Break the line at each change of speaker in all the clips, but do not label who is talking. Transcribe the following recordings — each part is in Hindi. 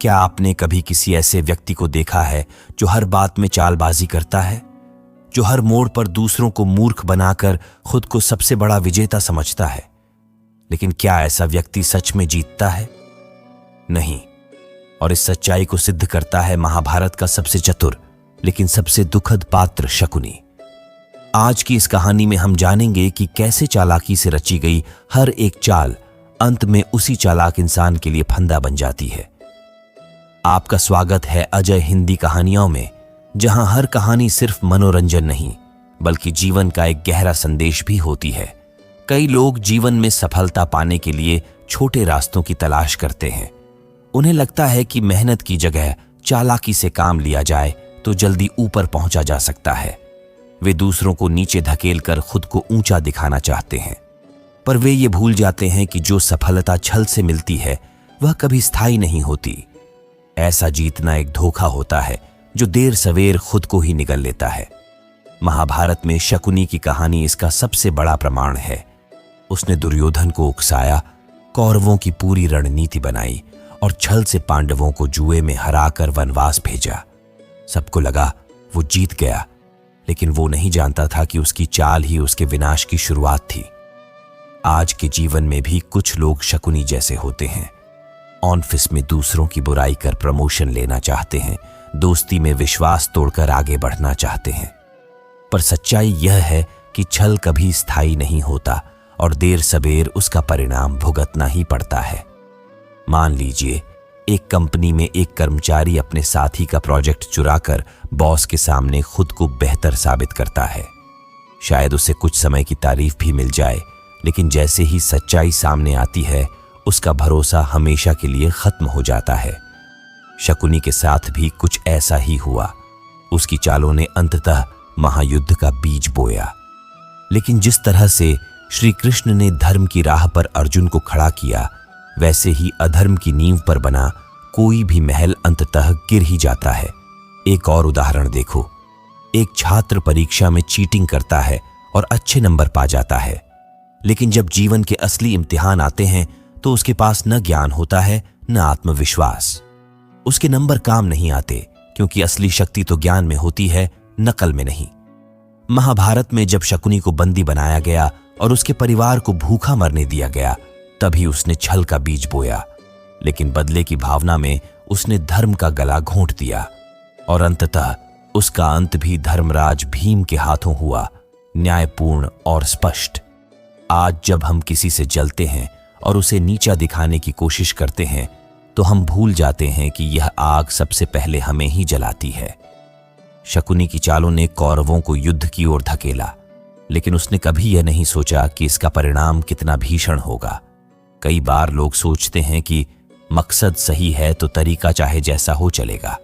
क्या आपने कभी किसी ऐसे व्यक्ति को देखा है जो हर बात में चालबाजी करता है, जो हर मोड़ पर दूसरों को मूर्ख बनाकर खुद को सबसे बड़ा विजेता समझता है? लेकिन क्या ऐसा व्यक्ति सच में जीतता है? नहीं। और इस सच्चाई को सिद्ध करता है महाभारत का सबसे चतुर लेकिन सबसे दुखद पात्र शकुनी। आज की इस कहानी में हम जानेंगे कि कैसे चालाकी से रची गई हर एक चाल अंत में उसी चालाक इंसान के लिए फंदा बन जाती है। आपका स्वागत है अजय हिंदी कहानियों में, जहां हर कहानी सिर्फ मनोरंजन नहीं बल्कि जीवन का एक गहरा संदेश भी होती है। कई लोग जीवन में सफलता पाने के लिए छोटे रास्तों की तलाश करते हैं। उन्हें लगता है कि मेहनत की जगह चालाकी से काम लिया जाए तो जल्दी ऊपर पहुंचा जा सकता है। वे दूसरों को नीचे धकेलकर खुद को ऊंचा दिखाना चाहते हैं, पर वे ये भूल जाते हैं कि जो सफलता छल से मिलती है वह कभी स्थायी नहीं होती। ऐसा जीतना एक धोखा होता है जो देर सवेर खुद को ही निगल लेता है। महाभारत में शकुनी की कहानी इसका सबसे बड़ा प्रमाण है। उसने दुर्योधन को उकसाया, कौरवों की पूरी रणनीति बनाई और छल से पांडवों को जुए में हराकर वनवास भेजा। सबको लगा वो जीत गया, लेकिन वो नहीं जानता था कि उसकी चाल ही उसके विनाश की शुरुआत थी। आज के जीवन में भी कुछ लोग शकुनी जैसे होते हैं। ऑफिस में दूसरों की बुराई कर प्रमोशन लेना चाहते हैं, दोस्ती में विश्वास तोड़कर आगे बढ़ना चाहते हैं। पर सच्चाई यह है कि छल कभी स्थायी नहीं होता और देर सबेर उसका परिणाम भुगतना ही पड़ता है। मान लीजिए एक कंपनी में एक कर्मचारी अपने साथी का प्रोजेक्ट चुराकर बॉस के सामने खुद को बेहतर साबित करता है। शायद उसे कुछ समय की तारीफ भी मिल जाए, लेकिन जैसे ही सच्चाई सामने आती है उसका भरोसा हमेशा के लिए खत्म हो जाता है। शकुनी के साथ भी कुछ ऐसा ही हुआ। उसकी चालों ने अंततः महायुद्ध का बीज बोया। लेकिन जिस तरह से श्री कृष्ण ने धर्म की राह पर अर्जुन को खड़ा किया, वैसे ही अधर्म की नींव पर बना कोई भी महल अंततः गिर ही जाता है। एक और उदाहरण देखो। एक छात्र परीक्षा में चीटिंग करता है और अच्छे नंबर पा जाता है, लेकिन जब जीवन के असली इम्तिहान आते हैं तो उसके पास न ज्ञान होता है न आत्मविश्वास। उसके नंबर काम नहीं आते, क्योंकि असली शक्ति तो ज्ञान में होती है, नकल में नहीं। महाभारत में जब शकुनी को बंदी बनाया गया और उसके परिवार को भूखा मरने दिया गया, तभी उसने छल का बीज बोया। लेकिन बदले की भावना में उसने धर्म का गला घोंट दिया और अंततः उसका अंत भी धर्मराज भीम के हाथों हुआ, न्यायपूर्ण और स्पष्ट। आज जब हम किसी से जलते हैं और उसे नीचा दिखाने की कोशिश करते हैं तो हम भूल जाते हैं कि यह आग सबसे पहले हमें ही जलाती है। शकुनी की चालों ने कौरवों को युद्ध की ओर धकेला, लेकिन उसने कभी यह नहीं सोचा कि इसका परिणाम कितना भीषण होगा। कई बार लोग सोचते हैं कि मकसद सही है तो तरीका चाहे जैसा हो चलेगा,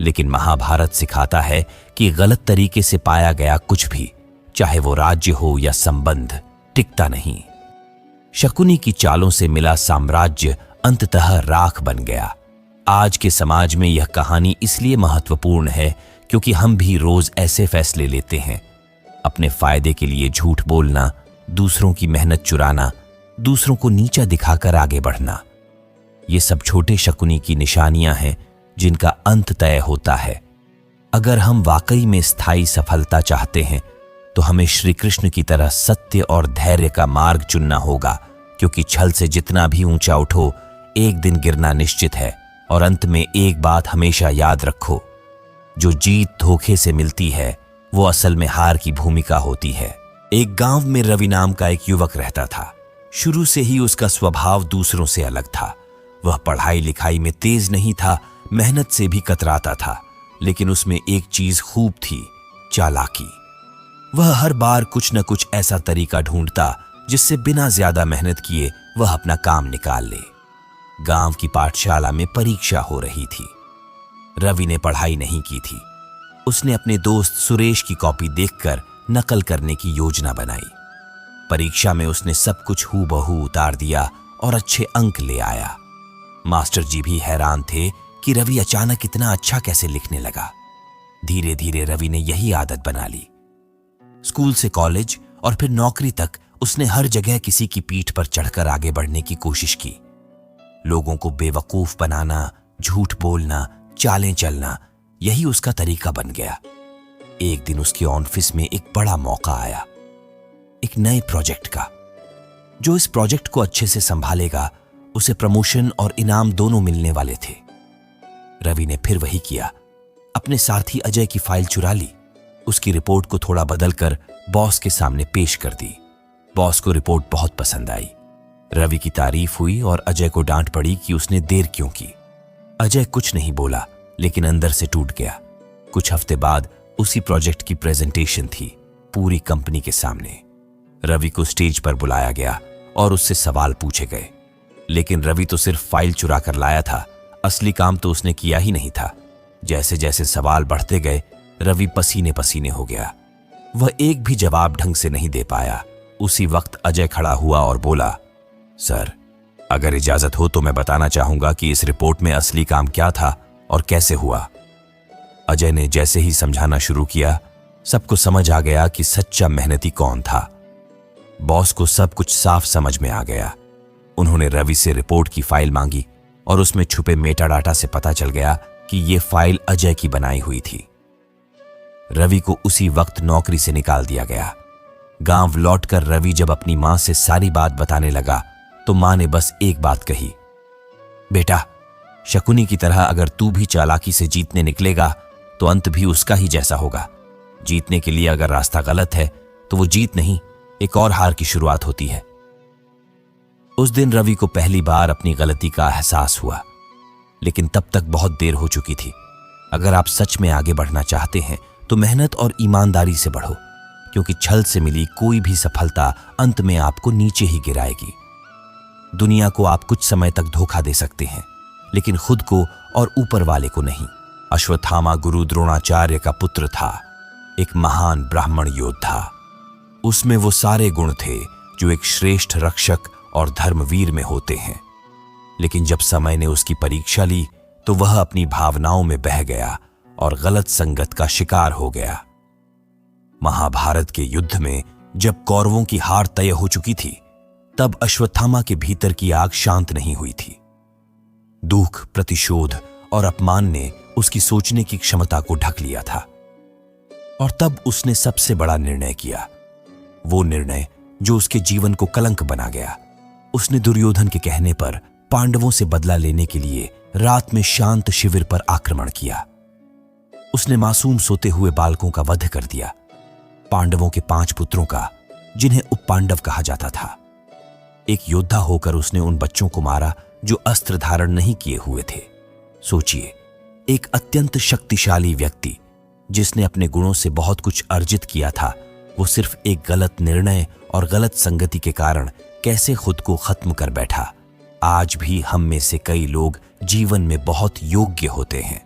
लेकिन महाभारत सिखाता है कि गलत तरीके से पाया गया कुछ भी, चाहे वो राज्य हो या संबंध, टिकता नहीं। शकुनी की चालों से मिला साम्राज्य अंततः राख बन गया। आज के समाज में यह कहानी इसलिए महत्वपूर्ण है क्योंकि हम भी रोज ऐसे फैसले लेते हैं। अपने फायदे के लिए झूठ बोलना, दूसरों की मेहनत चुराना, दूसरों को नीचा दिखाकर आगे बढ़ना। ये सब छोटे शकुनी की निशानियां हैं जिनका अंत तय होता है। अगर हम वाकई में स्थायी सफलता चाहते हैं तो हमें श्री कृष्ण की तरह सत्य और धैर्य का मार्ग चुनना होगा, क्योंकि छल से जितना भी ऊंचा उठो एक दिन गिरना निश्चित है। और अंत में एक बात हमेशा याद रखो, जो जीत धोखे से मिलती है वो असल में हार की भूमिका होती है। एक गांव में रवि नाम का एक युवक रहता था। शुरू से ही उसका स्वभाव दूसरों से अलग था। वह पढ़ाई लिखाई में तेज नहीं था, मेहनत से भी कतराता था, लेकिन उसमें एक चीज खूब थी, चालाकी। वह हर बार कुछ न कुछ ऐसा तरीका ढूंढता जिससे बिना ज्यादा मेहनत किए वह अपना काम निकाल ले। गांव की पाठशाला में परीक्षा हो रही थी। रवि ने पढ़ाई नहीं की थी। उसने अपने दोस्त सुरेश की कॉपी देखकर नकल करने की योजना बनाई। परीक्षा में उसने सब कुछ हूबहू उतार दिया और अच्छे अंक ले आया। मास्टर जी भी हैरान थे कि रवि अचानक इतना अच्छा कैसे लिखने लगा। धीरे धीरे रवि ने यही आदत बना ली। स्कूल से कॉलेज और फिर नौकरी तक उसने हर जगह किसी की पीठ पर चढ़कर आगे बढ़ने की कोशिश की। लोगों को बेवकूफ बनाना, झूठ बोलना, चालें चलना, यही उसका तरीका बन गया। एक दिन उसके ऑफिस में एक बड़ा मौका आया, एक नए प्रोजेक्ट का। जो इस प्रोजेक्ट को अच्छे से संभालेगा उसे प्रमोशन और इनाम दोनों मिलने वाले थे। रवि ने फिर वही किया, अपने साथी अजय की फाइल चुरा ली, उसकी रिपोर्ट को थोड़ा बदलकर बॉस के सामने पेश कर दी। बॉस को रिपोर्ट बहुत पसंद आई। रवि की तारीफ हुई और अजय को डांट पड़ी कि उसने देर क्यों की। अजय कुछ नहीं बोला, लेकिन अंदर से टूट गया। कुछ हफ्ते बाद उसी प्रोजेक्ट की प्रेजेंटेशन थी, पूरी कंपनी के सामने। रवि को स्टेज पर बुलाया गया और उससे सवाल पूछे गए, लेकिन रवि तो सिर्फ फाइल चुरा कर लाया था, असली काम तो उसने किया ही नहीं था। जैसे जैसे सवाल बढ़ते गए, रवि पसीने पसीने हो गया। वह एक भी जवाब ढंग से नहीं दे पाया। उसी वक्त अजय खड़ा हुआ और बोला, सर, अगर इजाजत हो तो मैं बताना चाहूंगा कि इस रिपोर्ट में असली काम क्या था और कैसे हुआ। अजय ने जैसे ही समझाना शुरू किया, सबको समझ आ गया कि सच्चा मेहनती कौन था। बॉस को सब कुछ साफ समझ में आ गया। उन्होंने रवि से रिपोर्ट की फाइल मांगी और उसमें छुपे मेटा डाटा से पता चल गया कि यह फाइल अजय की बनाई हुई थी। रवि को उसी वक्त नौकरी से निकाल दिया गया। गांव लौटकर रवि जब अपनी मां से सारी बात बताने लगा तो मां ने बस एक बात कही, बेटा, शकुनी की तरह अगर तू भी चालाकी से जीतने निकलेगा तो अंत भी उसका ही जैसा होगा। जीतने के लिए अगर रास्ता गलत है तो वो जीत नहीं, एक और हार की शुरुआत होती है। उस दिन रवि को पहली बार अपनी गलती का एहसास हुआ, लेकिन तब तक बहुत देर हो चुकी थी। अगर आप सच में आगे बढ़ना चाहते हैं तो मेहनत और ईमानदारी से बढ़ो, क्योंकि छल से मिली कोई भी सफलता अंत में आपको नीचे ही गिराएगी। दुनिया को आप कुछ समय तक धोखा दे सकते हैं, लेकिन खुद को और ऊपर वाले को नहीं। अश्वत्थामा गुरु द्रोणाचार्य का पुत्र था, एक महान ब्राह्मण योद्धा। उसमें वो सारे गुण थे जो एक श्रेष्ठ रक्षक और धर्मवीर में होते हैं। लेकिन जब समय ने उसकी परीक्षा ली तो वह अपनी भावनाओं में बह गया और गलत संगत का शिकार हो गया। महाभारत के युद्ध में जब कौरवों की हार तय हो चुकी थी, तब अश्वत्थामा के भीतर की आग शांत नहीं हुई थी। दुख, प्रतिशोध और अपमान ने उसकी सोचने की क्षमता को ढक लिया था। और तब उसने सबसे बड़ा निर्णय किया, वो निर्णय जो उसके जीवन को कलंक बना गया। उसने दुर्योधन के कहने पर पांडवों से बदला लेने के लिए रात में शांत शिविर पर आक्रमण किया। उसने मासूम सोते हुए बालकों का वध कर दिया, पांडवों के 5 पुत्रों का, जिन्हें उपपांडव कहा जाता था। एक योद्धा होकर उसने उन बच्चों को मारा जो अस्त्र धारण नहीं किए हुए थे। सोचिए, एक अत्यंत शक्तिशाली व्यक्ति जिसने अपने गुणों से बहुत कुछ अर्जित किया था, वो सिर्फ एक गलत निर्णय और गलत संगति के कारण कैसे खुद को खत्म कर बैठा। आज भी हम में से कई लोग जीवन में बहुत योग्य होते हैं।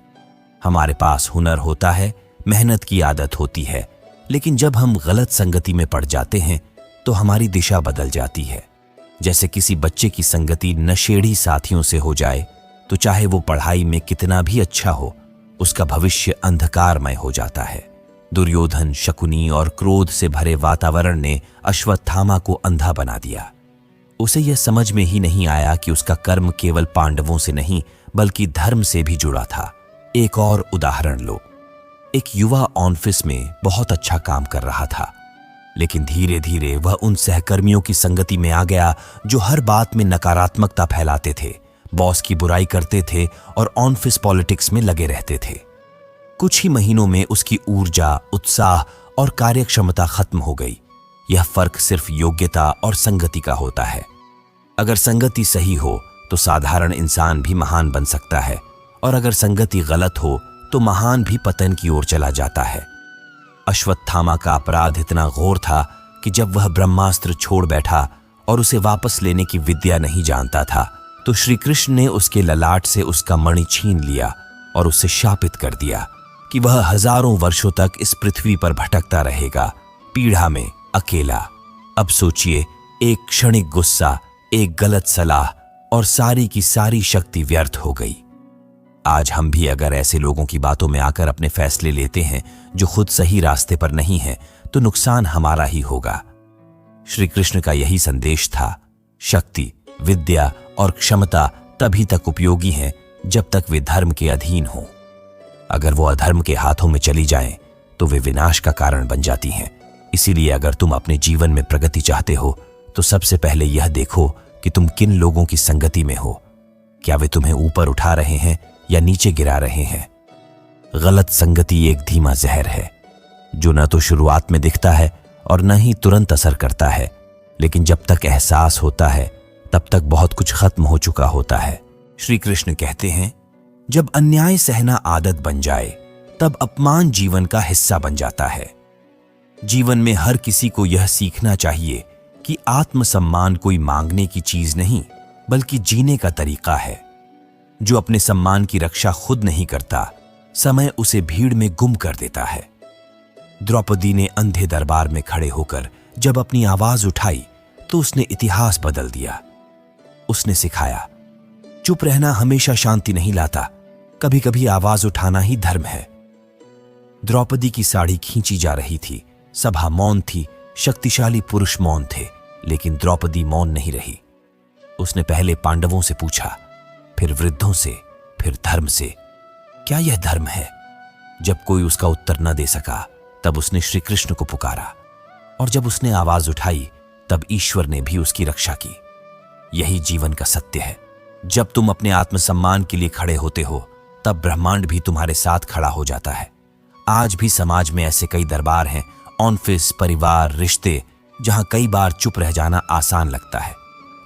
हमारे पास हुनर होता है, मेहनत की आदत होती है, लेकिन जब हम गलत संगति में पड़ जाते हैं तो हमारी दिशा बदल जाती है। जैसे किसी बच्चे की संगति नशेड़ी साथियों से हो जाए तो चाहे वो पढ़ाई में कितना भी अच्छा हो, उसका भविष्य अंधकारमय हो जाता है। दुर्योधन, शकुनी और क्रोध से भरे वातावरण ने अश्वत्थामा को अंधा बना दिया। उसे यह समझ में ही नहीं आया कि उसका कर्म केवल पांडवों से नहीं बल्कि धर्म से भी जुड़ा था। एक और उदाहरण लो। एक युवा ऑफिस में बहुत अच्छा काम कर रहा था, लेकिन धीरे धीरे वह उन सहकर्मियों की संगति में आ गया जो हर बात में नकारात्मकता फैलाते थे, बॉस की बुराई करते थे और ऑफिस पॉलिटिक्स में लगे रहते थे। कुछ ही महीनों में उसकी ऊर्जा, उत्साह और कार्यक्षमता खत्म हो गई। यह फर्क सिर्फ योग्यता और संगति का होता है। अगर संगति सही हो तो साधारण इंसान भी महान बन सकता है, और अगर संगति गलत हो तो महान भी पतन की ओर चला जाता है। अश्वत्थामा का अपराध इतना घोर था कि जब वह ब्रह्मास्त्र छोड़ बैठा और उसे वापस लेने की विद्या नहीं जानता था, तो श्री कृष्ण ने उसके ललाट से उसका मणि छीन लिया और उसे शापित कर दिया कि वह हजारों वर्षों तक इस पृथ्वी पर भटकता रहेगा, पीढ़ा में, अकेला। अब सोचिए, एक क्षणिक गुस्सा, एक गलत सलाह और सारी की सारी शक्ति व्यर्थ हो गई। आज हम भी अगर ऐसे लोगों की बातों में आकर अपने फैसले लेते हैं जो खुद सही रास्ते पर नहीं हैं, तो नुकसान हमारा ही होगा। श्री कृष्ण का यही संदेश था, शक्ति, विद्या और क्षमता तभी तक उपयोगी हैं जब तक वे धर्म के अधीन हों। अगर वो अधर्म के हाथों में चली जाएं, तो वे विनाश का कारण बन जाती हैं। इसीलिए अगर तुम अपने जीवन में प्रगति चाहते हो तो सबसे पहले यह देखो कि तुम किन लोगों की संगति में हो। क्या वे तुम्हें ऊपर उठा रहे हैं या नीचे गिरा रहे हैं? गलत संगति एक धीमा जहर है जो न तो शुरुआत में दिखता है और न ही तुरंत असर करता है, लेकिन जब तक एहसास होता है तब तक बहुत कुछ खत्म हो चुका होता है। श्री कृष्ण कहते हैं, जब अन्याय सहना आदत बन जाए तब अपमान जीवन का हिस्सा बन जाता है। जीवन में हर किसी को यह सीखना चाहिए कि आत्मसम्मान कोई मांगने की चीज नहीं बल्कि जीने का तरीका है। जो अपने सम्मान की रक्षा खुद नहीं करता, समय उसे भीड़ में गुम कर देता है। द्रौपदी ने अंधे दरबार में खड़े होकर जब अपनी आवाज उठाई तो उसने इतिहास बदल दिया। उसने सिखाया, चुप रहना हमेशा शांति नहीं लाता, कभी कभी आवाज उठाना ही धर्म है। द्रौपदी की साड़ी खींची जा रही थी, सभा मौन थी, शक्तिशाली पुरुष मौन थे, लेकिन द्रौपदी मौन नहीं रही। उसने पहले पांडवों से पूछा, फिर वृद्धों से, फिर धर्म से, क्या यह धर्म है? जब कोई उसका उत्तर न दे सका तब उसने श्री कृष्ण को पुकारा, और जब उसने आवाज उठाई तब ईश्वर ने भी उसकी रक्षा की। यही जीवन का सत्य है। जब तुम अपने आत्मसम्मान के लिए खड़े होते हो तब ब्रह्मांड भी तुम्हारे साथ खड़ा हो जाता है। आज भी समाज में ऐसे कई दरबार हैं, ऑफिस, परिवार, रिश्ते, जहां कई बार चुप रह जाना आसान लगता है,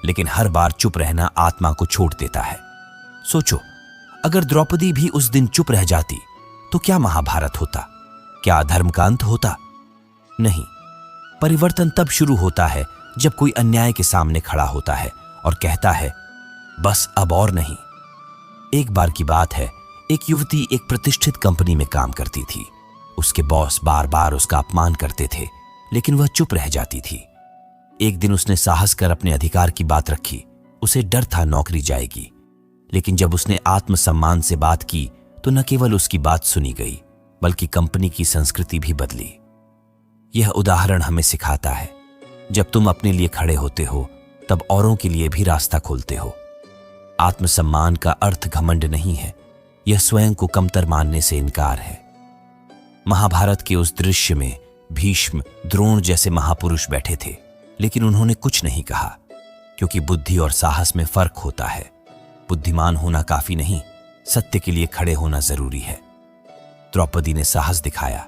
लेकिन हर बार चुप रहना आत्मा को छोड़ देता है। सोचो, अगर द्रौपदी भी उस दिन चुप रह जाती तो क्या महाभारत होता? क्या अधर्म का अंत होता? नहीं। परिवर्तन तब शुरू होता है जब कोई अन्याय के सामने खड़ा होता है और कहता है, बस अब और नहीं। एक बार की बात है, एक युवती एक प्रतिष्ठित कंपनी में काम करती थी। उसके बॉस बार बार उसका अपमान करते थे, लेकिन वह चुप रह जाती थी। एक दिन उसने साहस कर अपने अधिकार की बात रखी। उसे डर था नौकरी जाएगी, लेकिन जब उसने आत्मसम्मान से बात की तो न केवल उसकी बात सुनी गई बल्कि कंपनी की संस्कृति भी बदली। यह उदाहरण हमें सिखाता है, जब तुम अपने लिए खड़े होते हो तब औरों के लिए भी रास्ता खोलते हो। आत्मसम्मान का अर्थ घमंड नहीं है, यह स्वयं को कमतर मानने से इनकार है। महाभारत के उस दृश्य में भीष्म, द्रोण जैसे महापुरुष बैठे थे, लेकिन उन्होंने कुछ नहीं कहा, क्योंकि बुद्धि और साहस में फर्क होता है। बुद्धिमान होना काफी नहीं, सत्य के लिए खड़े होना जरूरी है। द्रौपदी ने साहस दिखाया,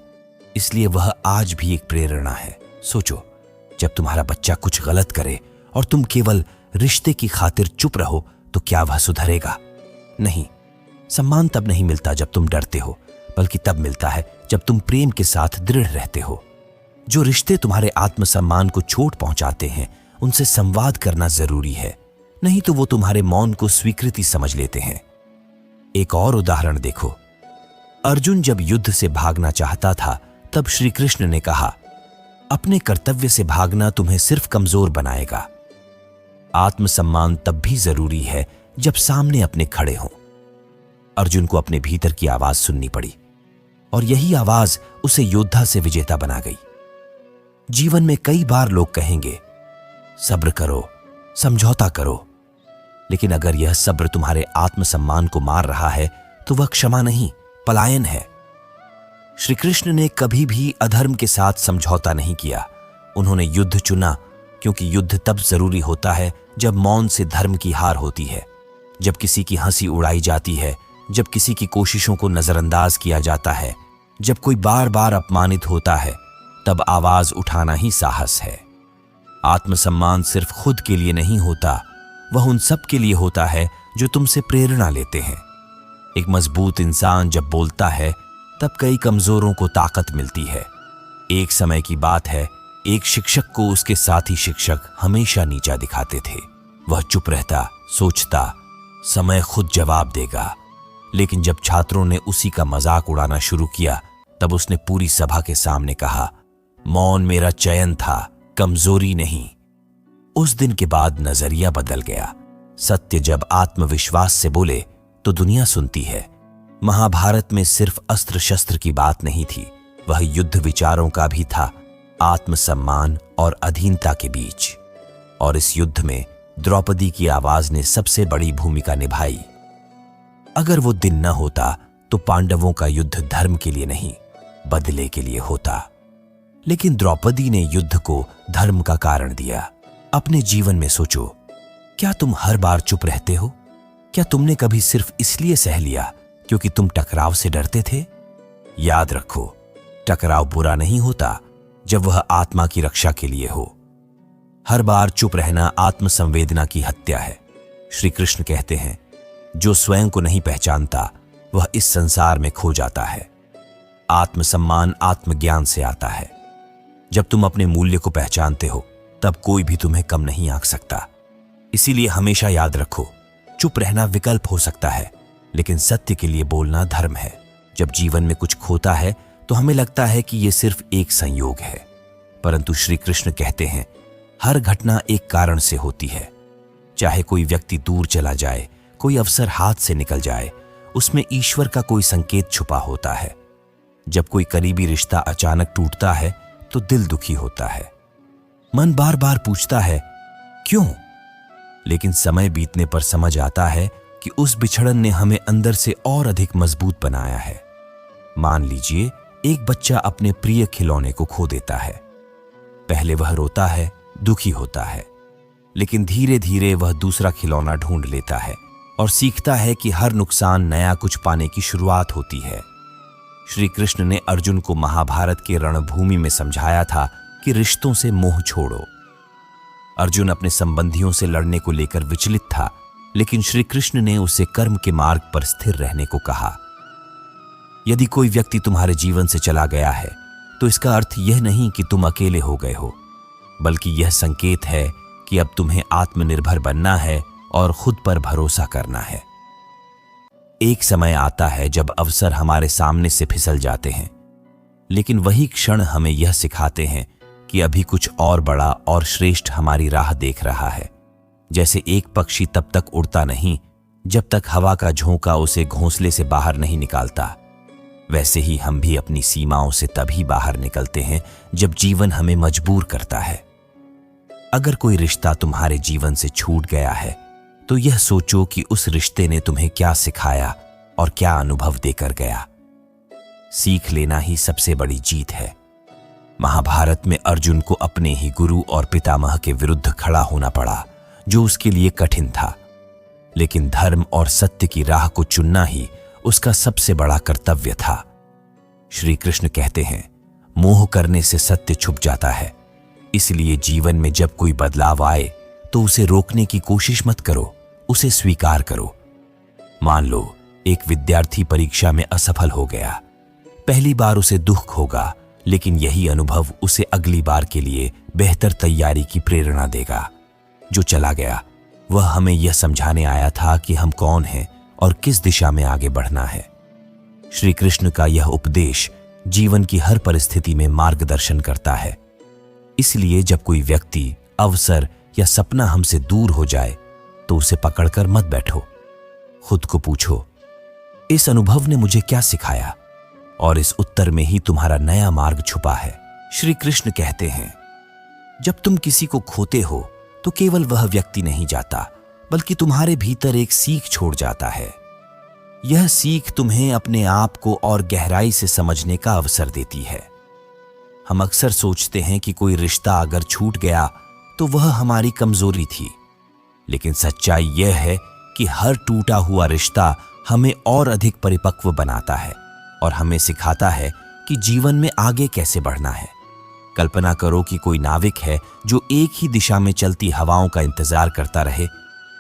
इसलिए वह आज भी एक प्रेरणा है। सोचो, जब तुम्हारा बच्चा कुछ गलत करे और तुम केवल रिश्ते की खातिर चुप रहो तो क्या वह सुधरेगा? नहीं। सम्मान तब नहीं मिलता जब तुम डरते हो, बल्कि तब मिलता है जब तुम प्रेम के साथ दृढ़ रहते हो। जो रिश्ते तुम्हारे आत्मसम्मान को चोट पहुंचाते हैं, उनसे संवाद करना जरूरी है, नहीं तो वो तुम्हारे मौन को स्वीकृति समझ लेते हैं। एक और उदाहरण देखो। अर्जुन जब युद्ध से भागना चाहता था तब श्री कृष्ण ने कहा, अपने कर्तव्य से भागना तुम्हें सिर्फ कमजोर बनाएगा। आत्मसम्मान तब भी जरूरी है जब सामने अपने खड़े हों। अर्जुन को अपने भीतर की आवाज सुननी पड़ी, और यही आवाज उसे योद्धा से विजेता बना गई। जीवन में कई बार लोग कहेंगे, सब्र करो, समझौता करो, लेकिन अगर यह सब्र तुम्हारे आत्मसम्मान को मार रहा है तो वह क्षमा नहीं, पलायन है। श्री कृष्ण ने कभी भी अधर्म के साथ समझौता नहीं किया। उन्होंने युद्ध चुना, क्योंकि युद्ध तब जरूरी होता है जब मौन से धर्म की हार होती है, जब किसी की हंसी उड़ाई जाती है, जब किसी की कोशिशों को नजरअंदाज किया जाता है, जब कोई बार बार अपमानित होता है, तब आवाज उठाना ही साहस है। आत्मसम्मान सिर्फ खुद के लिए नहीं होता, वह उन सब के लिए होता है जो तुमसे प्रेरणा लेते हैं। एक मजबूत इंसान जब बोलता है तब कई कमजोरों को ताकत मिलती है। एक समय की बात है, एक शिक्षक को उसके साथी शिक्षक हमेशा नीचा दिखाते थे। वह चुप रहता, सोचता, समय खुद जवाब देगा। लेकिन जब छात्रों ने उसी का मजाक उड़ाना शुरू किया तब उसने पूरी सभा के सामने कहा, मौन मेरा चयन था, कमजोरी नहीं। उस दिन के बाद नजरिया बदल गया। सत्य जब आत्मविश्वास से बोले तो दुनिया सुनती है। महाभारत में सिर्फ अस्त्र शस्त्र की बात नहीं थी, वह युद्ध विचारों का भी था, आत्मसम्मान और अधीनता के बीच। और इस युद्ध में द्रौपदी की आवाज ने सबसे बड़ी भूमिका निभाई। अगर वो दिन न होता तो पांडवों का युद्ध धर्म के लिए नहीं, बदले के लिए होता। लेकिन द्रौपदी ने युद्ध को धर्म का कारण दिया। अपने जीवन में सोचो, क्या तुम हर बार चुप रहते हो? क्या तुमने कभी सिर्फ इसलिए सह लिया क्योंकि तुम टकराव से डरते थे? याद रखो, टकराव बुरा नहीं होता जब वह आत्मा की रक्षा के लिए हो। हर बार चुप रहना आत्मसंवेदना की हत्या है। श्री कृष्ण कहते हैं, जो स्वयं को नहीं पहचानता वह इस संसार में खो जाता है। आत्मसम्मान आत्मज्ञान से आता है। जब तुम अपने मूल्य को पहचानते हो तब कोई भी तुम्हें कम नहीं आंक सकता। इसीलिए हमेशा याद रखो, चुप रहना विकल्प हो सकता है, लेकिन सत्य के लिए बोलना धर्म है। जब जीवन में कुछ खोता है तो हमें लगता है कि यह सिर्फ एक संयोग है, परंतु श्री कृष्ण कहते हैं, हर घटना एक कारण से होती है। चाहे कोई व्यक्ति दूर चला जाए, कोई अवसर हाथ से निकल जाए, उसमें ईश्वर का कोई संकेत छुपा होता है। जब कोई करीबी रिश्ता अचानक टूटता है तो दिल दुखी होता है। मन बार बार पूछता है क्यों, लेकिन समय बीतने पर समझ आता है कि उस बिछड़न ने हमें अंदर से और अधिक मजबूत बनाया है। मान लीजिए एक बच्चा अपने प्रिय खिलौने को खो देता है। पहले वह रोता है, दुखी होता है, लेकिन धीरे धीरे वह दूसरा खिलौना ढूंढ लेता है और सीखता है कि हर नुकसान नया कुछ पाने की शुरुआत होती है। श्री कृष्ण ने अर्जुन को महाभारत के रणभूमि में समझाया था कि रिश्तों से मोह छोड़ो। अर्जुन अपने संबंधियों से लड़ने को लेकर विचलित था, लेकिन श्री कृष्ण ने उसे कर्म के मार्ग पर स्थिर रहने को कहा। यदि कोई व्यक्ति तुम्हारे जीवन से चला गया है तो इसका अर्थ यह नहीं कि तुम अकेले हो गए हो, बल्कि यह संकेत है कि अब तुम्हें आत्मनिर्भर बनना है और खुद पर भरोसा करना है। एक समय आता है जब अवसर हमारे सामने से फिसल जाते हैं, लेकिन वही क्षण हमें यह सिखाते हैं कि अभी कुछ और बड़ा और श्रेष्ठ हमारी राह देख रहा है। जैसे एक पक्षी तब तक उड़ता नहीं जब तक हवा का झोंका उसे घोंसले से बाहर नहीं निकालता, वैसे ही हम भी अपनी सीमाओं से तभी बाहर निकलते हैं जब जीवन हमें मजबूर करता है। अगर कोई रिश्ता तुम्हारे जीवन से छूट गया है तो यह सोचो कि उस रिश्ते ने तुम्हें क्या सिखाया और क्या अनुभव देकर गया। सीख लेना ही सबसे बड़ी जीत है। महाभारत में अर्जुन को अपने ही गुरु और पितामह के विरुद्ध खड़ा होना पड़ा, जो उसके लिए कठिन था, लेकिन धर्म और सत्य की राह को चुनना ही उसका सबसे बड़ा कर्तव्य था। श्री कृष्ण कहते हैं, मोह करने से सत्य छुप जाता है। इसलिए जीवन में जब कोई बदलाव आए तो उसे रोकने की कोशिश मत करो, उसे स्वीकार करो। मान लो एक विद्यार्थी परीक्षा में असफल हो गया। पहली बार उसे दुख होगा, लेकिन यही अनुभव उसे अगली बार के लिए बेहतर तैयारी की प्रेरणा देगा। जो चला गया वह हमें यह समझाने आया था कि हम कौन हैं और किस दिशा में आगे बढ़ना है। श्री कृष्ण का यह उपदेश जीवन की हर परिस्थिति में मार्गदर्शन करता है। इसलिए जब कोई व्यक्ति, अवसर या सपना हमसे दूर हो जाए तो उसे पकड़कर मत बैठो। खुद को पूछो, इस अनुभव ने मुझे क्या सिखाया? और इस उत्तर में ही तुम्हारा नया मार्ग छुपा है। श्री कृष्ण कहते हैं, जब तुम किसी को खोते हो तो केवल वह व्यक्ति नहीं जाता, बल्कि तुम्हारे भीतर एक सीख छोड़ जाता है। यह सीख तुम्हें अपने आप को और गहराई से समझने का अवसर देती है। हम अक्सर सोचते हैं कि कोई रिश्ता अगर छूट गया तो वह हमारी कमजोरी थी, लेकिन सच्चाई यह है कि हर टूटा हुआ रिश्ता हमें और अधिक परिपक्व बनाता है और हमें सिखाता है कि जीवन में आगे कैसे बढ़ना है। कल्पना करो कि कोई नाविक है जो एक ही दिशा में चलती हवाओं का इंतजार करता रहे,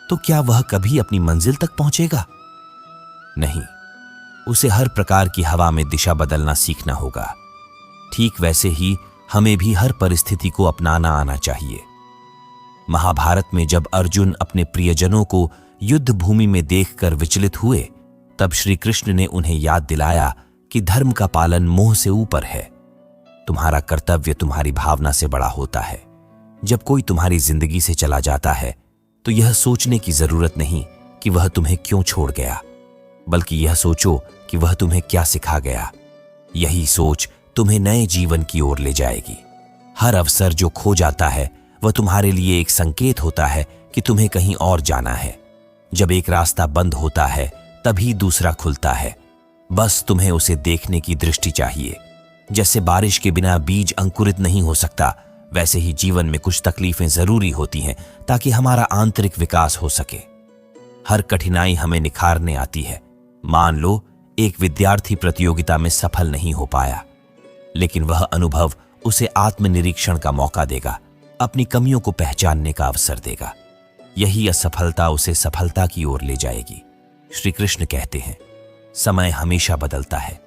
तो क्या वह कभी अपनी मंजिल तक पहुंचेगा? नहीं, उसे हर प्रकार की हवा में दिशा बदलना सीखना होगा। ठीक वैसे ही हमें भी हर परिस्थिति को अपनाना आना चाहिए। महाभारत में जब अर्जुन अपने प्रियजनों को युद्ध भूमि में देखकर विचलित हुए, तब श्री कृष्ण ने उन्हें याद दिलाया कि धर्म का पालन मोह से ऊपर है। तुम्हारा कर्तव्य तुम्हारी भावना से बड़ा होता है। जब कोई तुम्हारी जिंदगी से चला जाता है तो यह सोचने की जरूरत नहीं कि वह तुम्हें क्यों छोड़ गया, बल्कि यह सोचो कि वह तुम्हें क्या सिखा गया। यही सोच तुम्हें नए जीवन की ओर ले जाएगी। हर अवसर जो खो जाता है वह तुम्हारे लिए एक संकेत होता है कि तुम्हें कहीं और जाना है। जब एक रास्ता बंद होता है तभी दूसरा खुलता है। बस तुम्हें उसे देखने की दृष्टि चाहिए। जैसे बारिश के बिना बीज अंकुरित नहीं हो सकता, वैसे ही जीवन में कुछ तकलीफें जरूरी होती हैं ताकि हमारा आंतरिक विकास हो सके। हर कठिनाई हमें निखारने आती है। मान लो एक विद्यार्थी प्रतियोगिता में सफल नहीं हो पाया, लेकिन वह अनुभव उसे आत्मनिरीक्षण का मौका देगा, अपनी कमियों को पहचानने का अवसर देगा। यही असफलता उसे सफलता की ओर ले जाएगी। श्री कृष्ण कहते हैं, समय हमेशा बदलता है,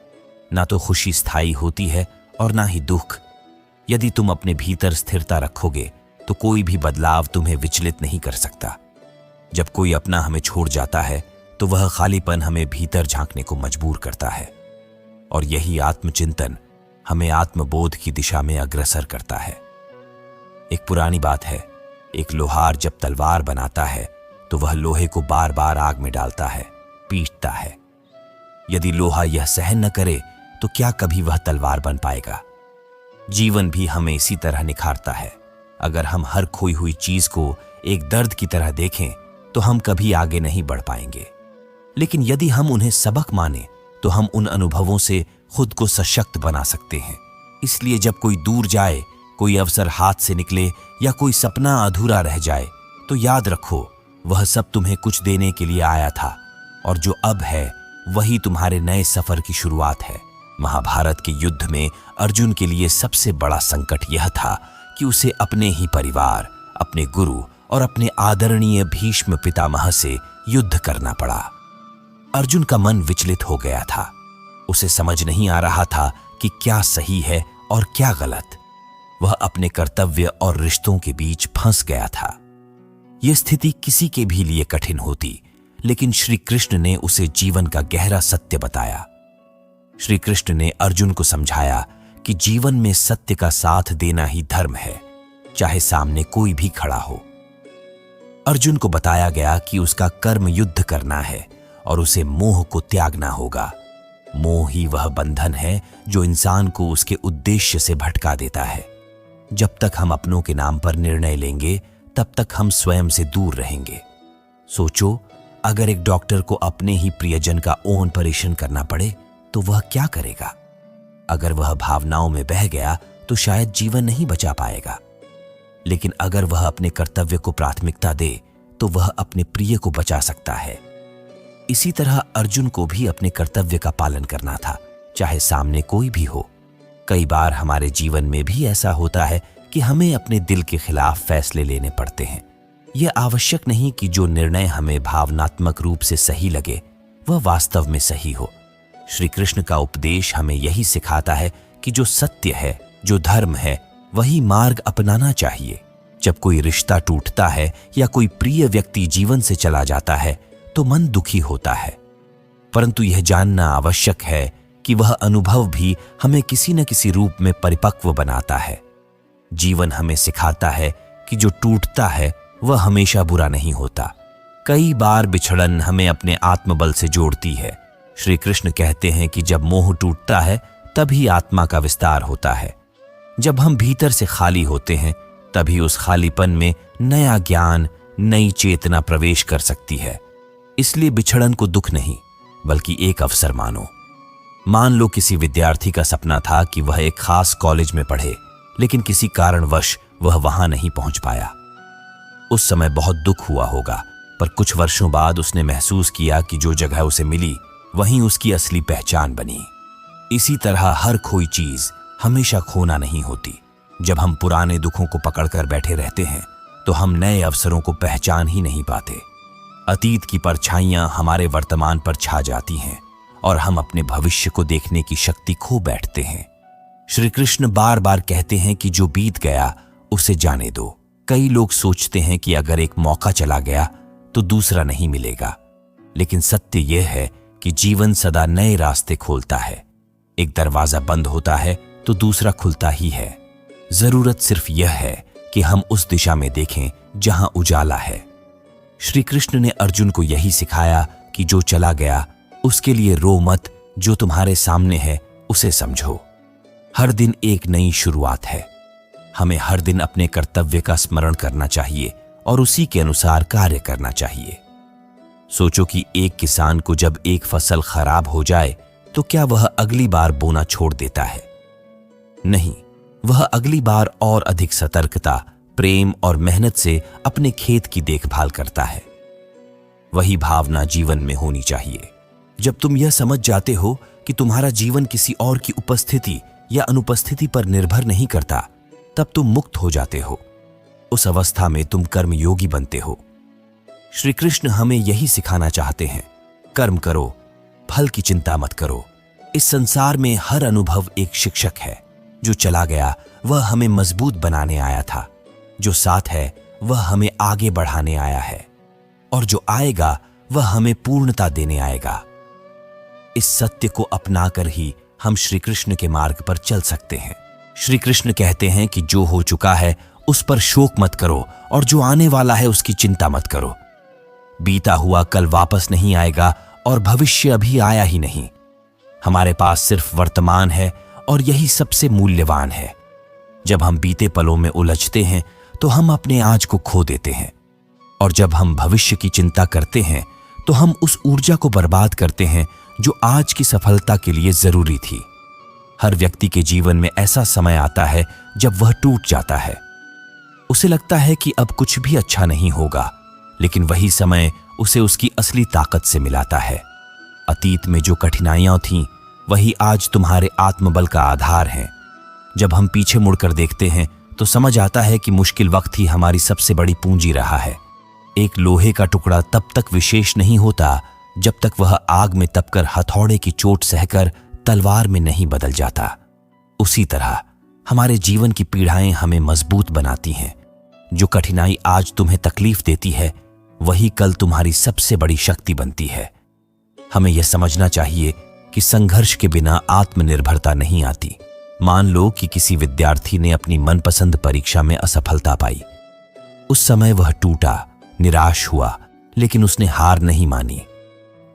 ना तो खुशी स्थायी होती है और ना ही दुख। यदि तुम अपने भीतर स्थिरता रखोगे तो कोई भी बदलाव तुम्हें विचलित नहीं कर सकता। जब कोई अपना हमें छोड़ जाता है तो वह खालीपन हमें भीतर झांकने को मजबूर करता है, और यही आत्मचिंतन हमें आत्मबोध की दिशा में अग्रसर करता है। एक पुरानी बात है, एक लोहार जब तलवार बनाता है तो वह लोहे को बार बार आग में डालता है, पीटता है। यदि लोहा यह सहन न करे तो क्या कभी वह तलवार बन पाएगा? जीवन भी हमें इसी तरह निखारता है। अगर हम हर खोई हुई चीज को एक दर्द की तरह देखें तो हम कभी आगे नहीं बढ़ पाएंगे, लेकिन यदि हम उन्हें सबक माने तो हम उन अनुभवों से खुद को सशक्त बना सकते हैं। इसलिए जब कोई दूर जाए, कोई अवसर हाथ से निकले या कोई सपना अधूरा रह जाए तो याद रखो, वह सब तुम्हें कुछ देने के लिए आया था, और जो अब है वही तुम्हारे नए सफर की शुरुआत है। महाभारत के युद्ध में अर्जुन के लिए सबसे बड़ा संकट यह था कि उसे अपने ही परिवार, अपने गुरु और अपने आदरणीय भीष्म पितामह से युद्ध करना पड़ा। अर्जुन का मन विचलित हो गया था। उसे समझ नहीं आ रहा था कि क्या सही है और क्या गलत। वह अपने कर्तव्य और रिश्तों के बीच फंस गया था। यह स्थिति किसी के भी लिए कठिन होती, लेकिन श्री कृष्ण ने उसे जीवन का गहरा सत्य बताया। श्री कृष्ण ने अर्जुन को समझाया कि जीवन में सत्य का साथ देना ही धर्म है, चाहे सामने कोई भी खड़ा हो। अर्जुन को बताया गया कि उसका कर्म युद्ध करना है और उसे मोह को त्यागना होगा। मोह ही वह बंधन है जो इंसान को उसके उद्देश्य से भटका देता है। जब तक हम अपनों के नाम पर निर्णय लेंगे, तब तक हम स्वयं से दूर रहेंगे। सोचो, अगर एक डॉक्टर को अपने ही प्रियजन का ऑपरेशन करना पड़े तो वह क्या करेगा? अगर वह भावनाओं में बह गया तो शायद जीवन नहीं बचा पाएगा, लेकिन अगर वह अपने कर्तव्य को प्राथमिकता दे तो वह अपने प्रिय को बचा सकता है। इसी तरह अर्जुन को भी अपने कर्तव्य का पालन करना था, चाहे सामने कोई भी हो। कई बार हमारे जीवन में भी ऐसा होता है कि हमें अपने दिल के खिलाफ फैसले लेने पड़ते हैं। यह आवश्यक नहीं कि जो निर्णय हमें भावनात्मक रूप से सही लगे वह वास्तव में सही हो। श्री कृष्ण का उपदेश हमें यही सिखाता है कि जो सत्य है, जो धर्म है, वही मार्ग अपनाना चाहिए। जब कोई रिश्ता टूटता है या कोई प्रिय व्यक्ति जीवन से चला जाता है तो मन दुखी होता है, परंतु यह जानना आवश्यक है कि वह अनुभव भी हमें किसी न किसी रूप में परिपक्व बनाता है। जीवन हमें सिखाता है कि जो टूटता है वह हमेशा बुरा नहीं होता। कई बार बिछड़न हमें अपने आत्मबल से जोड़ती है। श्री कृष्ण कहते हैं कि जब मोह टूटता है तभी आत्मा का विस्तार होता है। जब हम भीतर से खाली होते हैं तभी उस खालीपन में नया ज्ञान, नई चेतना प्रवेश कर सकती है। इसलिए बिछड़न को दुख नहीं बल्कि एक अवसर मानो। मान लो किसी विद्यार्थी का सपना था कि वह एक खास कॉलेज में पढ़े, लेकिन किसी कारणवश वह वहां नहीं पहुंच पाया। उस समय बहुत दुख हुआ होगा, पर कुछ वर्षों बाद उसने महसूस किया कि जो जगह उसे मिली वहीं उसकी असली पहचान बनी। इसी तरह हर खोई चीज हमेशा खोना नहीं होती। जब हम पुराने दुखों को पकड़कर बैठे रहते हैं तो हम नए अवसरों को पहचान ही नहीं पाते। अतीत की परछाइयां हमारे वर्तमान पर छा जाती हैं और हम अपने भविष्य को देखने की शक्ति खो बैठते हैं। श्री कृष्ण बार बार कहते हैं कि जो बीत गया उसे जाने दो। कई लोग सोचते हैं कि अगर एक मौका चला गया तो दूसरा नहीं मिलेगा, लेकिन सत्य यह है कि जीवन सदा नए रास्ते खोलता है। एक दरवाजा बंद होता है तो दूसरा खुलता ही है। जरूरत सिर्फ यह है कि हम उस दिशा में देखें जहां उजाला है। श्री कृष्ण ने अर्जुन को यही सिखाया कि जो चला गया उसके लिए रो मत, जो तुम्हारे सामने है उसे समझो। हर दिन एक नई शुरुआत है। हमें हर दिन अपने कर्तव्य का स्मरण करना चाहिए और उसी के अनुसार कार्य करना चाहिए। सोचो कि एक किसान को जब एक फसल खराब हो जाए तो क्या वह अगली बार बोना छोड़ देता है? नहीं, वह अगली बार और अधिक सतर्कता, प्रेम और मेहनत से अपने खेत की देखभाल करता है। वही भावना जीवन में होनी चाहिए। जब तुम यह समझ जाते हो कि तुम्हारा जीवन किसी और की उपस्थिति या अनुपस्थिति पर निर्भर नहीं करता, तब तुम मुक्त हो जाते हो। उस अवस्था में तुम कर्मयोगी बनते हो। श्री कृष्ण हमें यही सिखाना चाहते हैं। कर्म करो, फल की चिंता मत करो। इस संसार में हर अनुभव एक शिक्षक है। जो चला गया वह हमें मजबूत बनाने आया था, जो साथ है वह हमें आगे बढ़ाने आया है, और जो आएगा वह हमें पूर्णता देने आएगा। इस सत्य को अपनाकर ही हम श्री कृष्ण के मार्ग पर चल सकते हैं। श्री कृष्ण कहते हैं कि जो हो चुका है उस पर शोक मत करो, और जो आने वाला है उसकी चिंता मत करो। बीता हुआ कल वापस नहीं आएगा और भविष्य अभी आया ही नहीं। हमारे पास सिर्फ वर्तमान है और यही सबसे मूल्यवान है। जब हम बीते पलों में उलझते हैं तो हम अपने आज को खो देते हैं, और जब हम भविष्य की चिंता करते हैं तो हम उस ऊर्जा को बर्बाद करते हैं जो आज की सफलता के लिए जरूरी थी। हर व्यक्ति के जीवन में ऐसा समय आता है जब वह टूट जाता है। उसे लगता है कि अब कुछ भी अच्छा नहीं होगा, लेकिन वही समय उसे उसकी असली ताकत से मिलाता है। अतीत में जो कठिनाइयां थीं, वही आज तुम्हारे आत्मबल का आधार हैं। जब हम पीछे मुड़कर देखते हैं तो समझ आता है कि मुश्किल वक्त ही हमारी सबसे बड़ी पूंजी रहा है। एक लोहे का टुकड़ा तब तक विशेष नहीं होता जब तक वह आग में तपकर हथौड़े की चोट सहकर तलवार में नहीं बदल जाता। उसी तरह हमारे जीवन की पीड़ाएं हमें मजबूत बनाती हैं। जो कठिनाई आज तुम्हें तकलीफ देती है, वही कल तुम्हारी सबसे बड़ी शक्ति बनती है। हमें यह समझना चाहिए कि संघर्ष के बिना आत्मनिर्भरता नहीं आती। मान लो कि किसी विद्यार्थी ने अपनी मनपसंद परीक्षा में असफलता पाई। उस समय वह टूटा, निराश हुआ, लेकिन उसने हार नहीं मानी।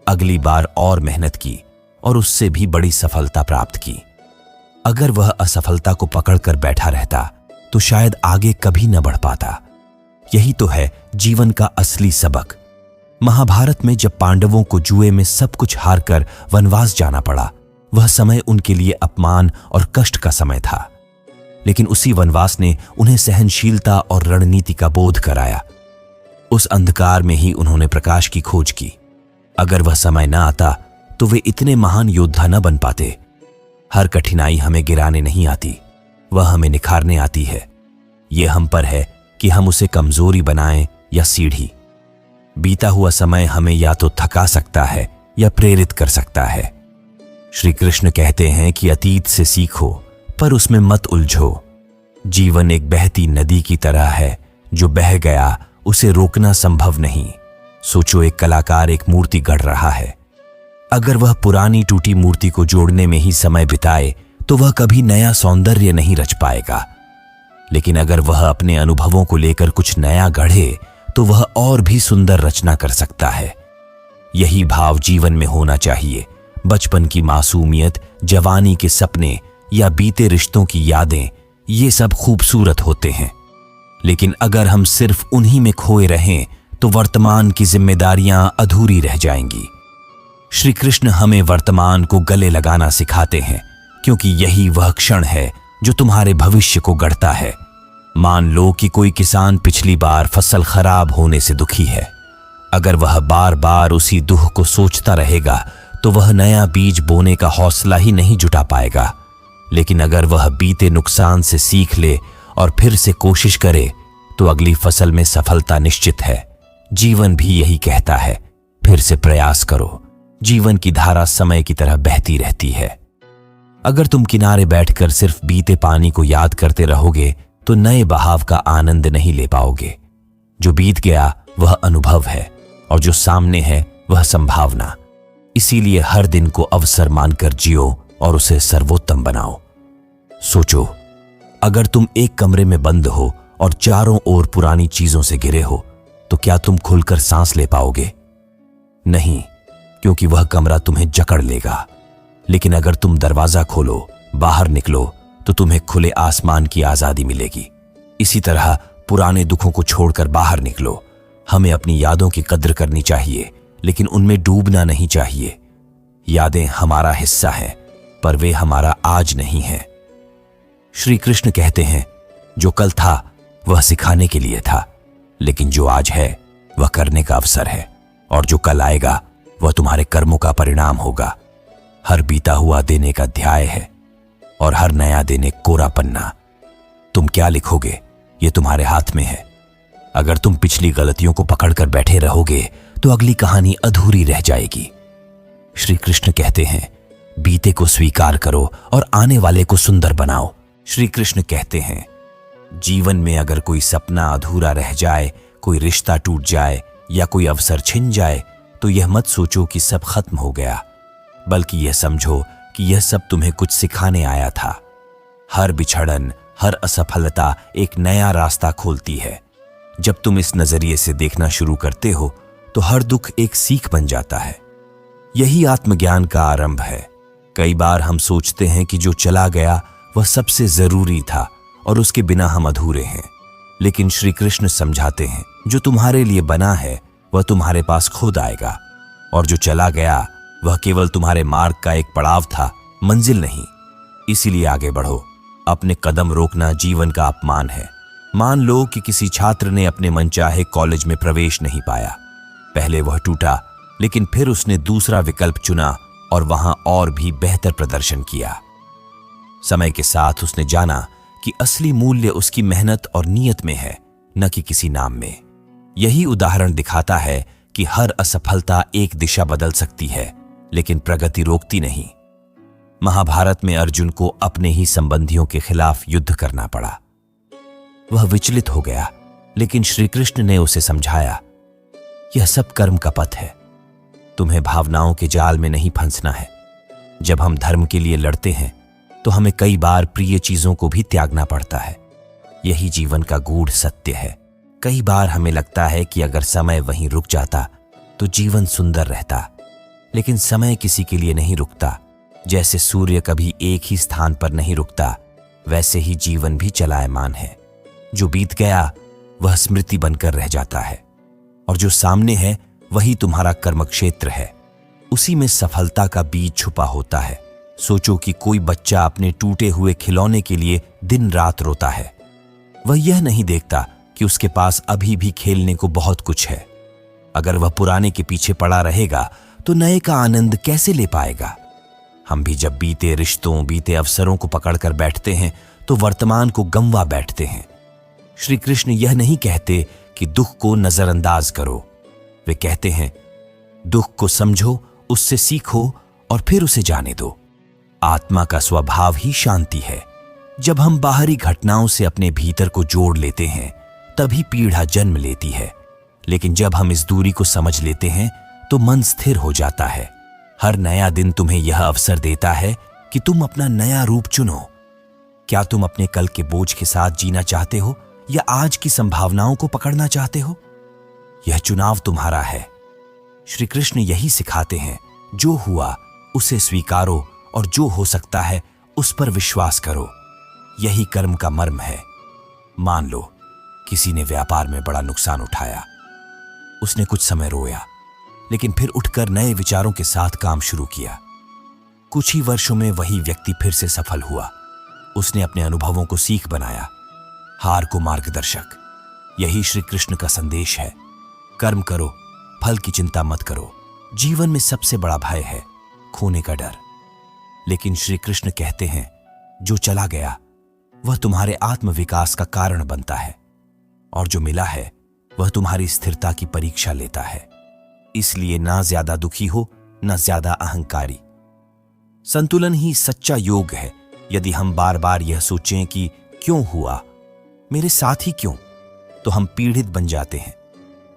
अगली बार और मेहनत की और उससे भी बड़ी सफलता प्राप्त की। अगर वह असफलता को पकड़कर बैठा रहता तो शायद आगे कभी न बढ़ पाता। यही तो है जीवन का असली सबक। महाभारत में जब पांडवों को जुए में सब कुछ हारकर वनवास जाना पड़ा, वह समय उनके लिए अपमान और कष्ट का समय था। लेकिन उसी वनवास ने उन्हें सहनशीलता और रणनीति का बोध कराया। उस अंधकार में ही उन्होंने प्रकाश की खोज की। अगर वह समय न आता तो वे इतने महान योद्धा न बन पाते। हर कठिनाई हमें गिराने नहीं आती, वह हमें निखारने आती है। यह हम पर है कि हम उसे कमजोरी बनाएं या सीढ़ी। बीता हुआ समय हमें या तो थका सकता है या प्रेरित कर सकता है। श्री कृष्ण कहते हैं कि अतीत से सीखो पर उसमें मत उलझो। जीवन एक बहती नदी की तरह है, जो बह गया उसे रोकना संभव नहीं। सोचो, एक कलाकार एक मूर्ति गढ़ रहा है। अगर वह पुरानी टूटी मूर्ति को जोड़ने में ही समय बिताए तो वह कभी नया सौंदर्य नहीं रच पाएगा। लेकिन अगर वह अपने अनुभवों को लेकर कुछ नया गढ़े तो वह और भी सुंदर रचना कर सकता है। यही भाव जीवन में होना चाहिए। बचपन की मासूमियत, जवानी के सपने या बीते रिश्तों की यादें, ये सब खूबसूरत होते हैं, लेकिन अगर हम सिर्फ उन्हीं में खोए रहें तो वर्तमान की जिम्मेदारियां अधूरी रह जाएंगी। श्री कृष्ण हमें वर्तमान को गले लगाना सिखाते हैं, क्योंकि यही वह क्षण है जो तुम्हारे भविष्य को गढ़ता है। मान लो कि कोई किसान पिछली बार फसल खराब होने से दुखी है। अगर वह बार बार उसी दुख को सोचता रहेगा तो वह नया बीज बोने का हौसला ही नहीं जुटा पाएगा। लेकिन अगर वह बीते नुकसान से सीख ले और फिर से कोशिश करे तो अगली फसल में सफलता निश्चित है। जीवन भी यही कहता है, फिर से प्रयास करो। जीवन की धारा समय की तरह बहती रहती है। अगर तुम किनारे बैठकर सिर्फ बीते पानी को याद करते रहोगे तो नए बहाव का आनंद नहीं ले पाओगे। जो बीत गया वह अनुभव है और जो सामने है वह संभावना। इसीलिए हर दिन को अवसर मानकर जियो और उसे सर्वोत्तम बनाओ। सोचो, अगर तुम एक कमरे में बंद हो और चारों ओर पुरानी चीजों से घिरे हो तो क्या तुम खुलकर सांस ले पाओगे? नहीं, क्योंकि वह कमरा तुम्हें जकड़ लेगा। लेकिन अगर तुम दरवाजा खोलो, बाहर निकलो, तो तुम्हें खुले आसमान की आजादी मिलेगी। इसी तरह पुराने दुखों को छोड़कर बाहर निकलो। हमें अपनी यादों की कद्र करनी चाहिए, लेकिन उनमें डूबना नहीं चाहिए। यादें हमारा हिस्सा हैं, पर वे हमारा आज नहीं हैं। श्री कृष्ण कहते हैं, जो कल था वह सिखाने के लिए था, लेकिन जो आज है वह करने का अवसर है, और जो कल आएगा वह तुम्हारे कर्मों का परिणाम होगा। हर बीता हुआ दिन एक अध्याय है, और हर नया दिन एक कोरा पन्ना। तुम क्या लिखोगे ये तुम्हारे हाथ में है। अगर तुम पिछली गलतियों को पकड़कर बैठे रहोगे तो अगली कहानी अधूरी रह जाएगी। श्री कृष्ण कहते हैं, बीते को स्वीकार करो और आने वाले को सुंदर बनाओ। श्री कृष्ण कहते हैं, जीवन में अगर कोई सपना अधूरा रह जाए, कोई रिश्ता टूट जाए या कोई अवसर छिन जाए, तो यह मत सोचो कि सब खत्म हो गया, बल्कि यह समझो कि यह सब तुम्हें कुछ सिखाने आया था। हर बिछड़न, हर असफलता एक नया रास्ता खोलती है। जब तुम इस नजरिए से देखना शुरू करते हो तो हर दुख एक सीख बन जाता है। यही आत्मज्ञान का आरंभ है। कई बार हम सोचते हैं कि जो चला गया वह सबसे जरूरी था और उसके बिना हम अधूरे हैं, लेकिन श्री कृष्ण समझाते हैं, जो तुम्हारे लिए बना है वह तुम्हारे पास खुद आएगा, और जो चला गया वह केवल तुम्हारे मार्ग का एक पड़ाव था, मंजिल नहीं। इसीलिए आगे बढ़ो। अपने कदम रोकना जीवन का अपमान है। मान लो कि किसी छात्र ने अपने मनचाहे कॉलेज में प्रवेश नहीं पाया। पहले वह टूटा, लेकिन फिर उसने दूसरा विकल्प चुना और वहां और भी बेहतर प्रदर्शन किया। समय के साथ उसने जाना कि असली मूल्य उसकी मेहनत और नीयत में है, न कि किसी नाम में। यही उदाहरण दिखाता है कि हर असफलता एक दिशा बदल सकती है, लेकिन प्रगति रोकती नहीं। महाभारत में अर्जुन को अपने ही संबंधियों के खिलाफ युद्ध करना पड़ा। वह विचलित हो गया, लेकिन श्री कृष्ण ने उसे समझाया, यह सब कर्म का पथ है, तुम्हें भावनाओं के जाल में नहीं फंसना है। जब हम धर्म के लिए लड़ते हैं तो हमें कई बार प्रिय चीजों को भी त्यागना पड़ता है। यही जीवन का गूढ़ सत्य है। कई बार हमें लगता है कि अगर समय वहीं रुक जाता तो जीवन सुंदर रहता, लेकिन समय किसी के लिए नहीं रुकता। जैसे सूर्य कभी एक ही स्थान पर नहीं रुकता, वैसे ही जीवन भी चलायमान है। जो बीत गया वह स्मृति बनकर रह जाता है, और जो सामने है वही तुम्हारा कर्मक्षेत्र है। उसी में सफलता का बीज छुपा होता है। सोचो कि कोई बच्चा अपने टूटे हुए खिलौने के लिए दिन रात रोता है। वह यह नहीं देखता कि उसके पास अभी भी खेलने को बहुत कुछ है। अगर वह पुराने के पीछे पड़ा रहेगा तो नए का आनंद कैसे ले पाएगा। हम भी जब बीते रिश्तों, बीते अवसरों को पकड़कर बैठते हैं तो वर्तमान को गंवा बैठते हैं। श्री कृष्ण यह नहीं कहते कि दुख को नजरअंदाज करो। वे कहते हैं, दुख को समझो, उससे सीखो और फिर उसे जाने दो। आत्मा का स्वभाव ही शांति है। जब हम बाहरी घटनाओं से अपने भीतर को जोड़ लेते हैं तभी पीड़ा जन्म लेती है, लेकिन जब हम इस दूरी को समझ लेते हैं तो मन स्थिर हो जाता है। हर नया दिन तुम्हें यह अवसर देता है कि तुम अपना नया रूप चुनो। क्या तुम अपने कल के बोझ के साथ जीना चाहते हो या आज की संभावनाओं को पकड़ना चाहते हो? यह चुनाव तुम्हारा है। श्री कृष्ण यही सिखाते हैं, जो हुआ उसे स्वीकारो और जो हो सकता है उस पर विश्वास करो। यही कर्म का मर्म है। मान लो किसी ने व्यापार में बड़ा नुकसान उठाया। उसने कुछ समय रोया, लेकिन फिर उठकर नए विचारों के साथ काम शुरू किया। कुछ ही वर्षों में वही व्यक्ति फिर से सफल हुआ। उसने अपने अनुभवों को सीख बनाया, हार को मार्गदर्शक। यही श्री कृष्ण का संदेश है। कर्म करो, फल की चिंता मत करो। जीवन में सबसे बड़ा भय है खोने का डर, लेकिन श्री कृष्ण कहते हैं, जो चला गया वह तुम्हारे आत्मविकास का कारण बनता है, और जो मिला है वह तुम्हारी स्थिरता की परीक्षा लेता है। इसलिए ना ज्यादा दुखी हो, ना ज्यादा अहंकारी। संतुलन ही सच्चा योग है। यदि हम बार बार यह सोचें कि क्यों हुआ, मेरे साथ ही क्यों, तो हम पीड़ित बन जाते हैं।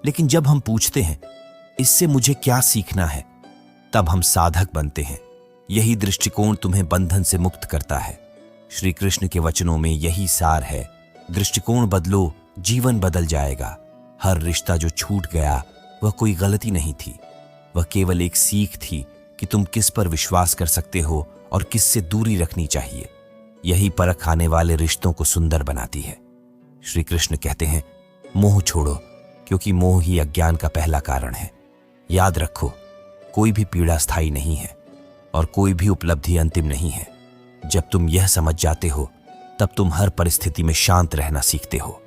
लेकिन जब हम पूछते हैं, इससे मुझे क्या सीखना है, तब हम साधक बनते हैं। यही दृष्टिकोण तुम्हें बंधन से मुक्त करता है। श्री कृष्ण के वचनों में यही सार है। दृष्टिकोण बदलो, जीवन बदल जाएगा। हर रिश्ता जो छूट गया वह कोई गलती नहीं थी, वह केवल एक सीख थी कि तुम किस पर विश्वास कर सकते हो और किससे दूरी रखनी चाहिए। यही परख आने वाले रिश्तों को सुंदर बनाती है। श्री कृष्ण कहते हैं, मोह छोड़ो, क्योंकि मोह ही अज्ञान का पहला कारण है। याद रखो, कोई भी पीड़ा स्थायी नहीं है और कोई भी उपलब्धि अंतिम नहीं है। जब तुम यह समझ जाते हो तब तुम हर परिस्थिति में शांत रहना सीखते हो।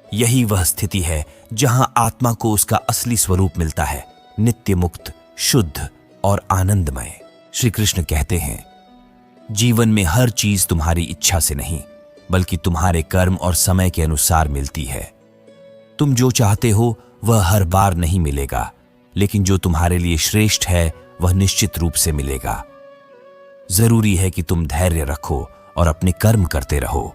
यही वह स्थिति है जहां आत्मा को उसका असली स्वरूप मिलता है, नित्य मुक्त, शुद्ध और आनंदमय। श्री कृष्ण कहते हैं, जीवन में हर चीज तुम्हारी इच्छा से नहीं बल्कि तुम्हारे कर्म और समय के अनुसार मिलती है। तुम जो चाहते हो वह हर बार नहीं मिलेगा, लेकिन जो तुम्हारे लिए श्रेष्ठ है वह निश्चित रूप से मिलेगा। जरूरी है कि तुम धैर्य रखो और अपने कर्म करते रहो।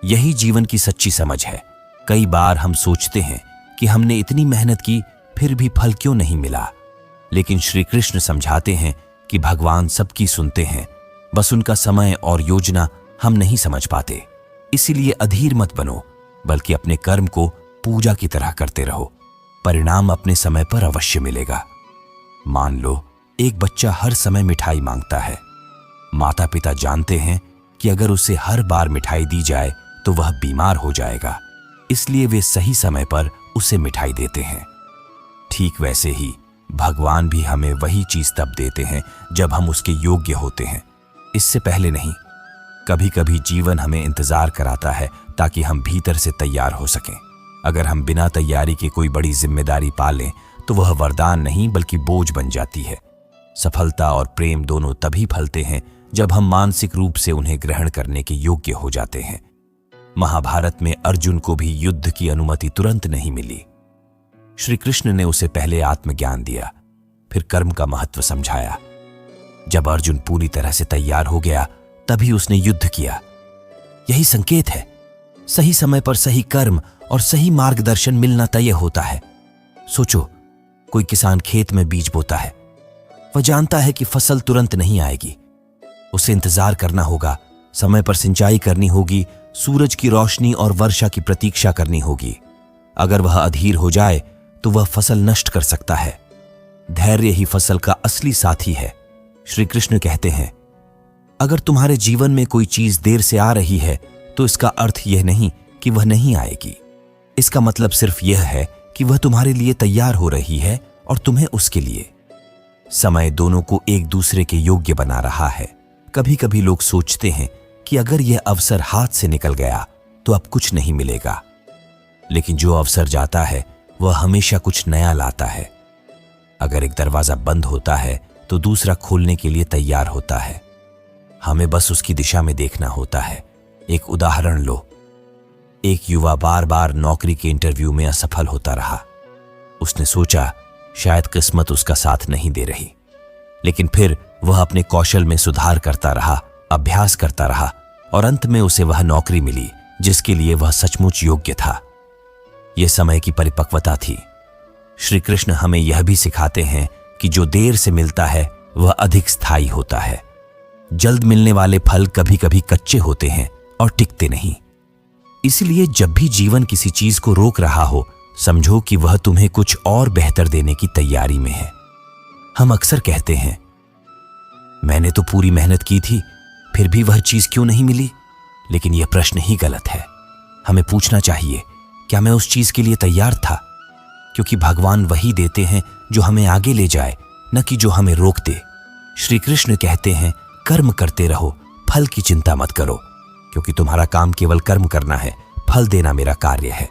यही जीवन की सच्ची समझ है। कई बार हम सोचते हैं कि हमने इतनी मेहनत की फिर भी फल क्यों नहीं मिला, लेकिन श्री कृष्ण समझाते हैं कि भगवान सबकी सुनते हैं, बस उनका समय और योजना हम नहीं समझ पाते। इसीलिए अधीर मत बनो, बल्कि अपने कर्म को पूजा की तरह करते रहो। परिणाम अपने समय पर अवश्य मिलेगा। मान लो एक बच्चा हर समय मिठाई मांगता है। माता पिता जानते हैं कि अगर उसे हर बार मिठाई दी जाए तो वह बीमार हो जाएगा, इसलिए वे सही समय पर उसे मिठाई देते हैं। ठीक वैसे ही भगवान भी हमें वही चीज तब देते हैं जब हम उसके योग्य होते हैं, इससे पहले नहीं। कभी कभी जीवन हमें इंतजार कराता है ताकि हम भीतर से तैयार हो सकें। अगर हम बिना तैयारी के कोई बड़ी जिम्मेदारी पा लें तो वह वरदान नहीं बल्कि बोझ बन जाती है। सफलता और प्रेम दोनों तभी फलते हैं जब हम मानसिक रूप से उन्हें ग्रहण करने के योग्य हो जाते हैं। महाभारत में अर्जुन को भी युद्ध की अनुमति तुरंत नहीं मिली। श्री कृष्ण ने उसे पहले आत्मज्ञान दिया, फिर कर्म का महत्व समझाया। जब अर्जुन पूरी तरह से तैयार हो गया तभी उसने युद्ध किया। यही संकेत है, सही समय पर सही कर्म और सही मार्गदर्शन मिलना तय होता है। सोचो, कोई किसान खेत में बीज बोता है। वह जानता है कि फसल तुरंत नहीं आएगी, उसे इंतजार करना होगा, समय पर सिंचाई करनी होगी, सूरज की रोशनी और वर्षा की प्रतीक्षा करनी होगी। अगर वह अधीर हो जाए तो वह फसल नष्ट कर सकता है। धैर्य ही फसल का असली साथी है। श्री कृष्ण कहते हैं, अगर तुम्हारे जीवन में कोई चीज देर से आ रही है तो इसका अर्थ यह नहीं कि वह नहीं आएगी। इसका मतलब सिर्फ यह है कि वह तुम्हारे लिए तैयार हो रही है और तुम्हें उसके लिए। समय दोनों को एक दूसरे के योग्य बना रहा है। कभी कभी लोग सोचते हैं कि अगर यह अवसर हाथ से निकल गया तो अब कुछ नहीं मिलेगा, लेकिन जो अवसर जाता है वह हमेशा कुछ नया लाता है। अगर एक दरवाजा बंद होता है तो दूसरा खोलने के लिए तैयार होता है। हमें बस उसकी दिशा में देखना होता है। एक उदाहरण लो, एक युवा बार बार नौकरी के इंटरव्यू में असफल होता रहा। उसने सोचा शायद किस्मत उसका साथ नहीं दे रही, लेकिन फिर वह अपने कौशल में सुधार करता रहा, अभ्यास करता रहा और अंत में उसे वह नौकरी मिली जिसके लिए वह सचमुच योग्य था। यह समय की परिपक्वता थी। श्री कृष्ण हमें यह भी सिखाते हैं कि जो देर से मिलता है वह अधिक स्थायी होता है। जल्द मिलने वाले फल कभी कभी कच्चे होते हैं और टिकते नहीं। इसलिए जब भी जीवन किसी चीज को रोक रहा हो, समझो कि वह तुम्हें कुछ और बेहतर देने की तैयारी में है। हम अक्सर कहते हैं, मैंने तो पूरी मेहनत की थी, फिर भी वह चीज क्यों नहीं मिली? लेकिन यह प्रश्न ही गलत है। हमें पूछना चाहिए, क्या मैं उस चीज के लिए तैयार था? क्योंकि भगवान वही देते हैं जो हमें आगे ले जाए, न कि जो हमें रोक दे। श्री कृष्ण कहते हैं, कर्म करते रहो, फल की चिंता मत करो, क्योंकि तुम्हारा काम केवल कर्म करना है, फल देना मेरा कार्य है।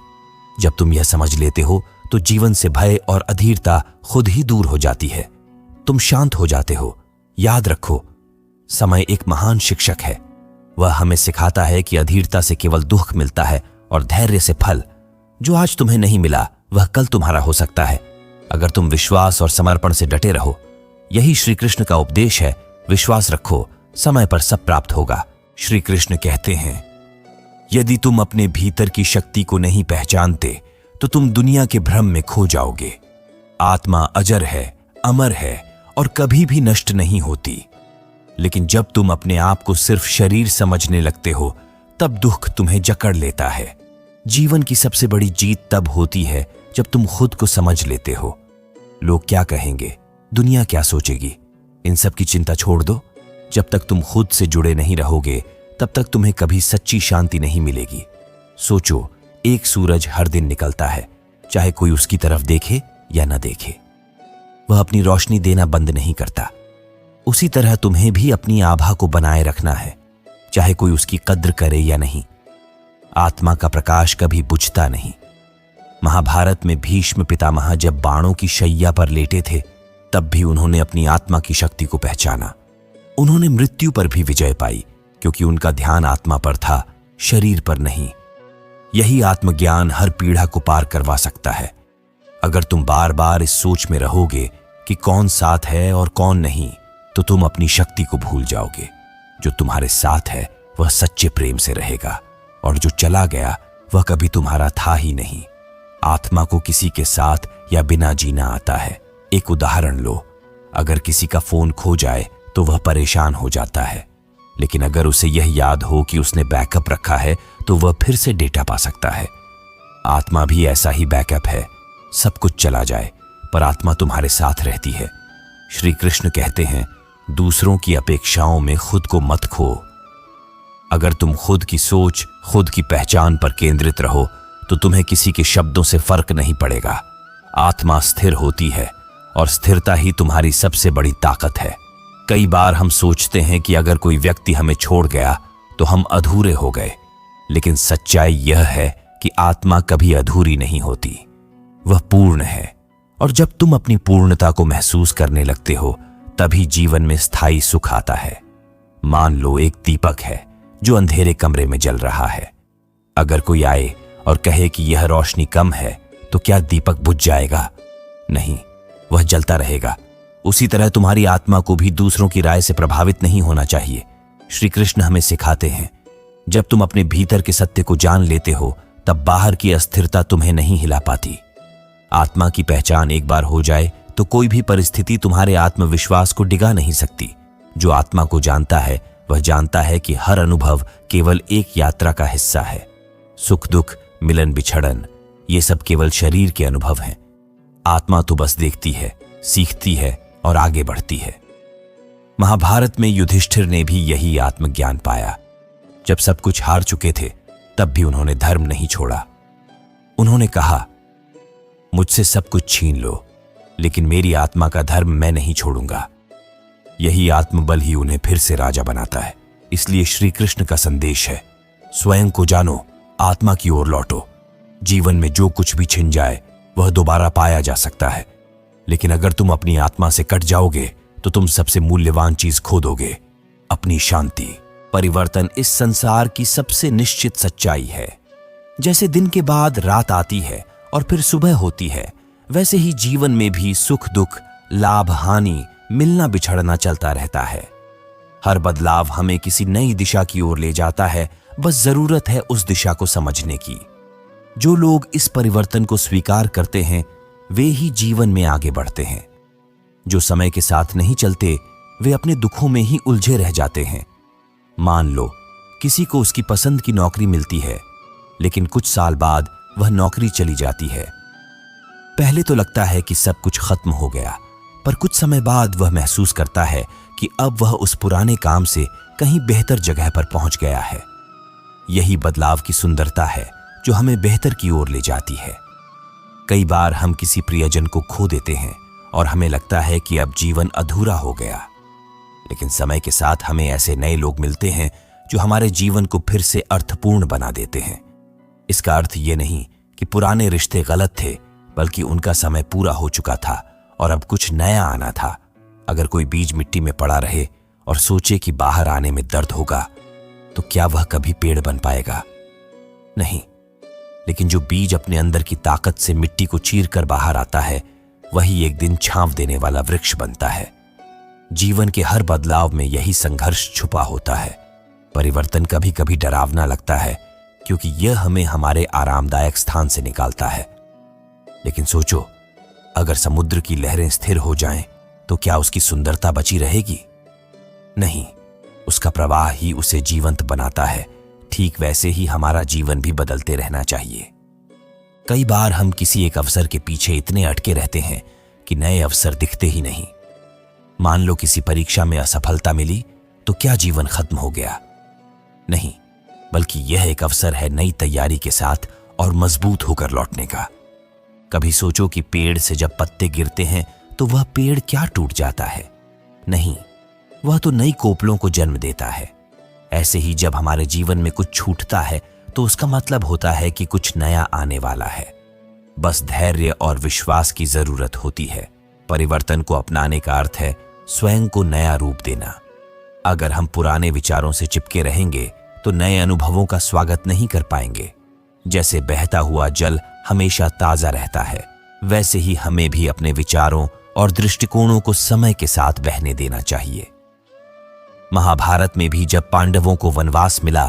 जब तुम यह समझ लेते हो तो जीवन से भय और अधीरता खुद ही दूर हो जाती है। तुम शांत हो जाते हो। याद रखो, समय एक महान शिक्षक है। वह हमें सिखाता है कि अधीरता से केवल दुख मिलता है और धैर्य से फल। जो आज तुम्हें नहीं मिला वह कल तुम्हारा हो सकता है, अगर तुम विश्वास और समर्पण से डटे रहो। यही श्री कृष्ण का उपदेश है। विश्वास रखो, समय पर सब प्राप्त होगा। श्री कृष्ण कहते हैं, यदि तुम अपने भीतर की शक्ति को नहीं पहचानते तो तुम दुनिया के भ्रम में खो जाओगे। आत्मा अजर है, अमर है और कभी भी नष्ट नहीं होती। लेकिन जब तुम अपने आप को सिर्फ शरीर समझने लगते हो तब दुख तुम्हें जकड़ लेता है। जीवन की सबसे बड़ी जीत तब होती है जब तुम खुद को समझ लेते हो। लोग क्या कहेंगे, दुनिया क्या सोचेगी, इन सब की चिंता छोड़ दो। जब तक तुम खुद से जुड़े नहीं रहोगे तब तक तुम्हें कभी सच्ची शांति नहीं मिलेगी। सोचो, एक सूरज हर दिन निकलता है, चाहे कोई उसकी तरफ देखे या न देखे। वह अपनी रोशनी देना बंद नहीं करता। उसी तरह तुम्हें भी अपनी आभा को बनाए रखना है, चाहे कोई उसकी कद्र करे या नहीं। आत्मा का प्रकाश कभी बुझता नहीं। महाभारत में भीष्म पितामह जब बाणों की शैया पर लेटे थे, तब भी उन्होंने अपनी आत्मा की शक्ति को पहचाना। उन्होंने मृत्यु पर भी विजय पाई, क्योंकि उनका ध्यान आत्मा पर था, शरीर पर नहीं। यही आत्मज्ञान हर पीड़ा को पार करवा सकता है। अगर तुम बार बार इस सोच में रहोगे कि कौन साथ है और कौन नहीं, तो तुम अपनी शक्ति को भूल जाओगे। जो तुम्हारे साथ है वह सच्चे प्रेम से रहेगा, और जो चला गया वह कभी तुम्हारा था ही नहीं। आत्मा को किसी के साथ या बिना जीना आता है। एक उदाहरण लो, अगर किसी का फोन खो जाए तो वह परेशान हो जाता है, लेकिन अगर उसे यह याद हो कि उसने बैकअप रखा है तो वह फिर से डेटा पा सकता है। आत्मा भी ऐसा ही बैकअप है। सब कुछ चला जाए पर आत्मा तुम्हारे साथ रहती है। श्री कृष्ण कहते हैं, दूसरों की अपेक्षाओं में खुद को मत खो। अगर तुम खुद की सोच, खुद की पहचान पर केंद्रित रहो तो तुम्हें किसी के शब्दों से फर्क नहीं पड़ेगा। आत्मा स्थिर होती है और स्थिरता ही तुम्हारी सबसे बड़ी ताकत है। कई बार हम सोचते हैं कि अगर कोई व्यक्ति हमें छोड़ गया तो हम अधूरे हो गए, लेकिन सच्चाई यह है कि आत्मा कभी अधूरी नहीं होती, वह पूर्ण है। और जब तुम अपनी पूर्णता को महसूस करने लगते हो, तभी जीवन में स्थायी सुख आता है। मान लो एक दीपक है जो अंधेरे कमरे में जल रहा है। अगर कोई आए और कहे कि यह रोशनी कम है, तो क्या दीपक बुझ जाएगा? नहीं, वह जलता रहेगा। उसी तरह तुम्हारी आत्मा को भी दूसरों की राय से प्रभावित नहीं होना चाहिए। श्री कृष्ण हमें सिखाते हैं, जब तुम अपने भीतर के सत्य को जान लेते हो, तब बाहर की अस्थिरता तुम्हें नहीं हिला पाती। आत्मा की पहचान एक बार हो जाए तो कोई भी परिस्थिति तुम्हारे आत्मविश्वास को डिगा नहीं सकती। जो आत्मा को जानता है वह जानता है कि हर अनुभव केवल एक यात्रा का हिस्सा है। सुख दुख, मिलन बिछड़न, ये सब केवल शरीर के अनुभव हैं। आत्मा तो बस देखती है, सीखती है और आगे बढ़ती है। महाभारत में युधिष्ठिर ने भी यही आत्मज्ञान पाया। जब सब कुछ हार चुके थे, तब भी उन्होंने धर्म नहीं छोड़ा। उन्होंने कहा, मुझसे सब कुछ छीन लो, लेकिन मेरी आत्मा का धर्म मैं नहीं छोड़ूंगा। यही आत्मबल ही उन्हें फिर से राजा बनाता है। इसलिए श्री कृष्ण का संदेश है, स्वयं को जानो, आत्मा की ओर लौटो। जीवन में जो कुछ भी छिन जाए वह दोबारा पाया जा सकता है, लेकिन अगर तुम अपनी आत्मा से कट जाओगे तो तुम सबसे मूल्यवान चीज खो दोगे, अपनी शांति। परिवर्तन इस संसार की सबसे निश्चित सच्चाई है। जैसे दिन के बाद रात आती है और फिर सुबह होती है, वैसे ही जीवन में भी सुख दुख, लाभ हानि, मिलना बिछड़ना चलता रहता है। हर बदलाव हमें किसी नई दिशा की ओर ले जाता है, बस जरूरत है उस दिशा को समझने की। जो लोग इस परिवर्तन को स्वीकार करते हैं वे ही जीवन में आगे बढ़ते हैं। जो समय के साथ नहीं चलते वे अपने दुखों में ही उलझे रह जाते हैं। मान लो किसी को उसकी पसंद की नौकरी मिलती है, लेकिन कुछ साल बाद वह नौकरी चली जाती है। पहले तो लगता है कि सब कुछ खत्म हो गया, पर कुछ समय बाद वह महसूस करता है कि अब वह उस पुराने काम से कहीं बेहतर जगह पर पहुंच गया है। यही बदलाव की सुंदरता है जो हमें बेहतर की ओर ले जाती है। कई बार हम किसी प्रियजन को खो देते हैं और हमें लगता है कि अब जीवन अधूरा हो गया, लेकिन समय के साथ हमें ऐसे नए लोग मिलते हैं जो हमारे जीवन को फिर से अर्थपूर्ण बना देते हैं। इसका अर्थ ये नहीं कि पुराने रिश्ते गलत थे, बल्कि उनका समय पूरा हो चुका था और अब कुछ नया आना था। अगर कोई बीज मिट्टी में पड़ा रहे और सोचे कि बाहर आने में दर्द होगा, तो क्या वह कभी पेड़ बन पाएगा? नहीं। लेकिन जो बीज अपने अंदर की ताकत से मिट्टी को चीर कर बाहर आता है, वही एक दिन छांव देने वाला वृक्ष बनता है। जीवन के हर बदलाव में यही संघर्ष छुपा होता है। परिवर्तन कभी कभी डरावना लगता है, क्योंकि यह हमें हमारे आरामदायक स्थान से निकालता है। लेकिन सोचो, अगर समुद्र की लहरें स्थिर हो जाएं, तो क्या उसकी सुंदरता बची रहेगी? नहीं, उसका प्रवाह ही उसे जीवंत बनाता है। ठीक वैसे ही हमारा जीवन भी बदलते रहना चाहिए। कई बार हम किसी एक अवसर के पीछे इतने अटके रहते हैं कि नए अवसर दिखते ही नहीं। मान लो किसी परीक्षा में असफलता मिली, तो क्या जीवन खत्म हो गया? नहीं, बल्कि यह एक अवसर है नई तैयारी के साथ और मजबूत होकर लौटने का। कभी सोचो कि पेड़ से जब पत्ते गिरते हैं तो तो वह पेड़ क्या टूट जाता है? नहीं, वह तो नई कोपलों को जन्म देता है। ऐसे ही जब हमारे जीवन में कुछ छूटता है तो उसका मतलब होता है कि कुछ नया आने वाला है। बस धैर्य और विश्वास की जरूरत होती है। परिवर्तन को अपनाने का अर्थ है स्वयं को नया रूप देना। अगर हम पुराने विचारों से चिपके रहेंगे तो नए अनुभवों का स्वागत नहीं कर पाएंगे। जैसे बहता हुआ जल हमेशा ताजा रहता है, वैसे ही हमें भी अपने विचारों और दृष्टिकोणों को समय के साथ बहने देना चाहिए। महाभारत में भी जब पांडवों को वनवास मिला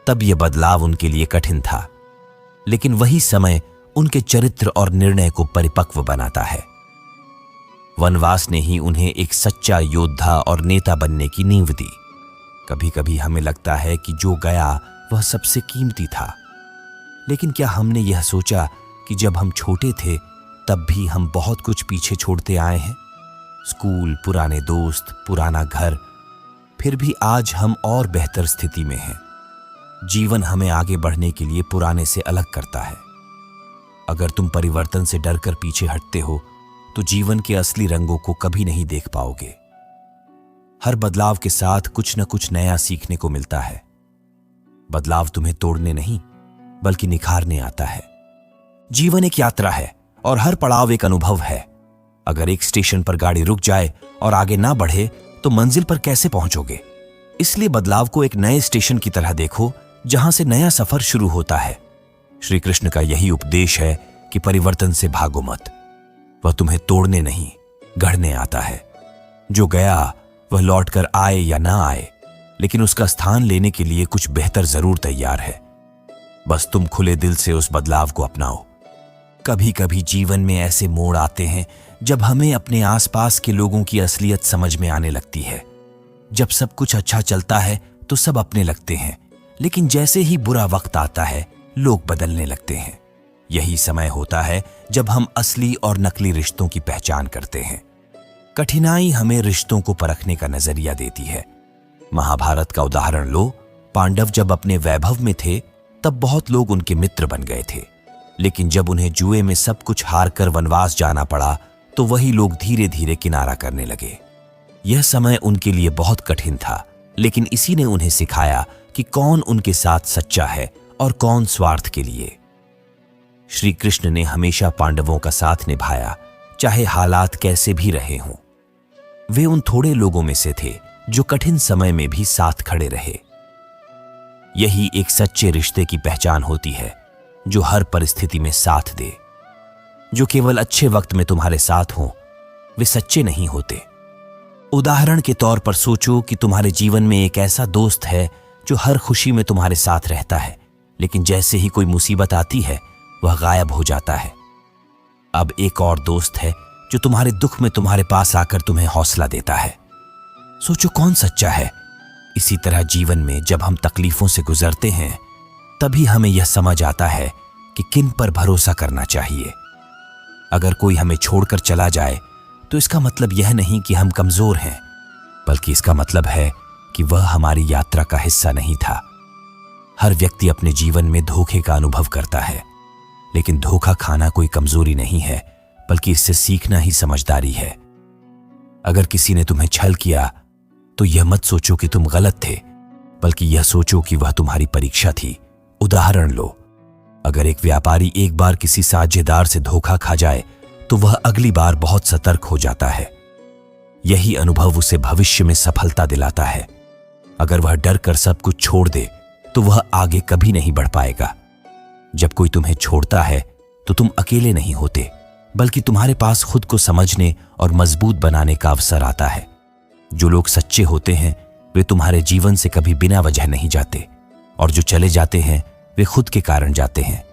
तब यह बदलाव उनके लिए कठिन था, लेकिन वही समय उनके चरित्र और निर्णय को परिपक्व बनाता है। वनवास ने ही उन्हें एक सच्चा योद्धा और नेता बनने की नींव दी। कभी कभी हमें लगता है कि जो गया वह सबसे कीमती था, लेकिन क्या हमने यह सोचा कि जब हम छोटे थे तब भी हम बहुत कुछ पीछे छोड़ते आए हैं? स्कूल, पुराने दोस्त, पुराना घर। फिर भी आज हम और बेहतर स्थिति में हैं। जीवन हमें आगे बढ़ने के लिए पुराने से अलग करता है। अगर तुम परिवर्तन से डरकर पीछे हटते हो तो जीवन के असली रंगों को कभी नहीं देख पाओगे। हर बदलाव के साथ कुछ न कुछ नया सीखने को मिलता है। बदलाव तुम्हें तोड़ने नहीं बल्कि निखारने आता है। जीवन एक यात्रा है और हर पड़ाव एक अनुभव है। अगर एक स्टेशन पर गाड़ी रुक जाए और आगे ना बढ़े तो मंजिल पर कैसे पहुंचोगे? इसलिए बदलाव को एक नए स्टेशन की तरह देखो जहां से नया सफर शुरू होता है। श्री कृष्ण का यही उपदेश है कि परिवर्तन से भागो मत। वह तुम्हें तोड़ने नहीं, गढ़ने आता है। जो गया वह लौटकर आए या ना आए, लेकिन उसका स्थान लेने के लिए कुछ बेहतर जरूर तैयार है। बस तुम खुले दिल से उस बदलाव को अपनाओ। कभी कभी जीवन में ऐसे मोड़ आते हैं जब हमें अपने आसपास के लोगों की असलियत समझ में आने लगती है। जब सब कुछ अच्छा चलता है तो सब अपने लगते हैं, लेकिन जैसे ही बुरा वक्त आता है लोग बदलने लगते हैं। यही समय होता है जब हम असली और नकली रिश्तों की पहचान करते हैं। कठिनाई हमें रिश्तों को परखने का नजरिया देती है। महाभारत का उदाहरण लो। पांडव जब अपने वैभव में थे तब बहुत लोग उनके मित्र बन गए थे, लेकिन जब उन्हें जुए में सब कुछ हार कर वनवास जाना पड़ा तो वही लोग धीरे धीरे किनारा करने लगे। यह समय उनके लिए बहुत कठिन था, लेकिन इसी ने उन्हें सिखाया कि कौन उनके साथ सच्चा है और कौन स्वार्थ के लिए। श्री कृष्ण ने हमेशा पांडवों का साथ निभाया, चाहे हालात कैसे भी रहे हों। वे उन थोड़े लोगों में से थे जो कठिन समय में भी साथ खड़े रहे। यही एक सच्चे रिश्ते की पहचान होती है, जो हर परिस्थिति में साथ दे। जो केवल अच्छे वक्त में तुम्हारे साथ हों, वे सच्चे नहीं होते। उदाहरण के तौर पर सोचो कि तुम्हारे जीवन में एक ऐसा दोस्त है जो हर खुशी में तुम्हारे साथ रहता है, लेकिन जैसे ही कोई मुसीबत आती है वह गायब हो जाता है। अब एक और दोस्त है जो तुम्हारे दुख में तुम्हारे पास आकर तुम्हें हौसला देता है। सोचो कौन सच्चा है। इसी तरह जीवन में जब हम तकलीफों से गुजरते हैं तभी हमें यह समझ आता है कि किन पर भरोसा करना चाहिए। अगर कोई हमें छोड़कर चला जाए तो इसका मतलब यह नहीं कि हम कमजोर हैं, बल्कि इसका मतलब है कि वह हमारी यात्रा का हिस्सा नहीं था। हर व्यक्ति अपने जीवन में धोखे का अनुभव करता है, लेकिन धोखा खाना कोई कमजोरी नहीं है, बल्कि इससे सीखना ही समझदारी है। अगर किसी ने तुम्हें छल किया तो यह मत सोचो कि तुम गलत थे, बल्कि यह सोचो कि वह तुम्हारी परीक्षा थी। उदाहरण लो, अगर एक व्यापारी एक बार किसी साझेदार से धोखा खा जाए तो वह अगली बार बहुत सतर्क हो जाता है। यही अनुभव उसे भविष्य में सफलता दिलाता है। अगर वह डर कर सब कुछ छोड़ दे तो वह आगे कभी नहीं बढ़ पाएगा। जब कोई तुम्हें छोड़ता है तो तुम अकेले नहीं होते, बल्कि तुम्हारे पास खुद को समझने और मजबूत बनाने का अवसर आता है। जो लोग सच्चे होते हैं वे तुम्हारे जीवन से कभी बिना वजह नहीं जाते, और जो चले जाते हैं वे खुद के कारण जाते हैं।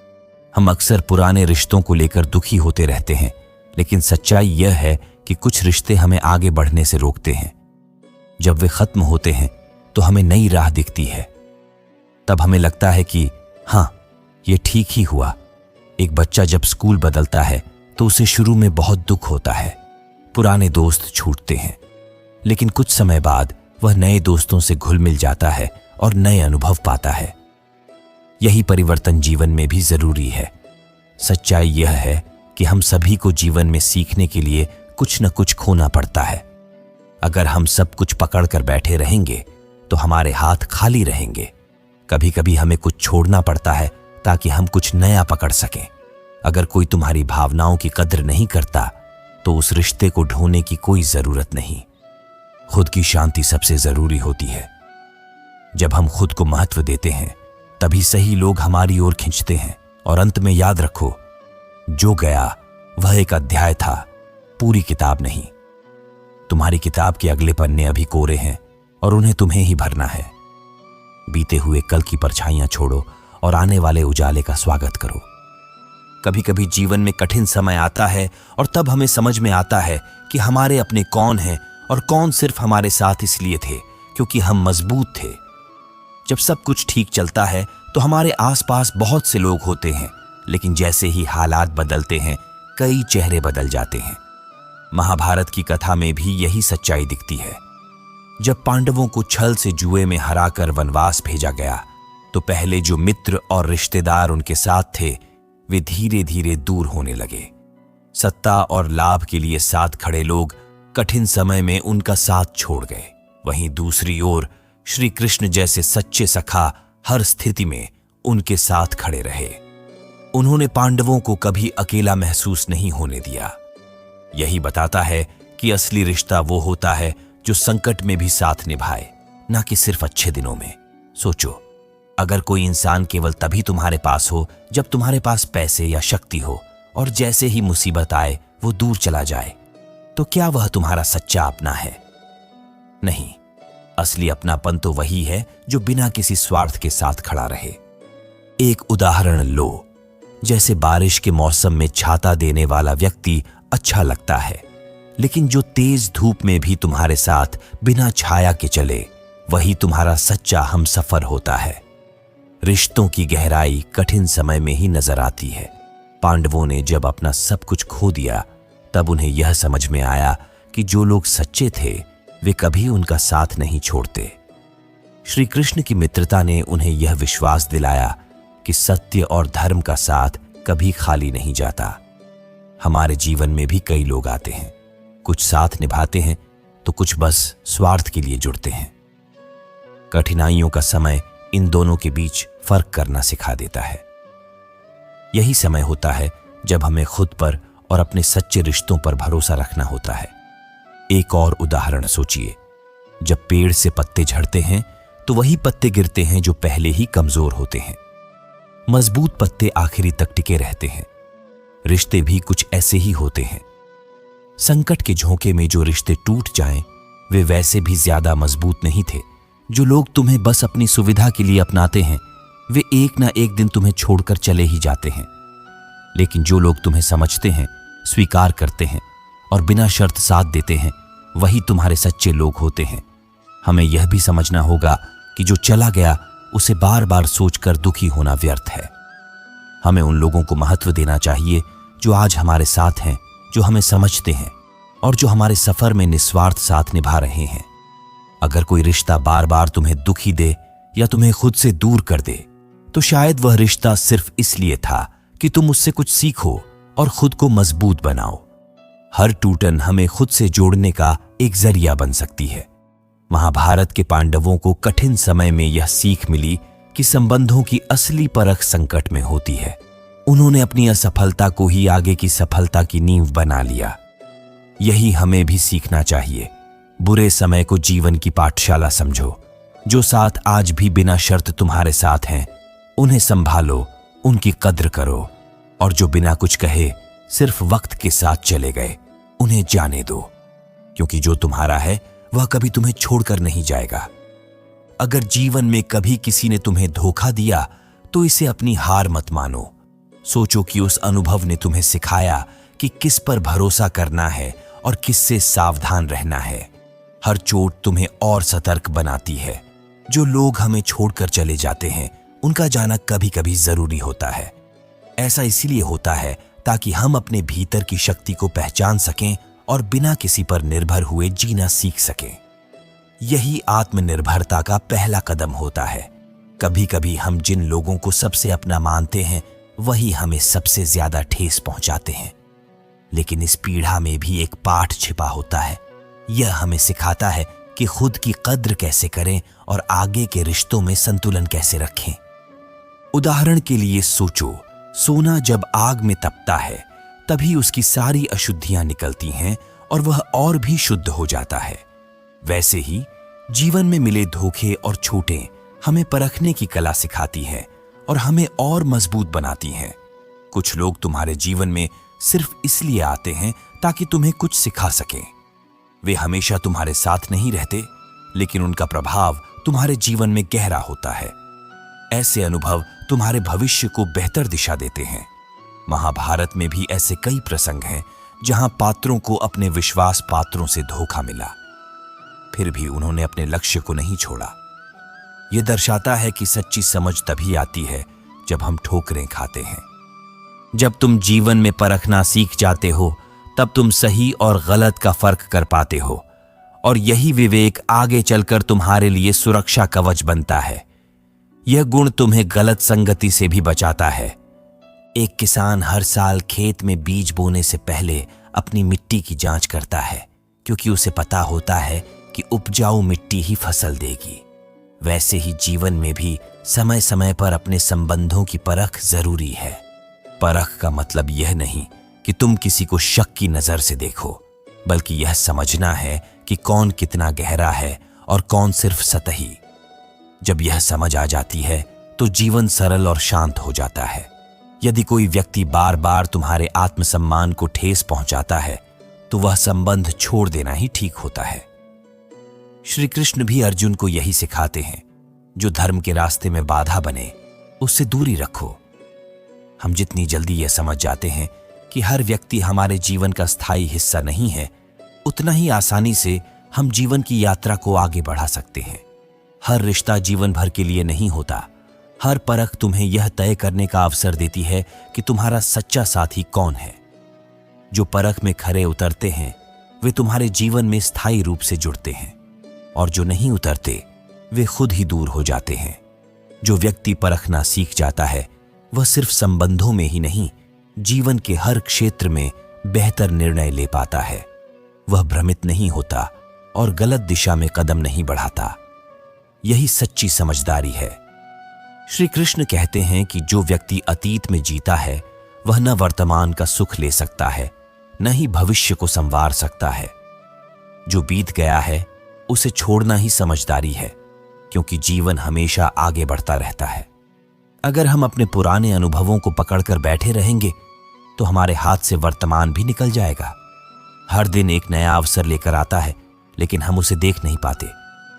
हम अक्सर पुराने रिश्तों को लेकर दुखी होते रहते हैं, लेकिन सच्चाई यह है कि कुछ रिश्ते हमें आगे बढ़ने से रोकते हैं। जब वे खत्म होते हैं तो हमें नई राह दिखती है। तब हमें लगता है कि हाँ, ये ठीक ही हुआ। एक बच्चा जब स्कूल बदलता है तो उसे शुरू में बहुत दुख होता है। पुराने दोस्त छूटते हैं, लेकिन कुछ समय बाद वह नए दोस्तों से घुल मिल जाता है और नए अनुभव पाता है। यही परिवर्तन जीवन में भी जरूरी है। सच्चाई यह है कि हम सभी को जीवन में सीखने के लिए कुछ न कुछ खोना पड़ता है। अगर हम सब कुछ पकड़ कर बैठे रहेंगे तो हमारे हाथ खाली रहेंगे। कभी कभी हमें कुछ छोड़ना पड़ता है ताकि हम कुछ नया पकड़ सकें। अगर कोई तुम्हारी भावनाओं की कद्र नहीं करता तो उस रिश्ते को ढोने की कोई जरूरत नहीं। खुद की शांति सबसे जरूरी होती है। जब हम खुद को महत्व देते हैं तभी सही लोग हमारी ओर खींचते हैं। और अंत में याद रखो, जो गया वह एक अध्याय था, पूरी किताब नहीं। तुम्हारी किताब के अगले पन्ने अभी कोरे हैं और उन्हें तुम्हें ही भरना है। बीते हुए कल की परछाइयां छोड़ो और आने वाले उजाले का स्वागत करो। कभी कभी जीवन में कठिन समय आता है और तब हमें समझ में आता है कि हमारे अपने कौन हैं और कौन सिर्फ हमारे साथ इसलिए थे क्योंकि हम मजबूत थे। जब सब कुछ ठीक चलता है तो हमारे आसपास बहुत से लोग होते हैं, लेकिन जैसे ही हालात बदलते हैं कई चेहरे बदल जाते हैं। महाभारत की कथा में भी यही सच्चाई दिखती है। जब पांडवों को छल से जुए में हराकर वनवास भेजा गया तो पहले जो मित्र और रिश्तेदार उनके साथ थे वे धीरे धीरे दूर होने लगे। सत्ता और लाभ के लिए साथ खड़े लोग कठिन समय में उनका साथ छोड़ गए। वहीं दूसरी ओर श्री कृष्ण जैसे सच्चे सखा हर स्थिति में उनके साथ खड़े रहे। उन्होंने पांडवों को कभी अकेला महसूस नहीं होने दिया। यही बताता है कि असली रिश्ता वो होता है जो संकट में भी साथ निभाए, ना कि सिर्फ अच्छे दिनों में। सोचो, अगर कोई इंसान केवल तभी तुम्हारे पास हो जब तुम्हारे पास पैसे या शक्ति हो और जैसे ही मुसीबत आए वो दूर चला जाए, तो क्या वह तुम्हारा सच्चा अपना है? नहीं, असली अपनापन तो वही है जो बिना किसी स्वार्थ के साथ खड़ा रहे। एक उदाहरण लो, जैसे बारिश के मौसम में छाता देने वाला व्यक्ति अच्छा लगता है, लेकिन जो तेज धूप में भी तुम्हारे साथ बिना छाया के चले वही तुम्हारा सच्चा हमसफर होता है। रिश्तों की गहराई कठिन समय में ही नजर आती है। पांडवों ने जब अपना सब कुछ खो दिया तब उन्हें यह समझ में आया कि जो लोग सच्चे थे वे कभी उनका साथ नहीं छोड़ते। श्री कृष्ण की मित्रता ने उन्हें यह विश्वास दिलाया कि सत्य और धर्म का साथ कभी खाली नहीं जाता। हमारे जीवन में भी कई लोग आते हैं, कुछ साथ निभाते हैं तो कुछ बस स्वार्थ के लिए जुड़ते हैं। कठिनाइयों का समय इन दोनों के बीच फर्क करना सिखा देता है। यही समय होता है जब हमें खुद पर और अपने सच्चे रिश्तों पर भरोसा रखना होता है। एक और उदाहरण सोचिए, जब पेड़ से पत्ते झड़ते हैं तो वही पत्ते गिरते हैं जो पहले ही कमजोर होते हैं। मजबूत पत्ते आखिरी तक टिके रहते हैं। रिश्ते भी कुछ ऐसे ही होते हैं। संकट के झोंके में जो रिश्ते टूट जाएं, वे वैसे भी ज्यादा मजबूत नहीं थे। जो लोग तुम्हें बस अपनी सुविधा के लिए अपनाते हैं वे एक ना एक दिन तुम्हें छोड़कर चले ही जाते हैं। लेकिन जो लोग तुम्हें समझते हैं, स्वीकार करते हैं और बिना शर्त साथ देते हैं, वही तुम्हारे सच्चे लोग होते हैं। हमें यह भी समझना होगा कि जो चला गया उसे बार बार सोचकर दुखी होना व्यर्थ है। हमें उन लोगों को महत्व देना चाहिए जो आज हमारे साथ हैं, जो हमें समझते हैं और जो हमारे सफर में निस्वार्थ साथ निभा रहे हैं। अगर कोई रिश्ता बार बार तुम्हें दुखी दे या तुम्हें खुद से दूर कर दे तो शायद वह रिश्ता सिर्फ इसलिए था कि तुम उससे कुछ सीखो और खुद को मजबूत बनाओ। हर टूटन हमें खुद से जोड़ने का एक जरिया बन सकती है। महाभारत के पांडवों को कठिन समय में यह सीख मिली कि संबंधों की असली परख संकट में होती है। उन्होंने अपनी असफलता को ही आगे की सफलता की नींव बना लिया। यही हमें भी सीखना चाहिए। बुरे समय को जीवन की पाठशाला समझो। जो साथ आज भी बिना शर्त तुम्हारे साथ हैं, उन्हें संभालो, उनकी कद्र करो। और जो बिना कुछ कहे सिर्फ वक्त के साथ चले गए, उन्हें जाने दो, क्योंकि जो तुम्हारा है वह कभी तुम्हें छोड़कर नहीं जाएगा। अगर जीवन में कभी किसी ने तुम्हें धोखा दिया तो इसे अपनी हार मत मानो। सोचो कि उस अनुभव ने तुम्हें सिखाया कि किस पर भरोसा करना है और किससे सावधान रहना है। हर चोट तुम्हें और सतर्क बनाती है। जो लोग हमें छोड़कर चले जाते हैं उनका जाना कभी कभी जरूरी होता है। ऐसा इसीलिए होता है ताकि हम अपने भीतर की शक्ति को पहचान सकें और बिना किसी पर निर्भर हुए जीना सीख सकें। यही आत्मनिर्भरता का पहला कदम होता है। कभी कभी हम जिन लोगों को सबसे अपना मानते हैं वही हमें सबसे ज्यादा ठेस पहुंचाते हैं। लेकिन इस पीड़ा में भी एक पाठ छिपा होता है। यह हमें सिखाता है कि खुद की कद्र कैसे करें और आगे के रिश्तों में संतुलन कैसे रखें। उदाहरण के लिए सोचो, सोना जब आग में तपता है तभी उसकी सारी अशुद्धियां निकलती हैं और वह और भी शुद्ध हो जाता है। वैसे ही जीवन में मिले धोखे और छूटें हमें परखने की कला सिखाती हैं और हमें और मजबूत बनाती हैं। कुछ लोग तुम्हारे जीवन में सिर्फ इसलिए आते हैं ताकि तुम्हें कुछ सिखा सकें। वे हमेशा तुम्हारे साथ नहीं रहते, लेकिन उनका प्रभाव तुम्हारे जीवन में गहरा होता है। ऐसे अनुभव तुम्हारे भविष्य को बेहतर दिशा देते हैं। महाभारत में भी ऐसे कई प्रसंग हैं जहां पात्रों को अपने विश्वास पात्रों से धोखा मिला, फिर भी उन्होंने अपने लक्ष्य को नहीं छोड़ा। यह दर्शाता है कि सच्ची समझ तभी आती है जब हम ठोकरें खाते हैं। जब तुम जीवन में परखना सीख जाते हो तब तुम सही और गलत का फर्क कर पाते हो, और यही विवेक आगे चलकर तुम्हारे लिए सुरक्षा कवच बनता है। यह गुण तुम्हें गलत संगति से भी बचाता है। एक किसान हर साल खेत में बीज बोने से पहले अपनी मिट्टी की जांच करता है, क्योंकि उसे पता होता है कि उपजाऊ मिट्टी ही फसल देगी। वैसे ही जीवन में भी समय समय पर अपने संबंधों की परख जरूरी है। परख का मतलब यह नहीं कि तुम किसी को शक की नजर से देखो, बल्कि यह समझना है कि कौन कितना गहरा है और कौन सिर्फ सतही। जब यह समझ आ जाती है तो जीवन सरल और शांत हो जाता है। यदि कोई व्यक्ति बार बार तुम्हारे आत्मसम्मान को ठेस पहुंचाता है तो वह संबंध छोड़ देना ही ठीक होता है। श्री कृष्ण भी अर्जुन को यही सिखाते हैं, जो धर्म के रास्ते में बाधा बने उससे दूरी रखो। हम जितनी जल्दी यह समझ जाते हैं कि हर व्यक्ति हमारे जीवन का स्थायी हिस्सा नहीं है, उतना ही आसानी से हम जीवन की यात्रा को आगे बढ़ा सकते हैं। हर रिश्ता जीवन भर के लिए नहीं होता। हर परख तुम्हें यह तय करने का अवसर देती है कि तुम्हारा सच्चा साथी कौन है। जो परख में खरे उतरते हैं वे तुम्हारे जीवन में स्थायी रूप से जुड़ते हैं, और जो नहीं उतरते वे खुद ही दूर हो जाते हैं। जो व्यक्ति परखना सीख जाता है वह सिर्फ संबंधों में ही नहीं, जीवन के हर क्षेत्र में बेहतर निर्णय ले पाता है। वह भ्रमित नहीं होता और गलत दिशा में कदम नहीं बढ़ाता। यही सच्ची समझदारी है। श्री कृष्ण कहते हैं कि जो व्यक्ति अतीत में जीता है वह न वर्तमान का सुख ले सकता है, न ही भविष्य को संवार सकता है। जो बीत गया है उसे छोड़ना ही समझदारी है, क्योंकि जीवन हमेशा आगे बढ़ता रहता है। अगर हम अपने पुराने अनुभवों को पकड़कर बैठे रहेंगे तो हमारे हाथ से वर्तमान भी निकल जाएगा। हर दिन एक नया अवसर लेकर आता है, लेकिन हम उसे देख नहीं पाते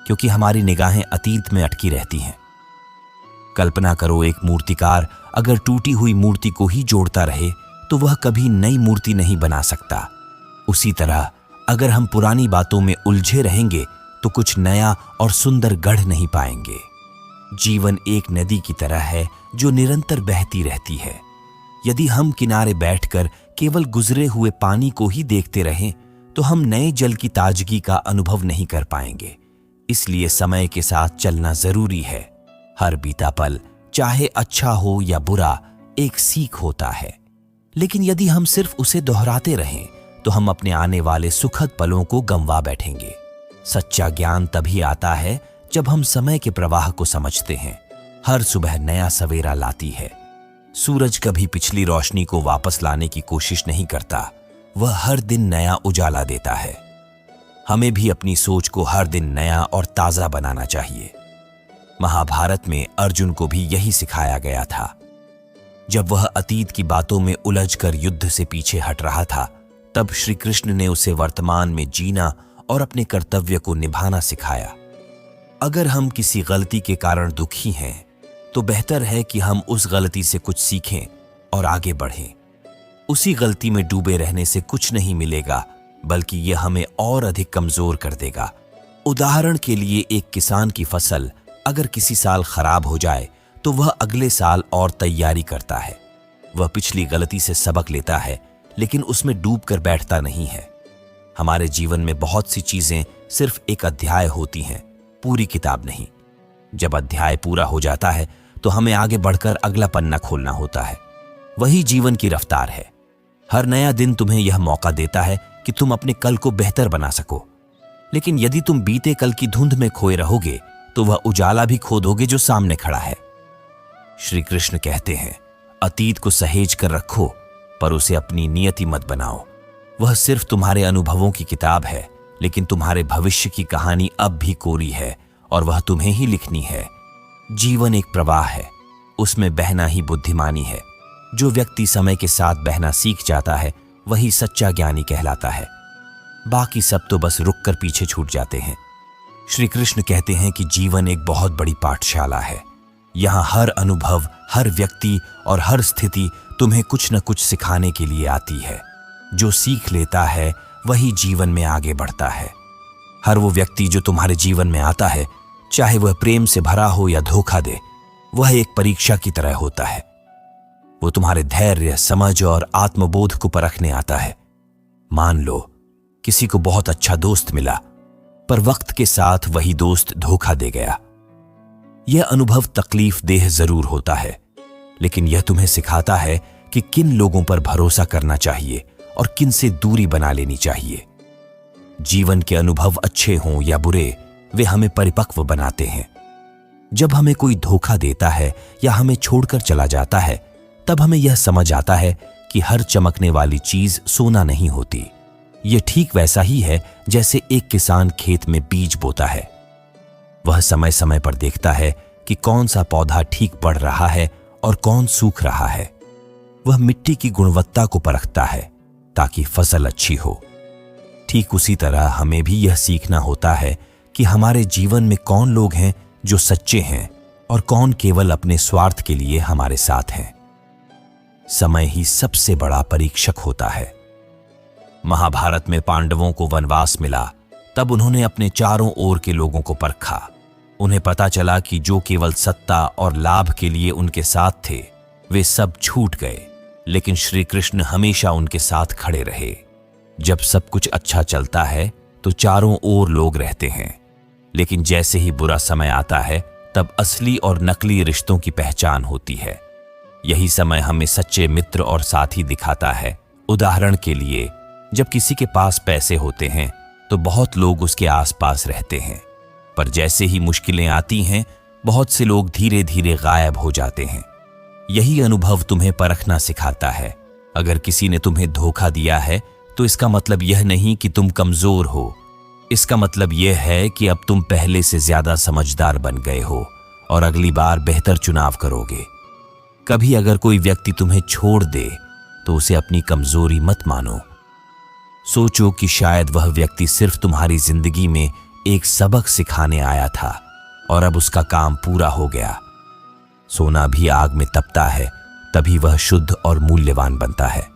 क्योंकि हमारी निगाहें अतीत में अटकी रहती हैं। कल्पना करो, एक मूर्तिकार अगर टूटी हुई मूर्ति को ही जोड़ता रहे तो वह कभी नई मूर्ति नहीं बना सकता। उसी तरह अगर हम पुरानी बातों में उलझे रहेंगे तो कुछ नया और सुंदर गढ़ नहीं पाएंगे। जीवन एक नदी की तरह है जो निरंतर बहती रहती है। यदि हम किनारे बैठकर केवल गुजरे हुए पानी को ही देखते रहें तो हम नए जल की ताजगी का अनुभव नहीं कर पाएंगे। इसलिए समय के साथ चलना जरूरी है। हर बीता पल, चाहे अच्छा हो या बुरा, एक सीख होता है। लेकिन यदि हम सिर्फ उसे दोहराते रहें तो हम अपने आने वाले सुखद पलों को गंवा बैठेंगे। सच्चा ज्ञान तभी आता है जब हम समय के प्रवाह को समझते हैं। हर सुबह नया सवेरा लाती है। सूरज कभी पिछली रोशनी को वापस लाने की कोशिश नहीं करता, वह हर दिन नया उजाला देता है। हमें भी अपनी सोच को हर दिन नया और ताजा बनाना चाहिए। महाभारत में अर्जुन को भी यही सिखाया गया था। जब वह अतीत की बातों में उलझकर युद्ध से पीछे हट रहा था, तब श्री कृष्ण ने उसे वर्तमान में जीना और अपने कर्तव्य को निभाना सिखाया। अगर हम किसी गलती के कारण दुखी हैं तो बेहतर है कि हम उस गलती से कुछ सीखें और आगे बढ़ें। उसी गलती में डूबे रहने से कुछ नहीं मिलेगा, बल्कि यह हमें और अधिक कमजोर कर देगा। उदाहरण के लिए, एक किसान की फसल अगर किसी साल खराब हो जाए तो वह अगले साल और तैयारी करता है। वह पिछली गलती से सबक लेता है, लेकिन उसमें डूबकर बैठता नहीं है। हमारे जीवन में बहुत सी चीजें सिर्फ एक अध्याय होती हैं, पूरी किताब नहीं। जब अध्याय पूरा हो जाता है तो हमें आगे बढ़कर अगला पन्ना खोलना होता है। वही जीवन की रफ्तार है। हर नया दिन तुम्हें यह मौका देता है कि तुम अपने कल को बेहतर बना सको। लेकिन यदि तुम बीते कल की धुंध में खोए रहोगे तो वह उजाला भी खो दोगे जो सामने खड़ा है। श्री कृष्ण कहते हैं, अतीत को सहेज कर रखो, पर उसे अपनी नियति मत बनाओ। वह सिर्फ तुम्हारे अनुभवों की किताब है, लेकिन तुम्हारे भविष्य की कहानी अब भी कोरी है और वह तुम्हें ही लिखनी है। जीवन एक प्रवाह है, उसमें बहना ही बुद्धिमानी है। जो व्यक्ति समय के साथ बहना सीख जाता है वही सच्चा ज्ञानी कहलाता है। बाकी सब तो बस रुक कर पीछे छूट जाते हैं। श्री कृष्ण कहते हैं कि जीवन एक बहुत बड़ी पाठशाला है। यहाँ हर अनुभव, हर व्यक्ति और हर स्थिति तुम्हें कुछ न कुछ सिखाने के लिए आती है। जो सीख लेता है वही जीवन में आगे बढ़ता है। हर वो व्यक्ति जो तुम्हारे जीवन में आता है, चाहे वह प्रेम से भरा हो या धोखा दे, वह एक परीक्षा की तरह होता है। वो तुम्हारे धैर्य, समझ और आत्मबोध को परखने आता है। मान लो किसी को बहुत अच्छा दोस्त मिला, पर वक्त के साथ वही दोस्त धोखा दे गया। यह अनुभव तकलीफ देह जरूर होता है, लेकिन यह तुम्हें सिखाता है कि किन लोगों पर भरोसा करना चाहिए और किन से दूरी बना लेनी चाहिए। जीवन के अनुभव अच्छे हों या बुरे, वे हमें परिपक्व बनाते हैं। जब हमें कोई धोखा देता है या हमें छोड़कर चला जाता है, तब हमें यह समझ आता है कि हर चमकने वाली चीज सोना नहीं होती। यह ठीक वैसा ही है जैसे एक किसान खेत में बीज बोता है। वह समय समय पर देखता है कि कौन सा पौधा ठीक बढ़ रहा है और कौन सूख रहा है। वह मिट्टी की गुणवत्ता को परखता है ताकि फसल अच्छी हो। ठीक उसी तरह हमें भी यह सीखना होता है कि हमारे जीवन में कौन लोग हैं जो सच्चे हैं और कौन केवल अपने स्वार्थ के लिए हमारे साथ हैं। समय ही सबसे बड़ा परीक्षक होता है। महाभारत में पांडवों को वनवास मिला, तब उन्होंने अपने चारों ओर के लोगों को परखा। उन्हें पता चला कि जो केवल सत्ता और लाभ के लिए उनके साथ थे, वे सब छूट गए, लेकिन श्री कृष्ण हमेशा उनके साथ खड़े रहे। जब सब कुछ अच्छा चलता है तो चारों ओर लोग रहते हैं, लेकिन जैसे ही बुरा समय आता है तब असली और नकली रिश्तों की पहचान होती है। यही समय हमें सच्चे मित्र और साथी दिखाता है। उदाहरण के लिए, जब किसी के पास पैसे होते हैं तो बहुत लोग उसके आसपास रहते हैं, पर जैसे ही मुश्किलें आती हैं, बहुत से लोग धीरे धीरे गायब हो जाते हैं। यही अनुभव तुम्हें परखना सिखाता है। अगर किसी ने तुम्हें धोखा दिया है तो इसका मतलब यह नहीं कि तुम कमजोर हो। इसका मतलब यह है कि अब तुम पहले से ज्यादा समझदार बन गए हो और अगली बार बेहतर चुनाव करोगे। कभी अगर कोई व्यक्ति तुम्हें छोड़ दे तो उसे अपनी कमजोरी मत मानो। सोचो कि शायद वह व्यक्ति सिर्फ तुम्हारी जिंदगी में एक सबक सिखाने आया था और अब उसका काम पूरा हो गया। सोना भी आग में तपता है, तभी वह शुद्ध और मूल्यवान बनता है।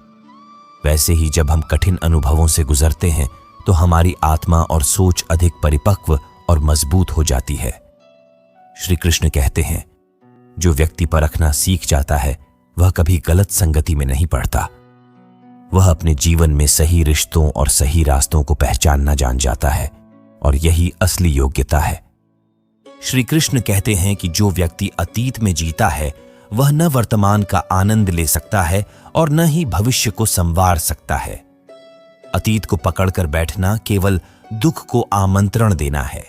वैसे ही जब हम कठिन अनुभवों से गुजरते हैं तो हमारी आत्मा और सोच अधिक परिपक्व और मजबूत हो जाती है। श्री कृष्ण कहते हैं, जो व्यक्ति परखना सीख जाता है वह कभी गलत संगति में नहीं पड़ता। वह अपने जीवन में सही रिश्तों और सही रास्तों को पहचानना जान जाता है, और यही असली योग्यता है। श्री कृष्ण कहते हैं कि जो व्यक्ति अतीत में जीता है वह न वर्तमान का आनंद ले सकता है और न ही भविष्य को संवार सकता है। अतीत को पकड़कर बैठना केवल दुख को आमंत्रण देना है।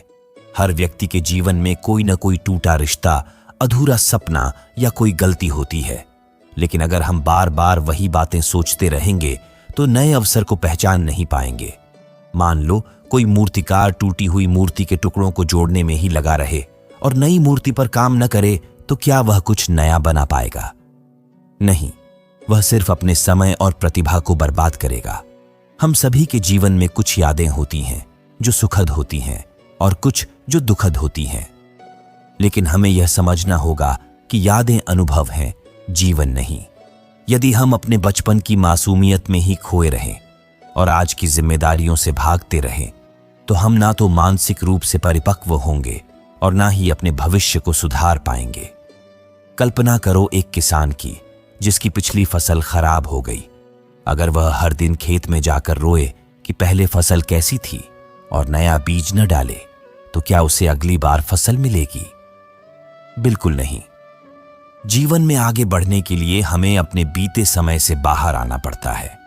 हर व्यक्ति के जीवन में कोई न कोई टूटा रिश्ता, अधूरा सपना या कोई गलती होती है, लेकिन अगर हम बार बार वही बातें सोचते रहेंगे तो नए अवसर को पहचान नहीं पाएंगे। मान लो कोई मूर्तिकार टूटी हुई मूर्ति के टुकड़ों को जोड़ने में ही लगा रहे और नई मूर्ति पर काम न करे, तो क्या वह कुछ नया बना पाएगा? नहीं, वह सिर्फ अपने समय और प्रतिभा को बर्बाद करेगा। हम सभी के जीवन में कुछ यादें होती हैं जो सुखद होती हैं और कुछ जो दुखद होती हैं, लेकिन हमें यह समझना होगा कि यादें अनुभव हैं, जीवन नहीं। यदि हम अपने बचपन की मासूमियत में ही खोए रहें और आज की जिम्मेदारियों से भागते रहें, तो हम ना तो मानसिक रूप से परिपक्व होंगे और ना ही अपने भविष्य को सुधार पाएंगे। कल्पना करो एक किसान की जिसकी पिछली फसल खराब हो गई। अगर वह हर दिन खेत में जाकर रोए कि पहले फसल कैसी थी और नया बीज न डाले, तो क्या उसे अगली बार फसल मिलेगी? बिल्कुल नहीं। जीवन में आगे बढ़ने के लिए हमें अपने बीते समय से बाहर आना पड़ता है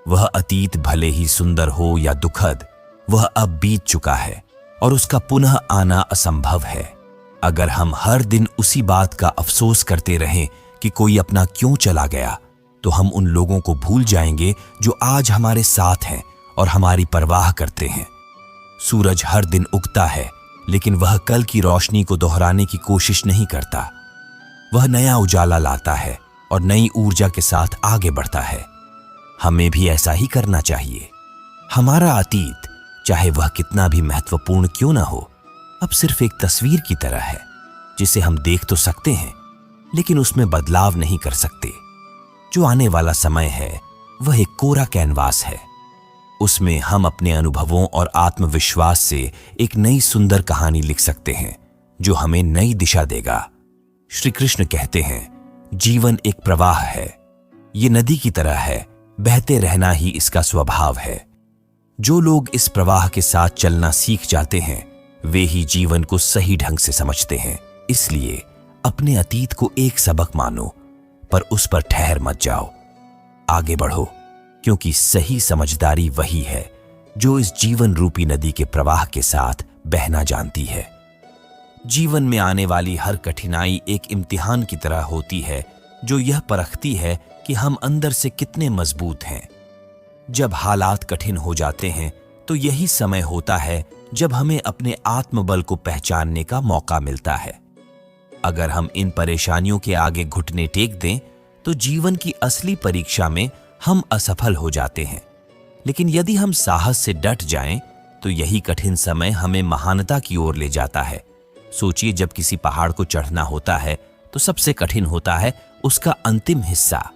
वह अतीत भले ही सुंदर हो या दुखद, वह अब बीत चुका है और उसका पुनः आना असंभव है। अगर हम हर दिन उसी बात का अफसोस करते रहें कि कोई अपना क्यों चला गया, तो हम उन लोगों को भूल जाएंगे जो आज हमारे साथ हैं और हमारी परवाह करते हैं। सूरज हर दिन उगता है, लेकिन वह कल की रोशनी को दोहराने की कोशिश नहीं करता। वह नया उजाला लाता है और नई ऊर्जा के साथ आगे बढ़ता है। हमें भी ऐसा ही करना चाहिए। हमारा अतीत, चाहे वह कितना भी महत्वपूर्ण क्यों न हो, अब सिर्फ एक तस्वीर की तरह है जिसे हम देख तो सकते हैं, लेकिन उसमें बदलाव नहीं कर सकते। जो आने वाला समय है वह एक कोरा कैनवास है। उसमें हम अपने अनुभवों और आत्मविश्वास से एक नई सुंदर कहानी लिख सकते हैं जो हमें नई दिशा देगा। श्री कृष्ण कहते हैं, जीवन एक प्रवाह है। ये नदी की तरह है, बहते रहना ही इसका स्वभाव है। जो लोग इस प्रवाह के साथ चलना सीख जाते हैं, वे ही जीवन को सही ढंग से समझते हैं। इसलिए अपने अतीत को एक सबक मानो, पर उस पर ठहर मत जाओ। आगे बढ़ो, क्योंकि सही समझदारी वही है जो इस जीवन रूपी नदी के प्रवाह के साथ बहना जानती है। जीवन में आने वाली हर कठिनाई एक इम्तिहान की तरह होती है, जो यह परखती है कि हम अंदर से कितने मजबूत हैं। जब हालात कठिन हो जाते हैं, तो यही समय होता है जब हमें अपने आत्मबल को पहचानने का मौका मिलता है। अगर हम इन परेशानियों के आगे घुटने टेक दें, तो जीवन की असली परीक्षा में हम असफल हो जाते हैं। लेकिन यदि हम साहस से डट जाएं, तो यही कठिन समय हमें महानता की ओर ले जाता है। सोचिए, जब किसी पहाड़ को चढ़ना होता है तो सबसे कठिन होता है उसका अंतिम हिस्सा।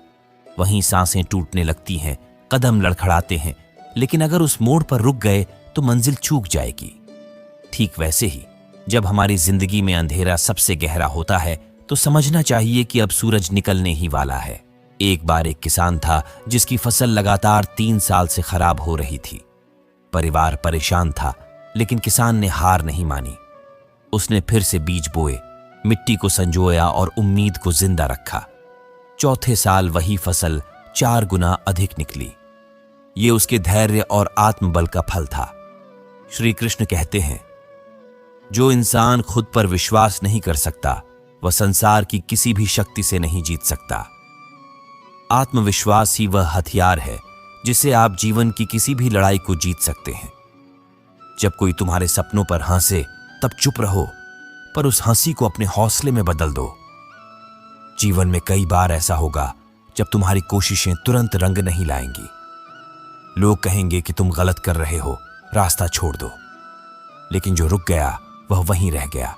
वहीं सांसें टूटने लगती हैं, कदम लड़खड़ाते हैं, लेकिन अगर उस मोड़ पर रुक गए तो मंजिल चूक जाएगी। ठीक वैसे ही जब हमारी जिंदगी में अंधेरा सबसे गहरा होता है, तो समझना चाहिए कि अब सूरज निकलने ही वाला है। एक बार एक किसान था जिसकी फसल लगातार 3 साल से खराब हो रही थी। परिवार परेशान था, लेकिन किसान ने हार नहीं मानी। उसने फिर से बीज बोए, मिट्टी को संजोया और उम्मीद को जिंदा रखा। चौथे साल वही फसल 4 गुना अधिक निकली। ये उसके धैर्य और आत्मबल का फल था। श्री कृष्ण कहते हैं, जो इंसान खुद पर विश्वास नहीं कर सकता, वह संसार की किसी भी शक्ति से नहीं जीत सकता। आत्मविश्वास ही वह हथियार है जिसे आप जीवन की किसी भी लड़ाई को जीत सकते हैं। जब कोई तुम्हारे सपनों पर हंसे, तब चुप रहो, पर उस हंसी को अपने हौसले में बदल दो। जीवन में कई बार ऐसा होगा जब तुम्हारी कोशिशें तुरंत रंग नहीं लाएंगी। लोग कहेंगे कि तुम गलत कर रहे हो, रास्ता छोड़ दो। लेकिन जो रुक गया वह वहीं रह गया,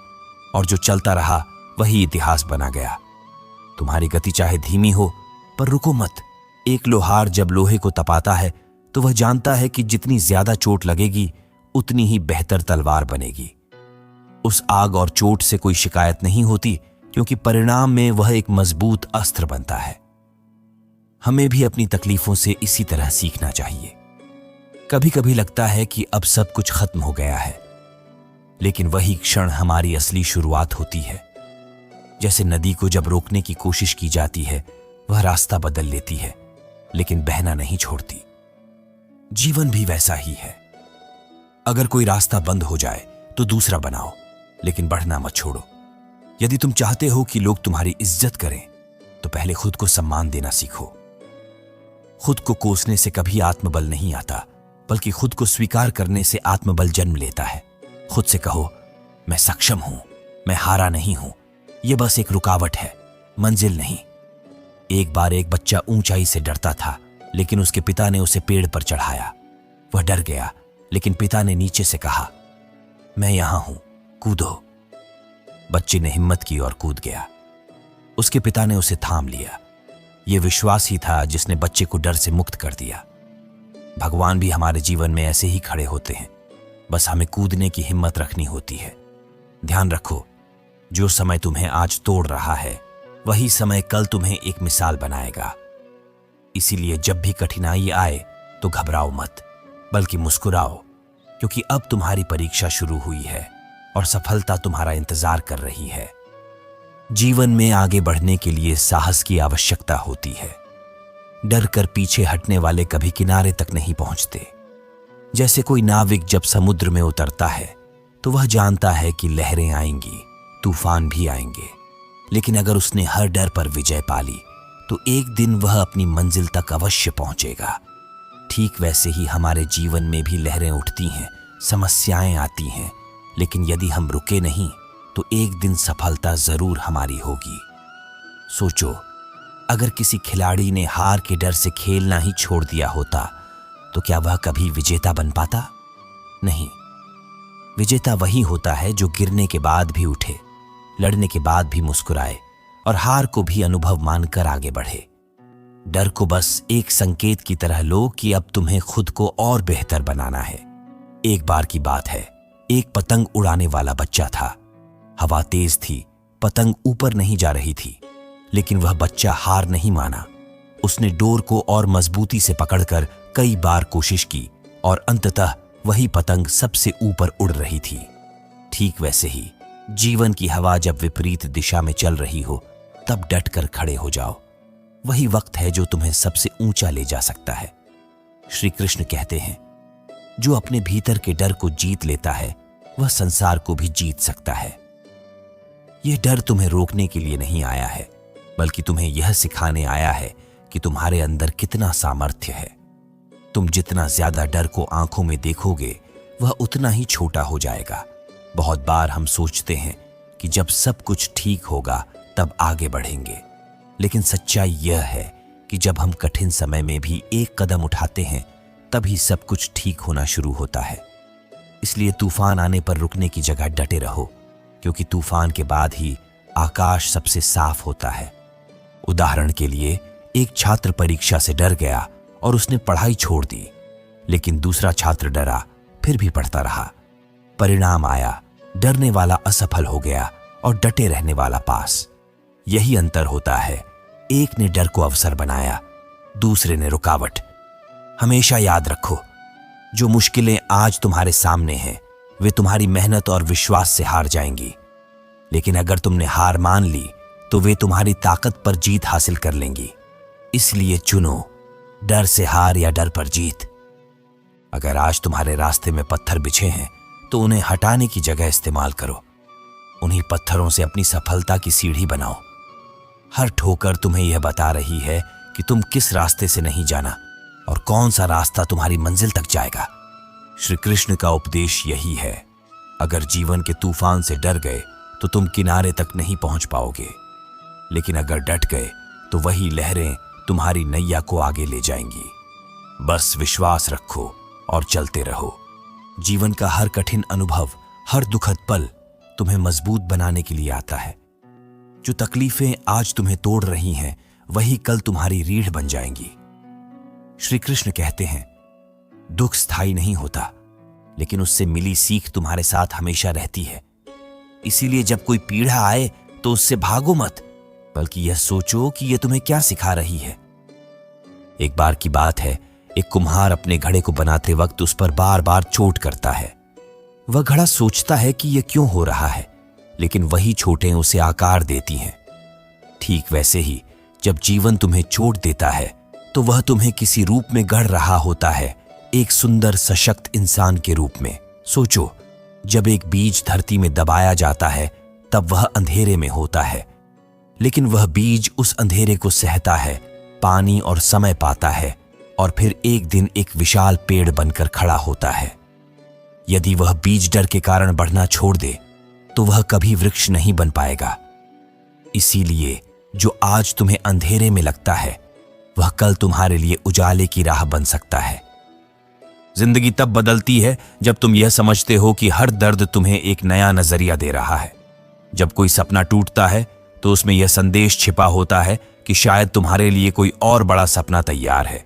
और जो चलता रहा वही इतिहास बना गया। तुम्हारी गति चाहे धीमी हो, पर रुको मत। एक लोहार जब लोहे को तपाता है, तो वह जानता है कि जितनी ज्यादा चोट लगेगी, उतनी ही बेहतर तलवार बनेगी। उस आग और चोट से कोई शिकायत नहीं होती, क्योंकि परिणाम में वह एक मजबूत अस्त्र बनता है। हमें भी अपनी तकलीफों से इसी तरह सीखना चाहिए। कभी कभी लगता है कि अब सब कुछ खत्म हो गया है, लेकिन वही क्षण हमारी असली शुरुआत होती है। जैसे नदी को जब रोकने की कोशिश की जाती है, वह रास्ता बदल लेती है, लेकिन बहना नहीं छोड़ती। जीवन भी वैसा ही है। अगर कोई रास्ता बंद हो जाए तो दूसरा बनाओ, लेकिन बढ़ना मत छोड़ो। यदि तुम चाहते हो कि लोग तुम्हारी इज्जत करें, तो पहले खुद को सम्मान देना सीखो। खुद को कोसने से कभी आत्मबल नहीं आता, बल्कि खुद को स्वीकार करने से आत्मबल जन्म लेता है। खुद से कहो, मैं सक्षम हूं, मैं हारा नहीं हूं, यह बस एक रुकावट है, मंजिल नहीं। एक बार एक बच्चा ऊंचाई से डरता था, लेकिन उसके पिता ने उसे पेड़ पर चढ़ाया। वह डर गया, लेकिन पिता ने नीचे से कहा, मैं यहां हूं, कूदो। बच्चे ने हिम्मत की और कूद गया। उसके पिता ने उसे थाम लिया। यह विश्वास ही था जिसने बच्चे को डर से मुक्त कर दिया। भगवान भी हमारे जीवन में ऐसे ही खड़े होते हैं, बस हमें कूदने की हिम्मत रखनी होती है। ध्यान रखो, जो समय तुम्हें आज तोड़ रहा है, वही समय कल तुम्हें एक मिसाल बनाएगा। इसीलिए जब भी कठिनाई आए तो घबराओ मत, बल्कि मुस्कुराओ, क्योंकि अब तुम्हारी परीक्षा शुरू हुई है और सफलता तुम्हारा इंतजार कर रही है। जीवन में आगे बढ़ने के लिए साहस की आवश्यकता होती है। डर कर पीछे हटने वाले कभी किनारे तक नहीं पहुंचते। जैसे कोई नाविक जब समुद्र में उतरता है तो वह जानता है कि लहरें आएंगी, तूफान भी आएंगे, लेकिन अगर उसने हर डर पर विजय पा ली तो एक दिन वह अपनी मंजिल तक अवश्य पहुंचेगा। ठीक वैसे ही हमारे जीवन में भी लहरें उठती हैं, समस्याएं आती हैं, लेकिन यदि हम रुके नहीं तो एक दिन सफलता जरूर हमारी होगी। सोचो, अगर किसी खिलाड़ी ने हार के डर से खेलना ही छोड़ दिया होता तो क्या वह कभी विजेता बन पाता? नहीं। विजेता वही होता है जो गिरने के बाद भी उठे, लड़ने के बाद भी मुस्कुराए और हार को भी अनुभव मानकर आगे बढ़े। डर को बस एक संकेत की तरह लो कि अब तुम्हें खुद को और बेहतर बनाना है। एक बार की बात है, एक पतंग उड़ाने वाला बच्चा था। हवा तेज थी, पतंग ऊपर नहीं जा रही थी, लेकिन वह बच्चा हार नहीं माना। उसने डोर को और मजबूती से पकड़कर कई बार कोशिश की और अंततः वही पतंग सबसे ऊपर उड़ रही थी। ठीक वैसे ही जीवन की हवा जब विपरीत दिशा में चल रही हो तब डटकर खड़े हो जाओ। वही वक्त है जो तुम्हें सबसे ऊंचा ले जा सकता है। श्री कृष्ण कहते हैं, जो अपने भीतर के डर को जीत लेता है वह संसार को भी जीत सकता है। यह डर तुम्हें रोकने के लिए नहीं आया है, बल्कि तुम्हें यह सिखाने आया है कि तुम्हारे अंदर कितना सामर्थ्य है। तुम जितना ज्यादा डर को आंखों में देखोगे वह उतना ही छोटा हो जाएगा। बहुत बार हम सोचते हैं कि जब सब कुछ ठीक होगा तब आगे बढ़ेंगे, लेकिन सच्चाई यह है कि जब हम कठिन समय में भी एक कदम उठाते हैं तभी सब कुछ ठीक होना शुरू होता है। इसलिए तूफान आने पर रुकने की जगह डटे रहो, क्योंकि तूफान के बाद ही आकाश सबसे साफ होता है। उदाहरण के लिए, एक छात्र परीक्षा से डर गया और उसने पढ़ाई छोड़ दी, लेकिन दूसरा छात्र डरा फिर भी पढ़ता रहा। परिणाम आया, डरने वाला असफल हो गया और डटे रहने वाला पास। यही अंतर होता है, एक ने डर को अवसर बनाया, दूसरे ने रुकावट। हमेशा याद रखो, जो मुश्किलें आज तुम्हारे सामने हैं वे तुम्हारी मेहनत और विश्वास से हार जाएंगी, लेकिन अगर तुमने हार मान ली तो वे तुम्हारी ताकत पर जीत हासिल कर लेंगी। इसलिए चुनो, डर से हार या डर पर जीत। अगर आज तुम्हारे रास्ते में पत्थर बिछे हैं तो उन्हें हटाने की जगह इस्तेमाल करो। उन्हीं पत्थरों से अपनी सफलता की सीढ़ी बनाओ। हर ठोकर तुम्हें यह बता रही है कि तुम किस रास्ते से नहीं जाना और कौन सा रास्ता तुम्हारी मंजिल तक जाएगा। श्री कृष्ण का उपदेश यही है, अगर जीवन के तूफान से डर गए तो तुम किनारे तक नहीं पहुंच पाओगे, लेकिन अगर डट गए तो वही लहरें तुम्हारी नैया को आगे ले जाएंगी। बस विश्वास रखो और चलते रहो। जीवन का हर कठिन अनुभव, हर दुखद पल तुम्हें मजबूत बनाने के लिए आता है। जो तकलीफें आज तुम्हें तोड़ रही हैं वही कल तुम्हारी रीढ़ बन जाएंगी। श्री कृष्ण कहते हैं, दुख स्थायी नहीं होता, लेकिन उससे मिली सीख तुम्हारे साथ हमेशा रहती है। इसीलिए जब कोई पीड़ा आए तो उससे भागो मत, बल्कि यह सोचो कि यह तुम्हें क्या सिखा रही है। एक बार की बात है, एक कुम्हार अपने घड़े को बनाते वक्त उस पर बार बार चोट करता है। वह घड़ा सोचता है कि यह क्यों हो रहा है, लेकिन वही चोटें उसे आकार देती हैं। ठीक वैसे ही जब जीवन तुम्हें चोट देता है तो वह तुम्हें किसी रूप में गढ़ रहा होता है, एक सुंदर सशक्त इंसान के रूप में। सोचो, जब एक बीज धरती में दबाया जाता है तब वह अंधेरे में होता है, लेकिन वह बीज उस अंधेरे को सहता है, पानी और समय पाता है और फिर एक दिन एक विशाल पेड़ बनकर खड़ा होता है। यदि वह बीज डर के कारण बढ़ना छोड़ दे तो वह कभी वृक्ष नहीं बन पाएगा। इसीलिए जो आज तुम्हें अंधेरे में लगता है वह कल तुम्हारे लिए उजाले की राह बन सकता है। जिंदगी तब बदलती है जब तुम यह समझते हो कि हर दर्द तुम्हें एक नया नजरिया दे रहा है। जब कोई सपना टूटता है तो उसमें यह संदेश छिपा होता है कि शायद तुम्हारे लिए कोई और बड़ा सपना तैयार है।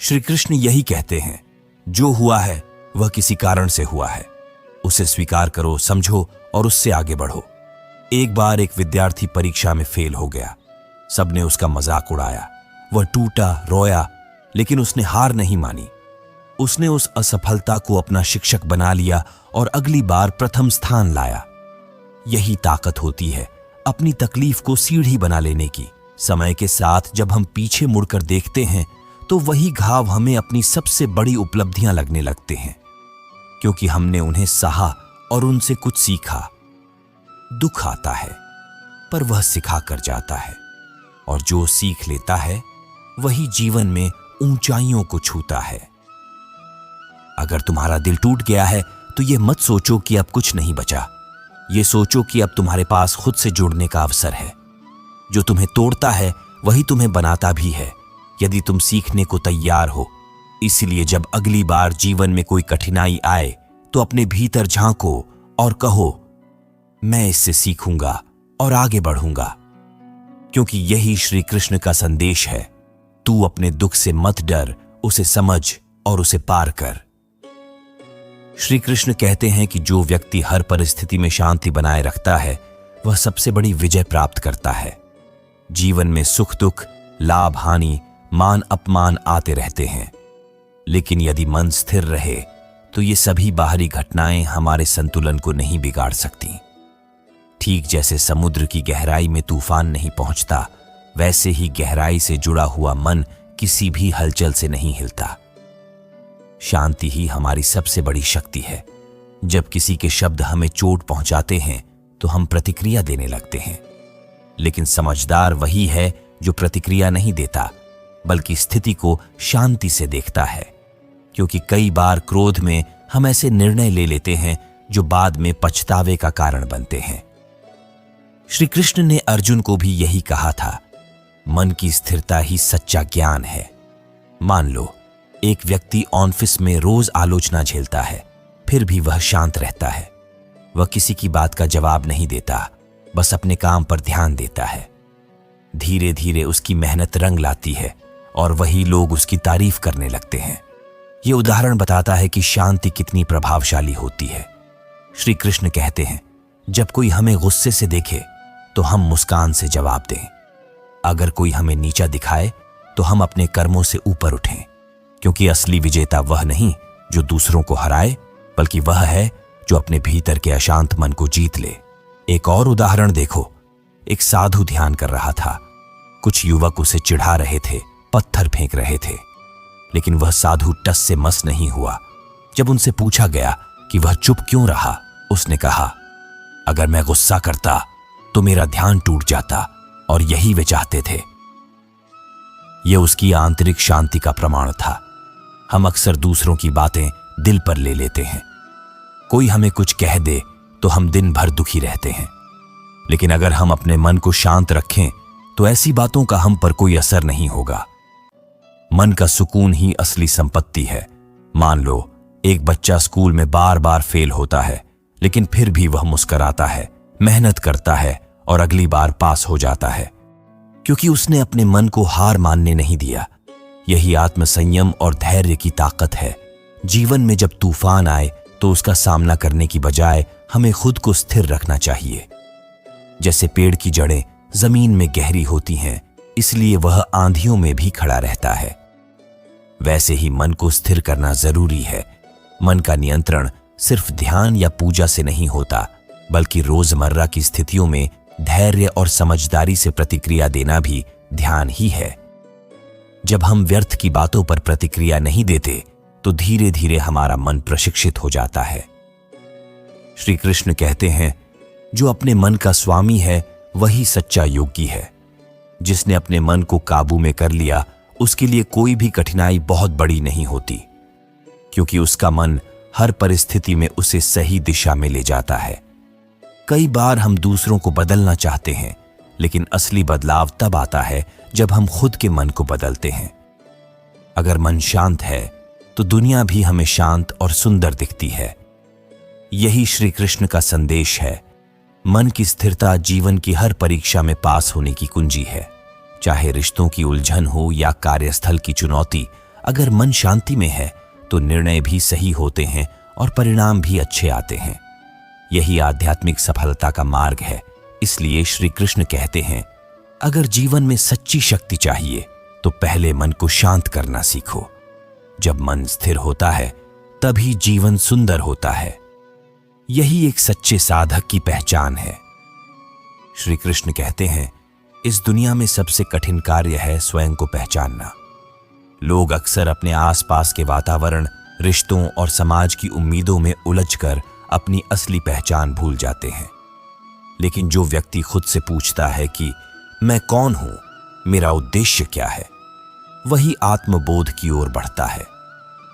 श्री कृष्ण यही कहते हैं, जो हुआ है वह किसी कारण से हुआ है, उसे स्वीकार करो, समझो और उससे आगे बढ़ो। एक बार एक विद्यार्थी परीक्षा में फेल हो गया। सबने उसका मजाक उड़ाया। वह टूटा, रोया, लेकिन उसने हार नहीं मानी। उसने उस असफलता को अपना शिक्षक बना लिया और अगली बार प्रथम स्थान लाया। यही ताकत होती है अपनी तकलीफ को सीढ़ी बना लेने की समय के साथ जब हम पीछे मुड़कर देखते हैं तो वही घाव हमें अपनी सबसे बड़ी उपलब्धियां लगने लगते हैं, क्योंकि हमने उन्हें सहा और उनसे कुछ सीखा। दुख आता है पर वह सिखा कर जाता है, और जो सीख लेता है वही जीवन में ऊंचाइयों को छूता है। अगर तुम्हारा दिल टूट गया है तो ये मत सोचो कि अब कुछ नहीं बचा। ये सोचो कि अब तुम्हारे पास खुद से जुड़ने का अवसर है। जो तुम्हें तोड़ता है वही तुम्हें बनाता भी है, यदि तुम सीखने को तैयार हो। इसलिए जब अगली बार जीवन में कोई कठिनाई आए तो अपने भीतर झांको और कहो, मैं इससे सीखूंगा और आगे बढ़ूंगा, क्योंकि यही श्री कृष्ण का संदेश है। तू अपने दुख से मत डर, उसे समझ और उसे पार कर। श्री कृष्ण कहते हैं कि जो व्यक्ति हर परिस्थिति में शांति बनाए रखता है वह सबसे बड़ी विजय प्राप्त करता है। जीवन में सुख दुख, लाभ हानि, मान अपमान आते रहते हैं, लेकिन यदि मन स्थिर रहे तो ये सभी बाहरी घटनाएं हमारे संतुलन को नहीं बिगाड़ सकती। ठीक जैसे समुद्र की गहराई में तूफान नहीं पहुंचता, वैसे ही गहराई से जुड़ा हुआ मन किसी भी हलचल से नहीं हिलता। शांति ही हमारी सबसे बड़ी शक्ति है। जब किसी के शब्द हमें चोट पहुंचाते हैं तो हम प्रतिक्रिया देने लगते हैं, लेकिन समझदार वही है जो प्रतिक्रिया नहीं देता, बल्कि स्थिति को शांति से देखता है, क्योंकि कई बार क्रोध में हम ऐसे निर्णय ले लेते हैं जो बाद में पछतावे का कारण बनते हैं। श्री कृष्ण ने अर्जुन को भी यही कहा था, मन की स्थिरता ही सच्चा ज्ञान है। मान लो एक व्यक्ति ऑफिस में रोज आलोचना झेलता है, फिर भी वह शांत रहता है। वह किसी की बात का जवाब नहीं देता, बस अपने काम पर ध्यान देता है। धीरे धीरे उसकी मेहनत रंग लाती है और वही लोग उसकी तारीफ करने लगते हैं। ये उदाहरण बताता है कि शांति कितनी प्रभावशाली होती है। श्री कृष्ण कहते हैं, जब कोई हमें गुस्से से देखे तो हम मुस्कान से जवाब दें। अगर कोई हमें नीचा दिखाए तो हम अपने कर्मों से ऊपर उठें, क्योंकि असली विजेता वह नहीं जो दूसरों को हराए, बल्कि वह है जो अपने भीतर के अशांत मन को जीत ले। एक और उदाहरण देखो। एक साधु ध्यान कर रहा था। कुछ युवक उसे चिढ़ा रहे थे, पत्थर फेंक रहे थे, लेकिन वह साधु टस से मस नहीं हुआ। जब उनसे पूछा गया कि वह चुप क्यों रहा, उसने कहा, अगर मैं गुस्सा करता तो मेरा ध्यान टूट जाता, और यही वे चाहते थे। यह उसकी आंतरिक शांति का प्रमाण था। हम अक्सर दूसरों की बातें दिल पर ले लेते हैं। कोई हमें कुछ कह दे तो हम दिन भर दुखी रहते हैं, लेकिन अगर हम अपने मन को शांत रखें तो ऐसी बातों का हम पर कोई असर नहीं होगा। मन का सुकून ही असली संपत्ति है। मान लो एक बच्चा स्कूल में बार बार फेल होता है, लेकिन फिर भी वह मुस्कुराता है, मेहनत करता है और अगली बार पास हो जाता है, क्योंकि उसने अपने मन को हार मानने नहीं दिया। यही आत्मसंयम और धैर्य की ताकत है। जीवन में जब तूफान आए तो उसका सामना करने की बजाय हमें खुद को स्थिर रखना चाहिए। जैसे पेड़ की जड़ें जमीन में गहरी होती हैं, इसलिए वह आंधियों में भी खड़ा रहता है, वैसे ही मन को स्थिर करना जरूरी है। मन का नियंत्रण सिर्फ ध्यान या पूजा से नहीं होता, बल्कि रोजमर्रा की स्थितियों में धैर्य और समझदारी से प्रतिक्रिया देना भी ध्यान ही है। जब हम व्यर्थ की बातों पर प्रतिक्रिया नहीं देते तो धीरे धीरे हमारा मन प्रशिक्षित हो जाता है। श्री कृष्ण कहते हैं, जो अपने मन का स्वामी है वही सच्चा योगी है। जिसने अपने मन को काबू में कर लिया, उसके लिए कोई भी कठिनाई बहुत बड़ी नहीं होती, क्योंकि उसका मन हर परिस्थिति में उसे सही दिशा में ले जाता है। कई बार हम दूसरों को बदलना चाहते हैं, लेकिन असली बदलाव तब आता है जब हम खुद के मन को बदलते हैं। अगर मन शांत है तो दुनिया भी हमें शांत और सुंदर दिखती है। यही श्री कृष्ण का संदेश है। मन की स्थिरता जीवन की हर परीक्षा में पास होने की कुंजी है। चाहे रिश्तों की उलझन हो या कार्यस्थल की चुनौती, अगर मन शांति में है तो निर्णय भी सही होते हैं और परिणाम भी अच्छे आते हैं। यही आध्यात्मिक सफलता का मार्ग है। इसलिए श्री कृष्ण कहते हैं, अगर जीवन में सच्ची शक्ति चाहिए तो पहले मन को शांत करना सीखो। जब मन स्थिर होता है तभी जीवन सुंदर होता है। यही एक सच्चे साधक की पहचान है। श्री कृष्ण कहते हैं, इस दुनिया में सबसे कठिन कार्य है स्वयं को पहचानना। लोग अक्सर अपने आसपास के वातावरण, रिश्तों और समाज की उम्मीदों में उलझकर अपनी असली पहचान भूल जाते हैं। लेकिन जो व्यक्ति खुद से पूछता है कि मैं कौन हूं, मेरा उद्देश्य क्या है, वही आत्मबोध की ओर बढ़ता है।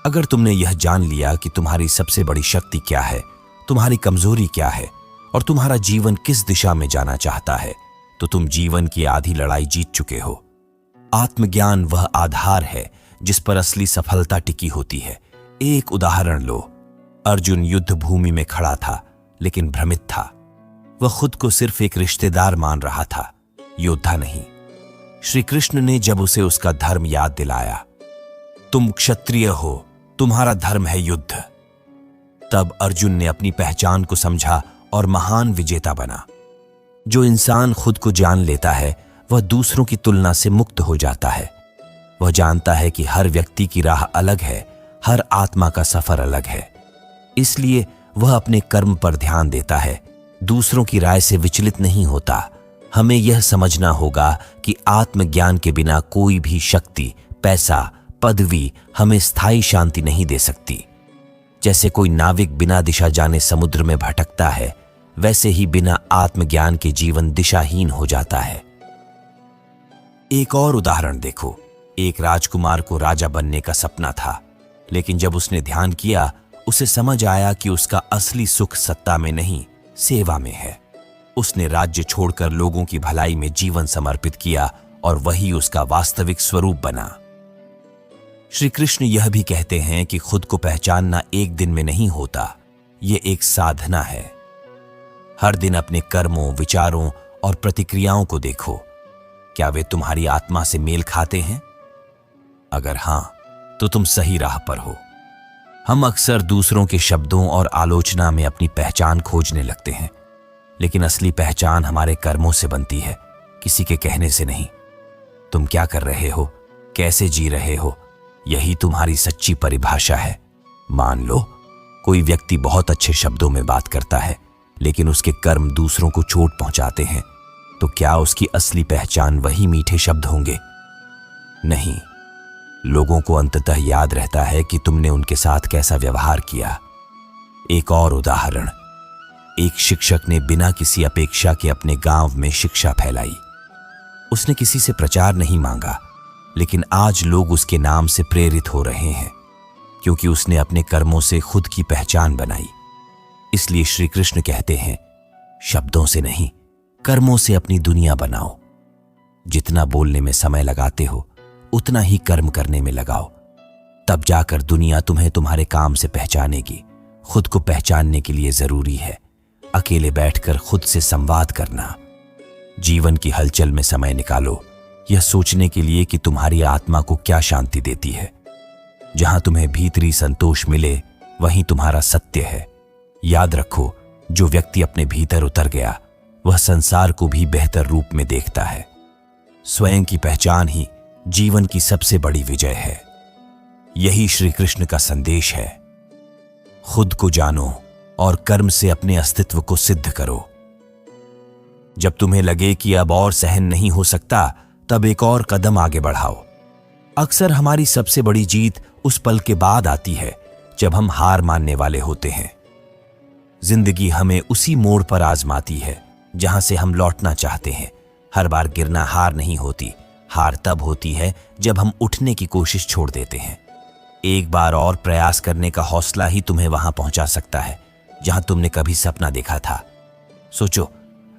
अगर तुमने यह जान लिया कि तुम्हारी सबसे बड़ी शक्ति क्या है, तुम्हारी कमजोरी क्या है और तुम्हारा जीवन किस दिशा में जाना चाहता है, तो तुम जीवन की आधी लड़ाई जीत चुके हो। आत्मज्ञान वह आधार है जिस पर असली सफलता टिकी होती है। एक उदाहरण लो। अर्जुन युद्ध भूमि में खड़ा था, लेकिन भ्रमित था। वह खुद को सिर्फ एक रिश्तेदार मान रहा था, योद्धा नहीं। श्री कृष्ण ने जब उसे उसका धर्म याद दिलाया, तुम क्षत्रिय हो, तुम्हारा धर्म है युद्ध, तब अर्जुन ने अपनी पहचान को समझा और महान विजेता बना। जो इंसान खुद को जान लेता है वह दूसरों की तुलना से मुक्त हो जाता है। वह जानता है कि हर व्यक्ति की राह अलग है, हर आत्मा का सफर अलग है। इसलिए वह अपने कर्म पर ध्यान देता है, दूसरों की राय से विचलित नहीं होता। हमें यह समझना होगा कि आत्मज्ञान के बिना कोई भी शक्ति, पैसा, पदवी हमें स्थायी शांति नहीं दे सकती। जैसे कोई नाविक बिना दिशा जाने समुद्र में भटकता है, वैसे ही बिना आत्मज्ञान के जीवन दिशाहीन हो जाता है। एक और उदाहरण देखो। एक राजकुमार को राजा बनने का सपना था, लेकिन जब उसने ध्यान किया, उसे समझ आया कि उसका असली सुख सत्ता में नहीं, सेवा में है। उसने राज्य छोड़कर लोगों की भलाई में जीवन समर्पित किया और वही उसका वास्तविक स्वरूप बना। श्री कृष्ण यह भी कहते हैं कि खुद को पहचानना एक दिन में नहीं होता, यह एक साधना है। हर दिन अपने कर्मों, विचारों और प्रतिक्रियाओं को देखो। क्या वे तुम्हारी आत्मा से मेल खाते हैं? अगर हां, तो तुम सही राह पर हो। हम अक्सर दूसरों के शब्दों और आलोचना में अपनी पहचान खोजने लगते हैं, लेकिन असली पहचान हमारे कर्मों से बनती है, किसी के कहने से नहीं। तुम क्या कर रहे हो, कैसे जी रहे हो, यही तुम्हारी सच्ची परिभाषा है। मान लो कोई व्यक्ति बहुत अच्छे शब्दों में बात करता है, लेकिन उसके कर्म दूसरों को चोट पहुंचाते हैं, तो क्या उसकी असली पहचान वही मीठे शब्द होंगे? नहीं। लोगों को अंततः याद रहता है कि तुमने उनके साथ कैसा व्यवहार किया। एक और उदाहरण। एक शिक्षक ने बिना किसी अपेक्षा के अपने गांव में शिक्षा फैलाई। उसने किसी से प्रचार नहीं मांगा, लेकिन आज लोग उसके नाम से प्रेरित हो रहे हैं, क्योंकि उसने अपने कर्मों से खुद की पहचान बनाई। इसलिए श्री कृष्ण कहते हैं, शब्दों से नहीं, कर्मों से अपनी दुनिया बनाओ। जितना बोलने में समय लगाते हो, उतना ही कर्म करने में लगाओ। तब जाकर दुनिया तुम्हें तुम्हारे काम से पहचानेगी। खुद को पहचानने के लिए जरूरी है अकेले बैठकर खुद से संवाद करना। जीवन की हलचल में समय निकालो, यह सोचने के लिए कि तुम्हारी आत्मा को क्या शांति देती है। जहां तुम्हें भीतरी संतोष मिले, वहीं तुम्हारा सत्य है। याद रखो, जो व्यक्ति अपने भीतर उतर गया, वह संसार को भी बेहतर रूप में देखता है। स्वयं की पहचान ही जीवन की सबसे बड़ी विजय है। यही श्री कृष्ण का संदेश है। खुद को जानो और कर्म से अपने अस्तित्व को सिद्ध करो। जब तुम्हें लगे कि अब और सहन नहीं हो सकता, तब एक और कदम आगे बढ़ाओ। अक्सर हमारी सबसे बड़ी जीत उस पल के बाद आती है जब हम हार मानने वाले होते हैं। जिंदगी हमें उसी मोड़ पर आजमाती है जहां से हम लौटना चाहते हैं। हर बार गिरना हार नहीं होती, हार तब होती है जब हम उठने की कोशिश छोड़ देते हैं। एक बार और प्रयास करने का हौसला ही तुम्हें वहां पहुंचा सकता है जहां तुमने कभी सपना देखा था। सोचो,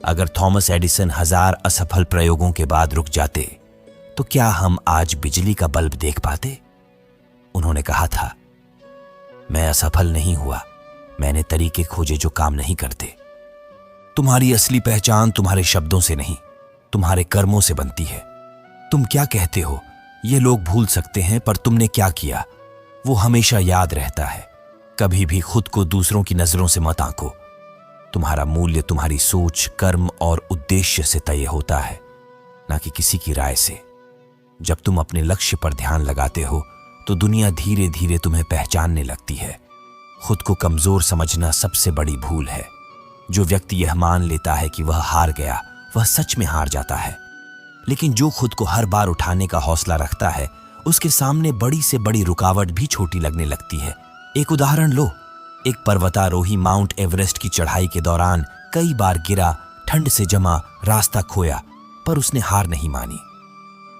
अगर थॉमस एडिसन 1000 असफल प्रयोगों के बाद रुक जाते, तो क्या हम आज बिजली का बल्ब देख पाते? उन्होंने कहा था, मैं असफल नहीं हुआ, मैंने तरीके खोजे जो काम नहीं करते। तुम्हारी असली पहचान तुम्हारे शब्दों से नहीं, तुम्हारे कर्मों से बनती है। तुम क्या कहते हो ये लोग भूल सकते हैं, पर तुमने क्या किया वो हमेशा याद रहता है। कभी भी खुद को दूसरों की नजरों से मत आंको। तुम्हारा मूल्य तुम्हारी सोच, कर्म और उद्देश्य से तय होता है, ना कि किसी की राय से। जब तुम अपने लक्ष्य पर ध्यान लगाते हो, तो दुनिया धीरे धीरे तुम्हें पहचानने लगती है। खुद को कमजोर समझना सबसे बड़ी भूल है। जो व्यक्ति यह मान लेता है कि वह हार गया, वह सच में हार जाता है। लेकिन जो खुद को हर बार उठाने का हौसला रखता है, उसके सामने बड़ी से बड़ी रुकावट भी छोटी लगने लगती है। एक उदाहरण लो। एक पर्वतारोही माउंट एवरेस्ट की चढ़ाई के दौरान कई बार गिरा, ठंड से जमा रास्ता खोया, पर उसने हार नहीं मानी।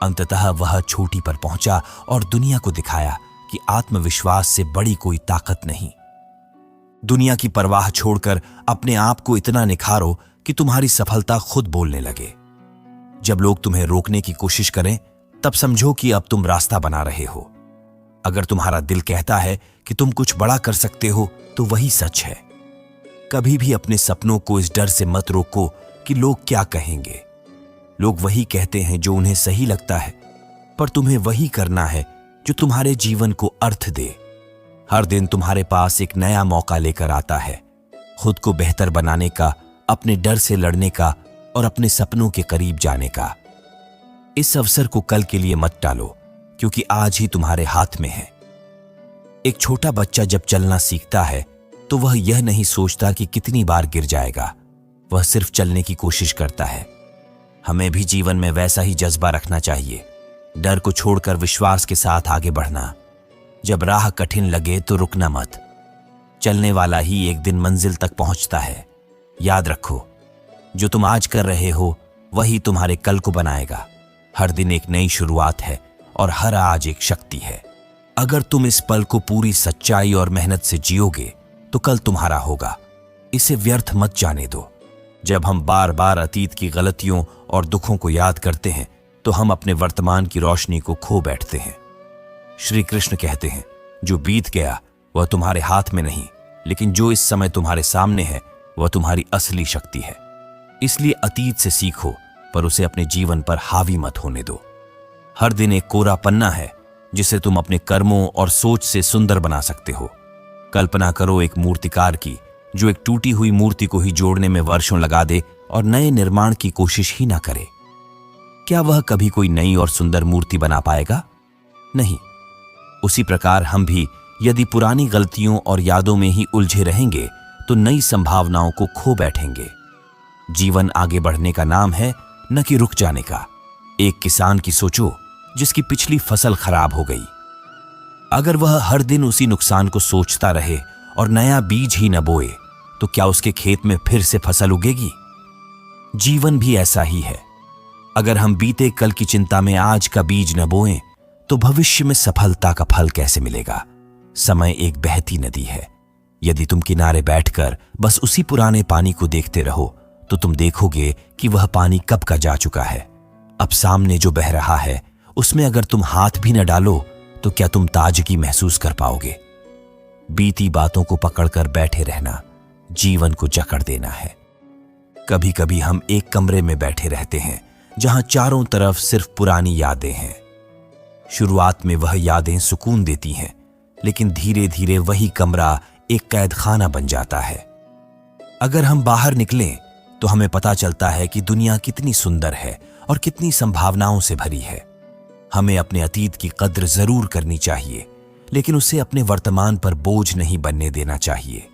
अंततः वह चोटी पर पहुंचा और दुनिया को दिखाया कि आत्मविश्वास से बड़ी कोई ताकत नहीं। दुनिया की परवाह छोड़कर अपने आप को इतना निखारो कि तुम्हारी सफलता खुद बोलने लगे। जब लोग तुम्हें रोकने की कोशिश करें, तब समझो कि अब तुम रास्ता बना रहे हो। अगर तुम्हारा दिल कहता है कि तुम कुछ बड़ा कर सकते हो, तो वही सच है। कभी भी अपने सपनों को इस डर से मत रोको कि लोग क्या कहेंगे। लोग वही कहते हैं जो उन्हें सही लगता है, पर तुम्हें वही करना है जो तुम्हारे जीवन को अर्थ दे। हर दिन तुम्हारे पास एक नया मौका लेकर आता है, खुद को बेहतर बनाने का, अपने डर से लड़ने का और अपने सपनों के करीब जाने का। इस अवसर को कल के लिए मत टालो, क्योंकि आज ही तुम्हारे हाथ में है। एक छोटा बच्चा जब चलना सीखता है तो वह यह नहीं सोचता कि कितनी बार गिर जाएगा, वह सिर्फ चलने की कोशिश करता है। हमें भी जीवन में वैसा ही जज्बा रखना चाहिए, डर को छोड़कर विश्वास के साथ आगे बढ़ना। जब राह कठिन लगे तो रुकना मत। चलने वाला ही एक दिन मंजिल तक पहुंचता है। याद रखो, जो तुम आज कर रहे हो वही तुम्हारे कल को बनाएगा। हर दिन एक नई शुरुआत है और हर आज एक शक्ति है। अगर तुम इस पल को पूरी सच्चाई और मेहनत से जियोगे तो कल तुम्हारा होगा। इसे व्यर्थ मत जाने दो। जब हम बार बार अतीत की गलतियों और दुखों को याद करते हैं तो हम अपने वर्तमान की रोशनी को खो बैठते हैं। श्री कृष्ण कहते हैं, जो बीत गया वह तुम्हारे हाथ में नहीं, लेकिन जो इस समय तुम्हारे सामने है वह तुम्हारी असली शक्ति है। इसलिए अतीत से सीखो, पर उसे अपने जीवन पर हावी मत होने दो। हर दिन एक कोरा पन्ना है जिसे तुम अपने कर्मों और सोच से सुंदर बना सकते हो। कल्पना करो एक मूर्तिकार की, जो एक टूटी हुई मूर्ति को ही जोड़ने में वर्षों लगा दे और नए निर्माण की कोशिश ही ना करे। क्या वह कभी कोई नई और सुंदर मूर्ति बना पाएगा? नहीं। उसी प्रकार हम भी यदि पुरानी गलतियों और यादों में ही उलझे रहेंगे तो नई संभावनाओं को खो बैठेंगे। जीवन आगे बढ़ने का नाम है, न कि रुक जाने का। एक किसान की सोचो जिसकी पिछली फसल खराब हो गई। अगर वह हर दिन उसी नुकसान को सोचता रहे और नया बीज ही न बोए, तो क्या उसके खेत में फिर से फसल उगेगी? जीवन भी ऐसा ही है। अगर हम बीते कल की चिंता में आज का बीज न बोएं, तो भविष्य में सफलता का फल कैसे मिलेगा? समय एक बहती नदी है। यदि तुम किनारे बैठकर बस उसी पुराने पानी को देखते रहो, तो तुम देखोगे कि वह पानी कब का जा चुका है। अब सामने जो बह रहा है, उसमें अगर तुम हाथ भी न डालो, तो क्या तुम ताजगी महसूस कर पाओगे? बीती बातों को पकड़कर बैठे रहना जीवन को जकड़ देना है। कभी कभी हम एक कमरे में बैठे रहते हैं जहां चारों तरफ सिर्फ पुरानी यादें हैं। शुरुआत में वह यादें सुकून देती हैं, लेकिन धीरे धीरे वही कमरा एक कैद खाना बन जाता है। अगर हम बाहर निकलें तो हमें पता चलता है कि दुनिया कितनी सुंदर है और कितनी संभावनाओं से भरी है। हमें अपने अतीत की कद्र जरूर करनी चाहिए, लेकिन उसे अपने वर्तमान पर बोझ नहीं बनने देना चाहिए।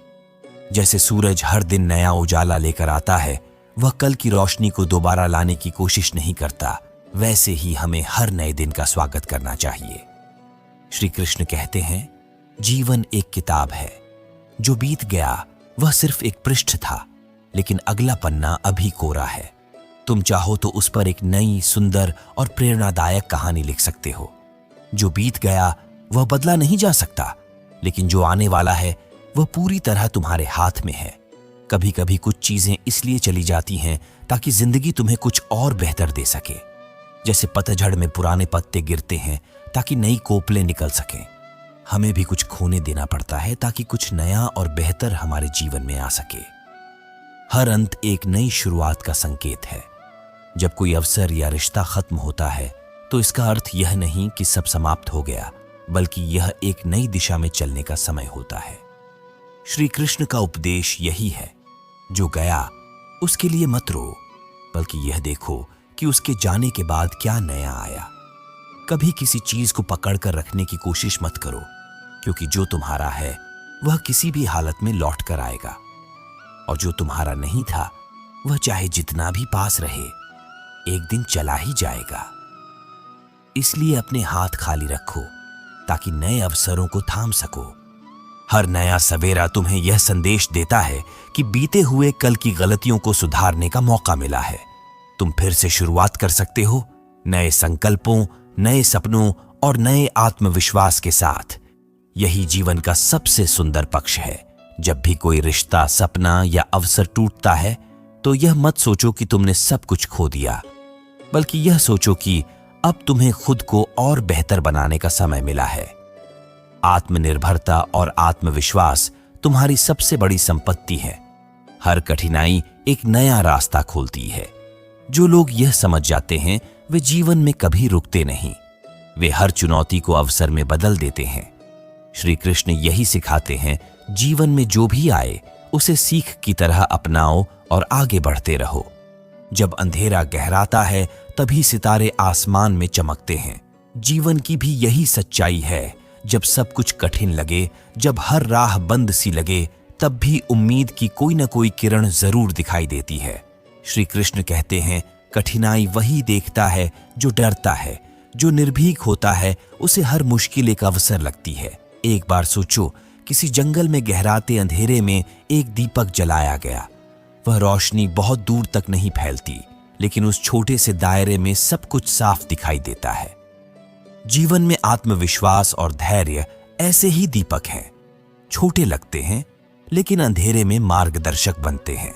जैसे सूरज हर दिन नया उजाला लेकर आता है, वह कल की रोशनी को दोबारा लाने की कोशिश नहीं करता, वैसे ही हमें हर नए दिन का स्वागत करना चाहिए। श्री कृष्ण कहते हैं, जीवन एक किताब है। जो बीत गया वह सिर्फ एक पृष्ठ था, लेकिन अगला पन्ना अभी कोरा है। तुम चाहो तो उस पर एक नई, सुंदर और प्रेरणादायक कहानी लिख सकते हो। जो बीत गया वह बदला नहीं जा सकता, लेकिन जो आने वाला है वह पूरी तरह तुम्हारे हाथ में है। कभी कभी कुछ चीजें इसलिए चली जाती हैं ताकि जिंदगी तुम्हें कुछ और बेहतर दे सके। जैसे पतझड़ में पुराने पत्ते गिरते हैं ताकि नई कोपलें निकल सकें। हमें भी कुछ खोने देना पड़ता है ताकि कुछ नया और बेहतर हमारे जीवन में आ सके। हर अंत एक नई शुरुआत का संकेत है। जब कोई अवसर या रिश्ता खत्म होता है तो इसका अर्थ यह नहीं कि सब समाप्त हो गया, बल्कि यह एक नई दिशा में चलने का समय होता है। श्री कृष्ण का उपदेश यही है, जो गया उसके लिए मत रो, बल्कि यह देखो कि उसके जाने के बाद क्या नया आया। कभी किसी चीज को पकड़कर रखने की कोशिश मत करो, क्योंकि जो तुम्हारा है वह किसी भी हालत में लौट कर आएगा, और जो तुम्हारा नहीं था वह चाहे जितना भी पास रहे एक दिन चला ही जाएगा। इसलिए अपने हाथ खाली रखो ताकि नए अवसरों को थाम सको। हर नया सवेरा तुम्हें यह संदेश देता है कि बीते हुए कल की गलतियों को सुधारने का मौका मिला है। तुम फिर से शुरुआत कर सकते हो, नए संकल्पों, नए सपनों और नए आत्मविश्वास के साथ। यही जीवन का सबसे सुंदर पक्ष है। जब भी कोई रिश्ता, सपना या अवसर टूटता है तो यह मत सोचो कि तुमने सब कुछ खो दिया, बल्कि यह सोचो कि अब तुम्हें खुद को और बेहतर बनाने का समय मिला है। आत्मनिर्भरता और आत्मविश्वास तुम्हारी सबसे बड़ी संपत्ति है। हर कठिनाई एक नया रास्ता खोलती है। जो लोग यह समझ जाते हैं वे जीवन में कभी रुकते नहीं। वे हर चुनौती को अवसर में बदल देते हैं। श्री कृष्ण यही सिखाते हैं, जीवन में जो भी आए उसे सीख की तरह अपनाओ और आगे बढ़ते रहो। जब अंधेरा गहराता है तभी सितारे आसमान में चमकते हैं। जीवन की भी यही सच्चाई है। जब सब कुछ कठिन लगे, जब हर राह बंद सी लगे, तब भी उम्मीद की कोई न कोई किरण जरूर दिखाई देती है। श्री कृष्ण कहते हैं, कठिनाई वही देखता है जो डरता है। जो निर्भीक होता है उसे हर मुश्किल एक अवसर लगती है। एक बार सोचो, किसी जंगल में गहराते अंधेरे में एक दीपक जलाया गया। वह रोशनी बहुत दूर तक नहीं फैलती, लेकिन उस छोटे से दायरे में सब कुछ साफ दिखाई देता है। जीवन में आत्मविश्वास और धैर्य ऐसे ही दीपक हैं। छोटे लगते हैं लेकिन अंधेरे में मार्गदर्शक बनते हैं।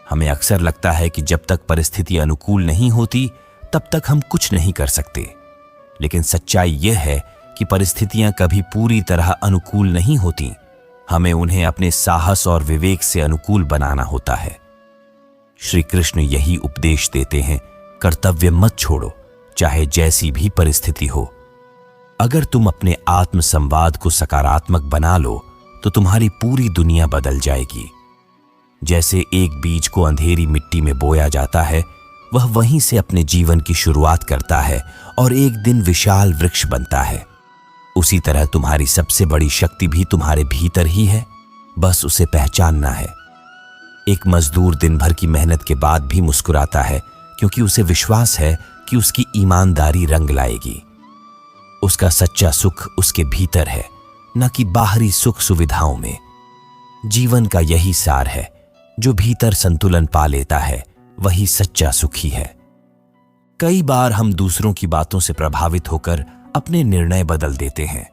हमें अक्सर लगता है कि जब तक परिस्थिति अनुकूल नहीं होती तब तक हम कुछ नहीं कर सकते, लेकिन सच्चाई यह है कि परिस्थितियां कभी पूरी तरह अनुकूल नहीं होती। हमें उन्हें अपने साहस और विवेक से अनुकूल बनाना होता है। श्री कृष्ण यही उपदेश देते हैं, कर्तव्य मत छोड़ो, चाहे जैसी भी परिस्थिति हो। अगर तुम अपने आत्म संवाद को सकारात्मक बना लो तो तुम्हारी पूरी दुनिया बदल जाएगी। जैसे एक बीज को अंधेरी मिट्टी में बोया जाता है, वह वहीं से अपने जीवन की शुरुआत करता है और एक दिन विशाल वृक्ष बनता है। उसी तरह तुम्हारी सबसे बड़ी शक्ति भी तुम्हारे भीतर ही है, बस उसे पहचानना है। एक मजदूर दिन भर की मेहनत के बाद भी मुस्कुराता है क्योंकि उसे विश्वास है कि उसकी ईमानदारी रंग लाएगी। उसका सच्चा सुख उसके भीतर है, न कि बाहरी सुख सुविधाओं में। जीवन का यही सार है, जो भीतर संतुलन पा लेता है वही सच्चा सुखी है। कई बार हम दूसरों की बातों से प्रभावित होकर अपने निर्णय बदल देते हैं,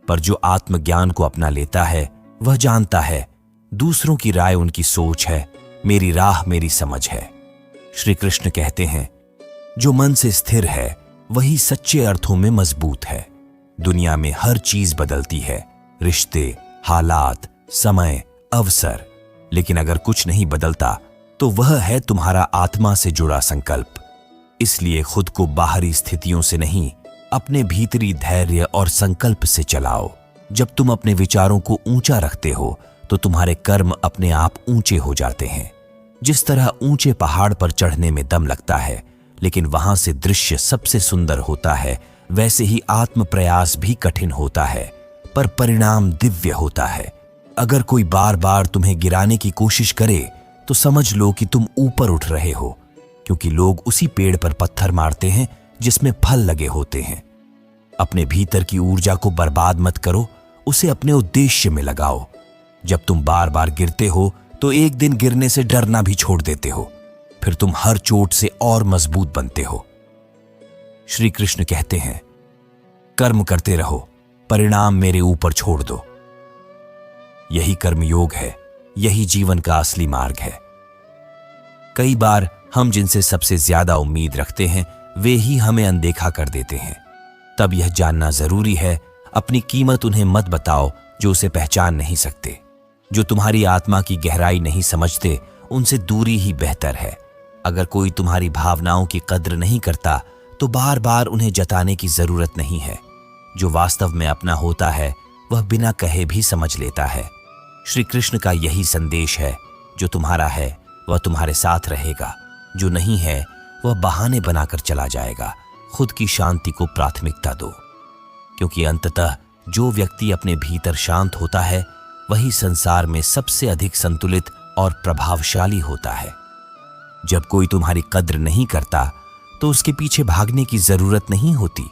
पर जो आत्मज्ञान को अपना लेता है वह जानता है दूसरों की राय उनकी सोच है, मेरी राह मेरी समझ है। श्री कृष्ण कहते हैं, जो मन से स्थिर है वही सच्चे अर्थों में मजबूत है। दुनिया में हर चीज बदलती है, रिश्ते, हालात, समय, अवसर, लेकिन अगर कुछ नहीं बदलता तो वह है तुम्हारा आत्मा से जुड़ा संकल्प। इसलिए खुद को बाहरी स्थितियों से नहीं, अपने भीतरी धैर्य और संकल्प से चलाओ। जब तुम अपने विचारों को ऊंचा रखते हो तो तुम्हारे कर्म अपने आप ऊंचे हो जाते हैं। जिस तरह ऊंचे पहाड़ पर चढ़ने में दम लगता है, लेकिन वहां से दृश्य सबसे सुंदर होता है, वैसे ही आत्म प्रयास भी कठिन होता है, पर परिणाम दिव्य होता है। अगर कोई बार बार तुम्हें गिराने की कोशिश करे तो समझ लो कि तुम ऊपर उठ रहे हो, क्योंकि लोग उसी पेड़ पर पत्थर मारते हैं जिसमें फल लगे होते हैं। अपने भीतर की ऊर्जा को बर्बाद मत करो, उसे अपने उद्देश्य में लगाओ। जब तुम बार बार गिरते हो तो एक दिन गिरने से डरना भी छोड़ देते हो, फिर तुम हर चोट से और मजबूत बनते हो। श्री कृष्ण कहते हैं, कर्म करते रहो, परिणाम मेरे ऊपर छोड़ दो। यही कर्मयोग है, यही जीवन का असली मार्ग है। कई बार हम जिनसे सबसे ज्यादा उम्मीद रखते हैं वे ही हमें अनदेखा कर देते हैं। तब यह जानना जरूरी है, अपनी कीमत उन्हें मत बताओ जो उसे पहचान नहीं सकते। जो तुम्हारी आत्मा की गहराई नहीं समझते उनसे दूरी ही बेहतर है। अगर कोई तुम्हारी भावनाओं की कद्र नहीं करता तो बार बार उन्हें जताने की जरूरत नहीं है। जो वास्तव में अपना होता है वह बिना कहे भी समझ लेता है। श्री कृष्ण का यही संदेश है, जो तुम्हारा है वह तुम्हारे साथ रहेगा, जो नहीं है वह बहाने बनाकर चला जाएगा। खुद की शांति को प्राथमिकता दो, क्योंकि अंततः जो व्यक्ति अपने भीतर शांत होता है वही संसार में सबसे अधिक संतुलित और प्रभावशाली होता है। जब कोई तुम्हारी कद्र नहीं करता तो उसके पीछे भागने की जरूरत नहीं होती।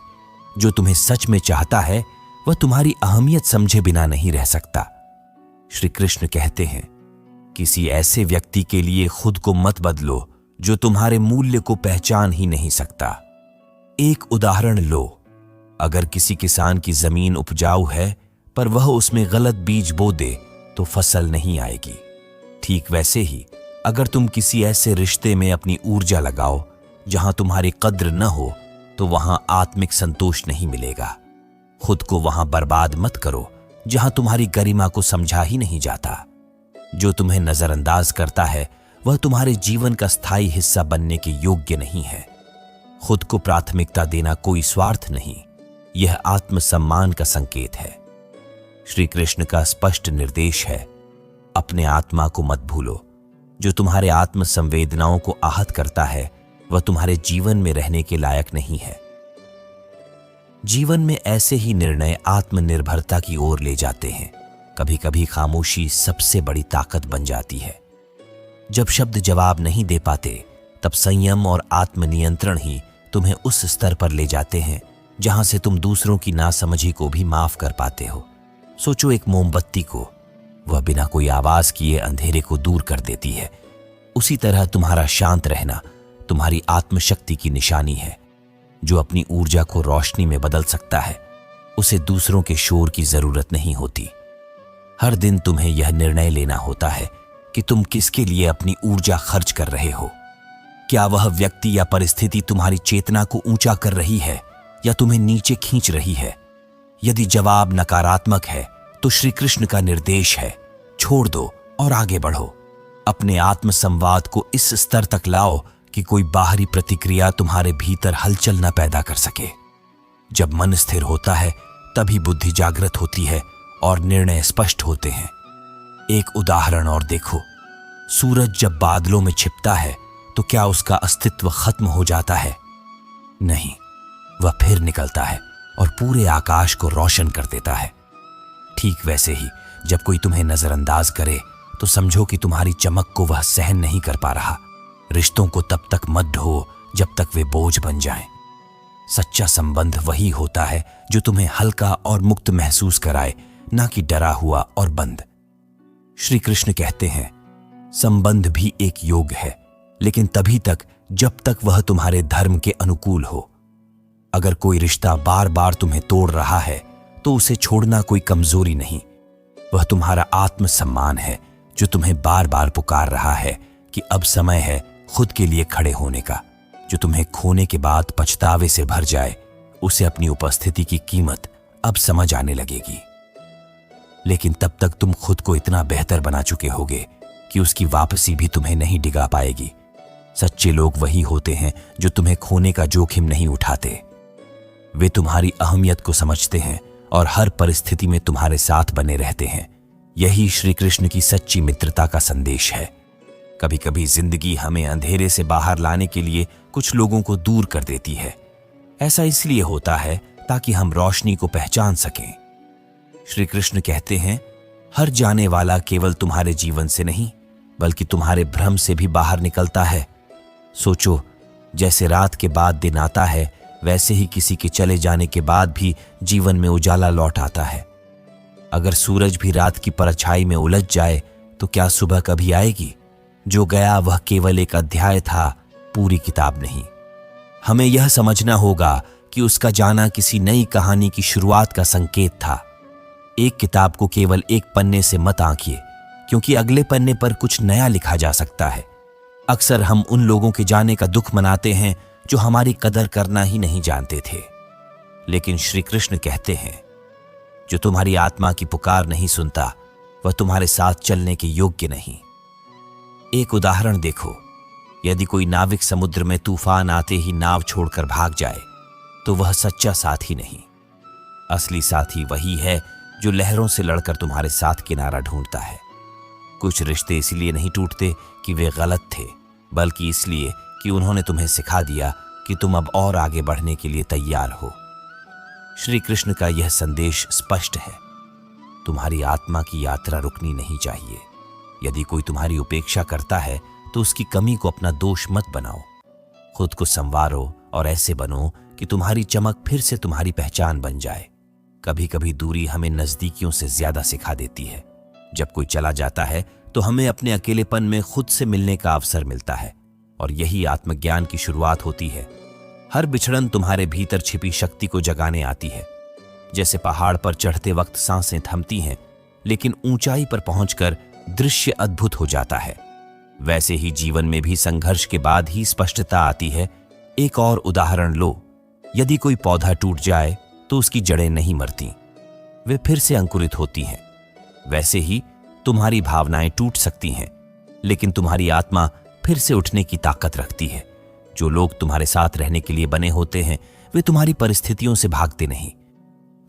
जो तुम्हें सच में चाहता है वह तुम्हारी अहमियत समझे बिना नहीं रह सकता। श्री कृष्ण कहते हैं, किसी ऐसे व्यक्ति के लिए खुद को मत बदलो जो तुम्हारे मूल्य को पहचान ही नहीं सकता। एक उदाहरण लो, अगर किसी किसान की जमीन उपजाऊ है पर वह उसमें गलत बीज बो दे तो फसल नहीं आएगी। ठीक वैसे ही अगर तुम किसी ऐसे रिश्ते में अपनी ऊर्जा लगाओ जहां तुम्हारी कद्र न हो तो वहां आत्मिक संतोष नहीं मिलेगा। खुद को वहां बर्बाद मत करो जहां तुम्हारी गरिमा को समझा ही नहीं जाता। जो तुम्हें नजरअंदाज करता है वह तुम्हारे जीवन का स्थायी हिस्सा बनने के योग्य नहीं है। खुद को प्राथमिकता देना कोई स्वार्थ नहीं, यह आत्मसम्मान का संकेत है। श्री कृष्ण का स्पष्ट निर्देश है, अपने आत्मा को मत भूलो। जो तुम्हारे आत्म संवेदनाओं को आहत करता है वह तुम्हारे जीवन में रहने के लायक नहीं है। जीवन में ऐसे ही निर्णय आत्मनिर्भरता की ओर ले जाते हैं। कभी कभी खामोशी सबसे बड़ी ताकत बन जाती है। जब शब्द जवाब नहीं दे पाते तब संयम और आत्मनियंत्रण ही तुम्हें उस स्तर पर ले जाते हैं जहां से तुम दूसरों की नासमझी को भी माफ कर पाते हो। सोचो एक मोमबत्ती को, वह बिना कोई आवाज किए अंधेरे को दूर कर देती है। उसी तरह तुम्हारा शांत रहना तुम्हारी आत्मशक्ति की निशानी है। जो अपनी ऊर्जा को रोशनी में बदल सकता है उसे दूसरों के शोर की जरूरत नहीं होती। हर दिन तुम्हें यह निर्णय लेना होता है कि तुम किसके लिए अपनी ऊर्जा खर्च कर रहे हो। क्या वह व्यक्ति या परिस्थिति तुम्हारी चेतना को ऊंचा कर रही है या तुम्हें नीचे खींच रही है? यदि जवाब नकारात्मक है तो श्री कृष्ण का निर्देश है, छोड़ दो और आगे बढ़ो। अपने आत्म संवाद को इस स्तर तक लाओ कि कोई बाहरी प्रतिक्रिया तुम्हारे भीतर हलचल न पैदा कर सके। जब मन स्थिर होता है तभी बुद्धि जागृत होती है और निर्णय स्पष्ट होते हैं। एक उदाहरण और देखो, सूरज जब बादलों में छिपता है तो क्या उसका अस्तित्व खत्म हो जाता है? नहीं, वह फिर निकलता है और पूरे आकाश को रोशन कर देता है। ठीक वैसे ही जब कोई तुम्हें नजरअंदाज करे तो समझो कि तुम्हारी चमक को वह सहन नहीं कर पा रहा। रिश्तों को तब तक मत ढो जब तक वे बोझ बन जाएं। सच्चा संबंध वही होता है जो तुम्हें हल्का और मुक्त महसूस कराए, ना कि डरा हुआ और बंद। श्री कृष्ण कहते हैं, संबंध भी एक योग है, लेकिन तभी तक जब तक वह तुम्हारे धर्म के अनुकूल हो। अगर कोई रिश्ता बार बार तुम्हें तोड़ रहा है तो उसे छोड़ना कोई कमजोरी नहीं, वह तुम्हारा आत्मसम्मान है जो तुम्हें बार बार पुकार रहा है कि अब समय है खुद के लिए खड़े होने का। जो तुम्हें खोने के बाद पछतावे से भर जाए, उसे अपनी उपस्थिति की कीमत अब समझ आने लगेगी। लेकिन तब तक तुम खुद को इतना बेहतर बना चुके होगे कि उसकी वापसी भी तुम्हें नहीं डिगा पाएगी। सच्चे लोग वही होते हैं जो तुम्हें खोने का जोखिम नहीं उठाते। वे तुम्हारी अहमियत को समझते हैं और हर परिस्थिति में तुम्हारे साथ बने रहते हैं। यही श्री कृष्ण की सच्ची मित्रता का संदेश है। कभी कभी जिंदगी हमें अंधेरे से बाहर लाने के लिए कुछ लोगों को दूर कर देती है। ऐसा इसलिए होता है ताकि हम रोशनी को पहचान सकें। श्री कृष्ण कहते हैं, हर जाने वाला केवल तुम्हारे जीवन से नहीं बल्कि तुम्हारे भ्रम से भी बाहर निकलता है। सोचो, जैसे रात के बाद दिन आता है वैसे ही किसी के चले जाने के बाद भी जीवन में उजाला लौट आता है। अगर सूरज भी रात की परछाई में उलझ जाए तो क्या सुबह कभी आएगी? जो गया वह केवल एक अध्याय था, पूरी किताब नहीं। हमें यह समझना होगा कि उसका जाना किसी नई कहानी की शुरुआत का संकेत था। एक किताब को केवल एक पन्ने से मत आंकिए, क्योंकि अगले पन्ने पर कुछ नया लिखा जा सकता है। अक्सर हम उन लोगों के जाने का दुख मनाते हैं जो हमारी कदर करना ही नहीं जानते थे। लेकिन श्री कृष्ण कहते हैं, जो तुम्हारी आत्मा की पुकार नहीं सुनता वह तुम्हारे साथ चलने के योग्य नहीं। एक उदाहरण देखो, यदि कोई नाविक समुद्र में तूफान आते ही नाव छोड़कर भाग जाए तो वह सच्चा साथी नहीं। असली साथी वही है जो लहरों से लड़कर तुम्हारे साथ किनारा ढूंढता है। कुछ रिश्ते इसलिए नहीं टूटते कि वे गलत थे, बल्कि इसलिए कि उन्होंने तुम्हें सिखा दिया कि तुम अब और आगे बढ़ने के लिए तैयार हो। श्री कृष्ण का यह संदेश स्पष्ट है, तुम्हारी आत्मा की यात्रा रुकनी नहीं चाहिए। यदि कोई तुम्हारी उपेक्षा करता है तो तो उसकी कमी को अपना दोष मत बनाओ। खुद को संवारो और ऐसे बनो कि तुम्हारी चमक फिर से तुम्हारी पहचान बन जाए। कभी कभी दूरी हमें नजदीकियों से ज्यादा सिखा देती है। जब कोई चला जाता है तो हमें अपने अकेलेपन में खुद से मिलने का अवसर मिलता है, और यही आत्मज्ञान की शुरुआत होती है। हर बिछड़न तुम्हारे भीतर छिपी शक्ति को जगाने आती है। जैसे पहाड़ पर चढ़ते वक्त सांसें थमती हैं, लेकिन ऊंचाई पर पहुंचकर दृश्य अद्भुत हो जाता है, वैसे ही जीवन में भी संघर्ष के बाद ही स्पष्टता आती है। एक और उदाहरण लो। यदि कोई पौधा टूट जाए तो उसकी जड़ें नहीं मरती, वे फिर से अंकुरित होती हैं। वैसे ही तुम्हारी भावनाएं टूट सकती हैं, लेकिन तुम्हारी आत्मा फिर से उठने की ताकत रखती है। जो लोग तुम्हारे साथ रहने के लिए बने होते हैं, वे तुम्हारी परिस्थितियों से भागते नहीं।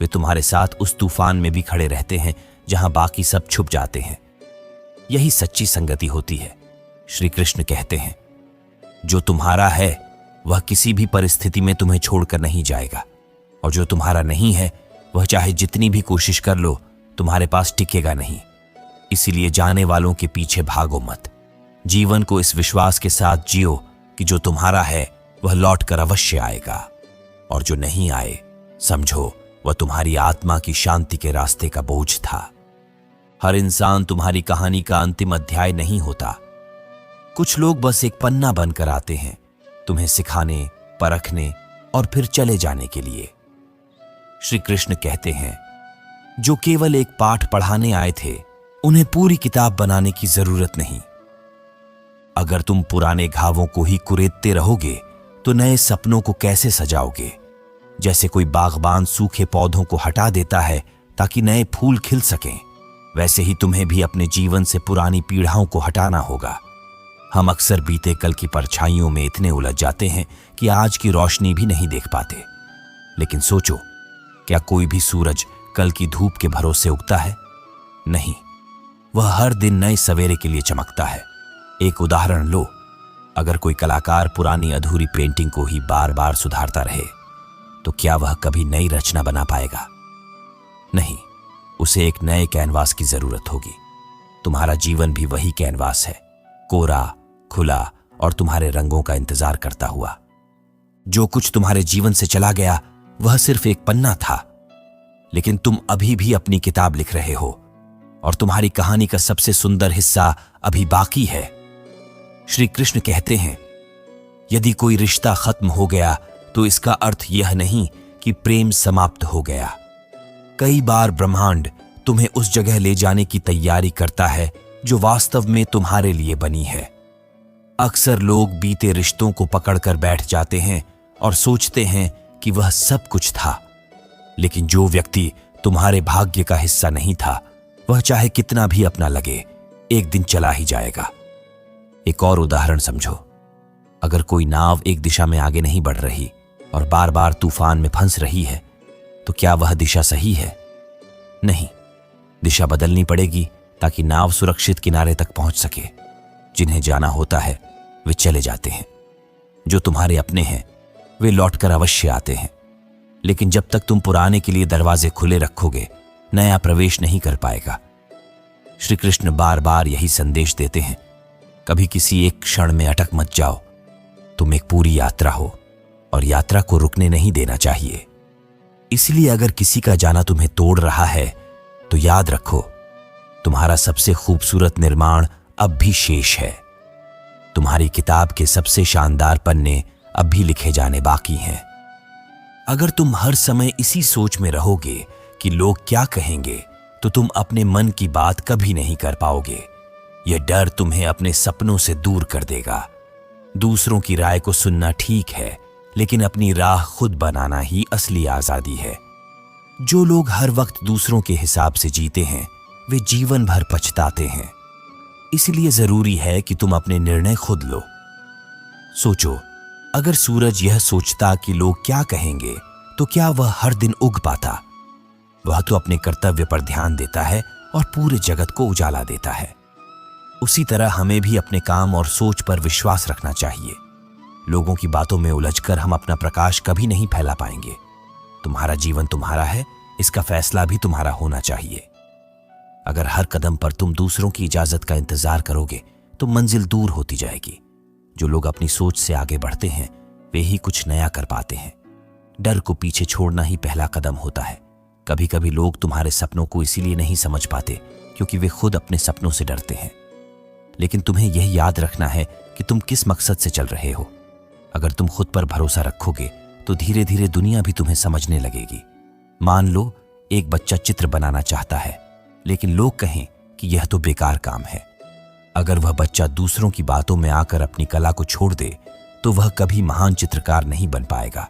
वे तुम्हारे साथ उस तूफान में भी खड़े रहते हैं जहां बाकी सब छुप जाते हैं। यही सच्ची संगति होती है। श्री कृष्ण कहते हैं, जो तुम्हारा है वह किसी भी परिस्थिति में तुम्हें छोड़कर नहीं जाएगा, और जो तुम्हारा नहीं है वह चाहे जितनी भी कोशिश कर लो तुम्हारे पास टिकेगा नहीं। इसीलिए जाने वालों के पीछे भागो मत। जीवन को इस विश्वास के साथ जियो कि जो तुम्हारा है वह लौट कर अवश्य आएगा, और जो नहीं आए समझो वह तुम्हारी आत्मा की शांति के रास्ते का बोझ था। हर इंसान तुम्हारी कहानी का अंतिम अध्याय नहीं होता। कुछ लोग बस एक पन्ना बनकर आते हैं, तुम्हें सिखाने, परखने और फिर चले जाने के लिए। श्री कृष्ण कहते हैं, जो केवल एक पाठ पढ़ाने आए थे उन्हें पूरी किताब बनाने की जरूरत नहीं। अगर तुम पुराने घावों को ही कुरेदते रहोगे तो नए सपनों को कैसे सजाओगे? जैसे कोई बागबान सूखे पौधों को हटा देता है ताकि नए फूल खिल सकें, वैसे ही तुम्हें भी अपने जीवन से पुरानी पीढ़ाओं को हटाना होगा। हम अक्सर बीते कल की परछाइयों में इतने उलझ जाते हैं कि आज की रोशनी भी नहीं देख पाते। लेकिन सोचो, क्या कोई भी सूरज कल की धूप के भरोसे उगता है? नहीं, वह हर दिन नए सवेरे के लिए चमकता है। एक उदाहरण लो। अगर कोई कलाकार पुरानी अधूरी पेंटिंग को ही बार बार सुधारता रहे तो क्या वह कभी नई रचना बना पाएगा? नहीं, उसे एक नए कैनवास की जरूरत होगी। तुम्हारा जीवन भी वही कैनवास है, कोरा, खुला और तुम्हारे रंगों का इंतजार करता हुआ। जो कुछ तुम्हारे जीवन से चला गया वह सिर्फ एक पन्ना था, लेकिन तुम अभी भी अपनी किताब लिख रहे हो, और तुम्हारी कहानी का सबसे सुंदर हिस्सा अभी बाकी है। श्री कृष्ण कहते हैं, यदि कोई रिश्ता खत्म हो गया तो इसका अर्थ यह नहीं कि प्रेम समाप्त हो गया। कई बार ब्रह्मांड तुम्हें उस जगह ले जाने की तैयारी करता है जो वास्तव में तुम्हारे लिए बनी है। अक्सर लोग बीते रिश्तों को पकड़कर बैठ जाते हैं और सोचते हैं कि वह सब कुछ था, लेकिन जो व्यक्ति तुम्हारे भाग्य का हिस्सा नहीं था, वह चाहे कितना भी अपना लगे, एक दिन चला ही जाएगा। एक और उदाहरण समझो। अगर कोई नाव एक दिशा में आगे नहीं बढ़ रही और बार बार तूफान में फंस रही है, तो क्या वह दिशा सही है? नहीं, दिशा बदलनी पड़ेगी ताकि नाव सुरक्षित किनारे तक पहुंच सके। जिन्हें जाना होता है वे चले जाते हैं। जो तुम्हारे अपने हैं वे लौटकर अवश्य आते हैं, लेकिन जब तक तुम पुराने के लिए दरवाजे खुले रखोगे, नया प्रवेश नहीं कर पाएगा। श्री कृष्ण बार बार यही संदेश देते हैं, कभी किसी एक क्षण में अटक मत जाओ। तुम एक पूरी यात्रा हो और यात्रा को रुकने नहीं देना चाहिए। इसलिए अगर किसी का जाना तुम्हें तोड़ रहा है तो याद रखो, तुम्हारा सबसे खूबसूरत निर्माण अब भी शेष है। तुम्हारी किताब के सबसे शानदार पन्ने अब भी लिखे जाने बाकी हैं। अगर तुम हर समय इसी सोच में रहोगे कि लोग क्या कहेंगे, तो तुम अपने मन की बात कभी नहीं कर पाओगे। यह डर तुम्हें अपने सपनों से दूर कर देगा। दूसरों की राय को सुनना ठीक है, लेकिन अपनी राह खुद बनाना ही असली आजादी है। जो लोग हर वक्त दूसरों के हिसाब से जीते हैं, वे जीवन भर पछताते हैं। इसलिए जरूरी है कि तुम अपने निर्णय खुद लो। सोचो, अगर सूरज यह सोचता कि लोग क्या कहेंगे, तो क्या वह हर दिन उग पाता? वह तो अपने कर्तव्य पर ध्यान देता है और पूरे जगत को उजाला देता है। उसी तरह हमें भी अपने काम और सोच पर विश्वास रखना चाहिए। लोगों की बातों में उलझकर हम अपना प्रकाश कभी नहीं फैला पाएंगे। तुम्हारा जीवन तुम्हारा है, इसका फैसला भी तुम्हारा होना चाहिए। अगर हर कदम पर तुम दूसरों की इजाजत का इंतजार करोगे तो मंजिल दूर होती जाएगी। जो लोग अपनी सोच से आगे बढ़ते हैं वे ही कुछ नया कर पाते हैं। डर को पीछे छोड़ना ही पहला कदम होता है। कभी कभी लोग तुम्हारे सपनों को इसीलिए नहीं समझ पाते क्योंकि वे खुद अपने सपनों से डरते हैं। लेकिन तुम्हें यह याद रखना है कि तुम किस मकसद से चल रहे हो। अगर तुम खुद पर भरोसा रखोगे तो धीरे धीरे दुनिया भी तुम्हें समझने लगेगी। मान लो एक बच्चा चित्र बनाना चाहता है, लेकिन लोग कहें कि यह तो बेकार काम है। अगर वह बच्चा दूसरों की बातों में आकर अपनी कला को छोड़ दे तो वह कभी महान चित्रकार नहीं बन पाएगा।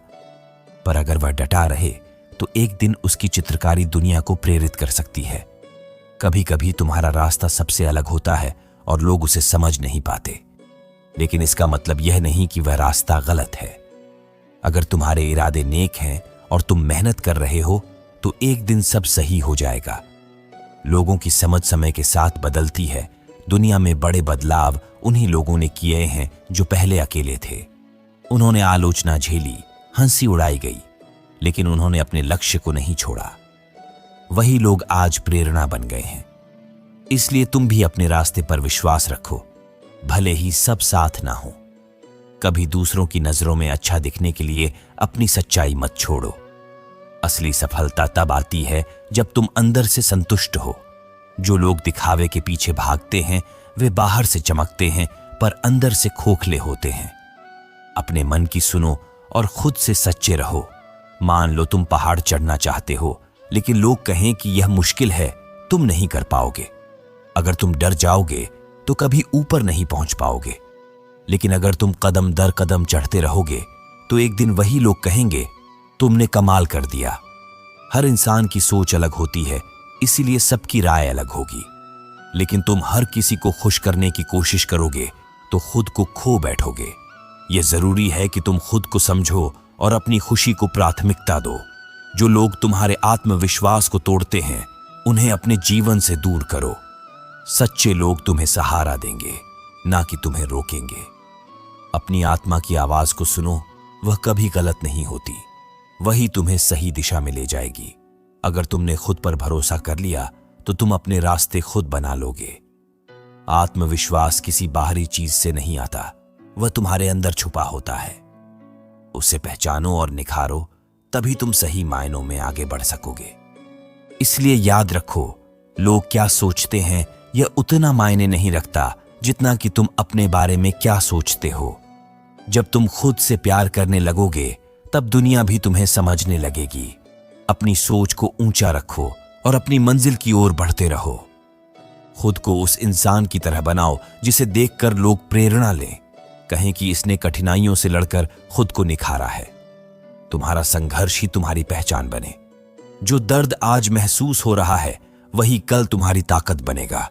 पर अगर वह डटा रहे तो एक दिन उसकी चित्रकारी दुनिया को प्रेरित कर सकती है। कभी कभी तुम्हारा रास्ता सबसे अलग होता है और लोग उसे समझ नहीं पाते, लेकिन इसका मतलब यह नहीं कि वह रास्ता गलत है। अगर तुम्हारे इरादे नेक हैं और तुम मेहनत कर रहे हो तो एक दिन सब सही हो जाएगा। लोगों की समझ समय के साथ बदलती है। दुनिया में बड़े बदलाव उन्हीं लोगों ने किए हैं जो पहले अकेले थे। उन्होंने आलोचना झेली, हंसी उड़ाई गई, लेकिन उन्होंने अपने लक्ष्य को नहीं छोड़ा। वही लोग आज प्रेरणा बन गए हैं। इसलिए तुम भी अपने रास्ते पर विश्वास रखो, भले ही सब साथ ना हो। कभी दूसरों की नजरों में अच्छा दिखने के लिए अपनी सच्चाई मत छोड़ो। असली सफलता तब आती है जब तुम अंदर से संतुष्ट हो। जो लोग दिखावे के पीछे भागते हैं वे बाहर से चमकते हैं पर अंदर से खोखले होते हैं। अपने मन की सुनो और खुद से सच्चे रहो। मान लो तुम पहाड़ चढ़ना चाहते हो, लेकिन लोग कहें कि यह मुश्किल है, तुम नहीं कर पाओगे। अगर तुम डर जाओगे तो कभी ऊपर नहीं पहुंच पाओगे। लेकिन अगर तुम कदम दर कदम चढ़ते रहोगे तो एक दिन वही लोग कहेंगे तुमने कमाल कर दिया। हर इंसान की सोच अलग होती है, इसीलिए सबकी राय अलग होगी। लेकिन तुम हर किसी को खुश करने की कोशिश करोगे तो खुद को खो बैठोगे। यह जरूरी है कि तुम खुद को समझो और अपनी खुशी को प्राथमिकता दो। जो लोग तुम्हारे आत्मविश्वास को तोड़ते हैं उन्हें अपने जीवन से दूर करो। सच्चे लोग तुम्हें सहारा देंगे, ना कि तुम्हें रोकेंगे। अपनी आत्मा की आवाज को सुनो, वह कभी गलत नहीं होती। वही तुम्हें सही दिशा में ले जाएगी। अगर तुमने खुद पर भरोसा कर लिया तो तुम अपने रास्ते खुद बना लोगे। आत्मविश्वास किसी बाहरी चीज से नहीं आता, वह तुम्हारे अंदर छुपा होता है। उसे पहचानो और निखारो, तभी तुम सही मायनों में आगे बढ़ सकोगे। इसलिए याद रखो, लोग क्या सोचते हैं यह उतना मायने नहीं रखता जितना कि तुम अपने बारे में क्या सोचते हो। जब तुम खुद से प्यार करने लगोगे तब दुनिया भी तुम्हें समझने लगेगी। अपनी सोच को ऊंचा रखो और अपनी मंजिल की ओर बढ़ते रहो। खुद को उस इंसान की तरह बनाओ जिसे देखकर लोग प्रेरणा लें, कहें कि इसने कठिनाइयों से लड़कर खुद को निखारा है। तुम्हारा संघर्ष ही तुम्हारी पहचान बने। जो दर्द आज महसूस हो रहा है वही कल तुम्हारी ताकत बनेगा।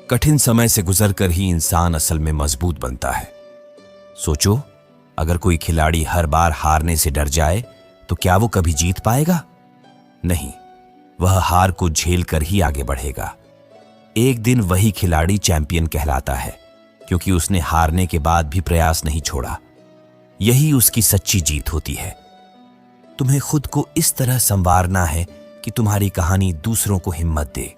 कठिन समय से गुजरकर ही इंसान असल में मजबूत बनता है। सोचो, अगर कोई खिलाड़ी हर बार हारने से डर जाए तो क्या वो कभी जीत पाएगा? नहीं, वह हार को झेल कर ही आगे बढ़ेगा। एक दिन वही खिलाड़ी चैंपियन कहलाता है क्योंकि उसने हारने के बाद भी प्रयास नहीं छोड़ा। यही उसकी सच्ची जीत होती है। तुम्हें खुद को इस तरह संवारना है कि तुम्हारी कहानी दूसरों को हिम्मत दे।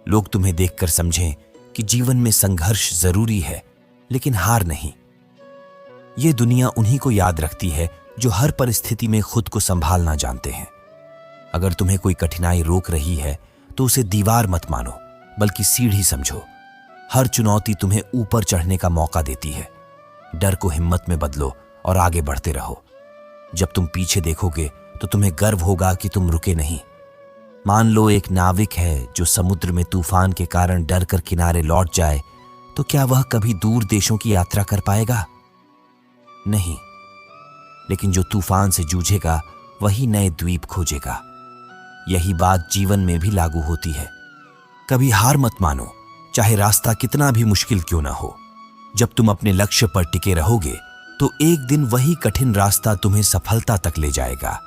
लोग तुम्हें देखकर समझें कि जीवन में संघर्ष जरूरी है, लेकिन हार नहीं। यह दुनिया उन्हीं को याद रखती है जो हर परिस्थिति में खुद को संभालना जानते हैं। अगर तुम्हें कोई कठिनाई रोक रही है तो उसे दीवार मत मानो, बल्कि सीढ़ी समझो। हर चुनौती तुम्हें ऊपर चढ़ने का मौका देती है। डर को हिम्मत में बदलो और आगे बढ़ते रहो। जब तुम पीछे देखोगे तो तुम्हें गर्व होगा कि तुम रुके नहीं। मान लो एक नाविक है जो समुद्र में तूफान के कारण डर कर किनारे लौट जाए, तो क्या वह कभी दूर देशों की यात्रा कर पाएगा? नहीं। लेकिन जो तूफान से जूझेगा वही नए द्वीप खोजेगा। यही बात जीवन में भी लागू होती है। कभी हार मत मानो, चाहे रास्ता कितना भी मुश्किल क्यों ना हो। जब तुम अपने लक्ष्य पर टिके रहोगे तो एक दिन वही कठिन रास्ता तुम्हें सफलता तक ले जाएगा।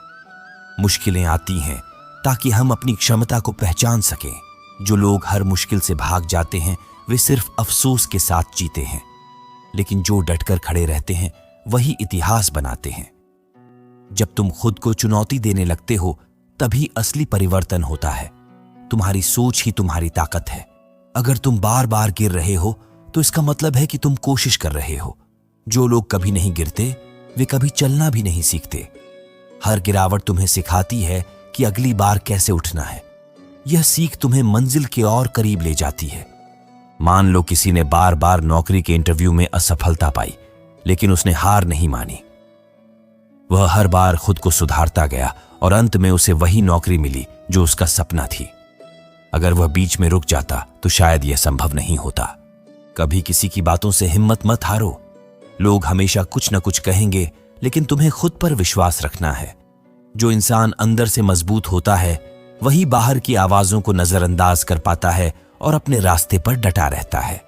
मुश्किलें आती हैं ताकि हम अपनी क्षमता को पहचान सकें। जो लोग हर मुश्किल से भाग जाते हैं वे सिर्फ अफसोस के साथ जीते हैं, लेकिन जो डटकर खड़े रहते हैं वही इतिहास बनाते हैं। जब तुम खुद को चुनौती देने लगते हो तभी असली परिवर्तन होता है। तुम्हारी सोच ही तुम्हारी ताकत है। अगर तुम बार बार गिर रहे हो तो इसका मतलब है कि तुम कोशिश कर रहे हो। जो लोग कभी नहीं गिरते वे कभी चलना भी नहीं सीखते। हर गिरावट तुम्हें सिखाती है कि अगली बार कैसे उठना है। यह सीख तुम्हें मंजिल के और करीब ले जाती है। मान लो किसी ने बार बार नौकरी के इंटरव्यू में असफलता पाई, लेकिन उसने हार नहीं मानी। वह हर बार खुद को सुधारता गया और अंत में उसे वही नौकरी मिली जो उसका सपना थी। अगर वह बीच में रुक जाता तो शायद यह संभव नहीं होता। कभी किसी की बातों से हिम्मत मत हारो। लोग हमेशा कुछ न कुछ कहेंगे, लेकिन तुम्हें खुद पर विश्वास रखना है। जो इंसान अंदर से मजबूत होता है वही बाहर की आवाजों को नजरअंदाज कर पाता है और अपने रास्ते पर डटा रहता है।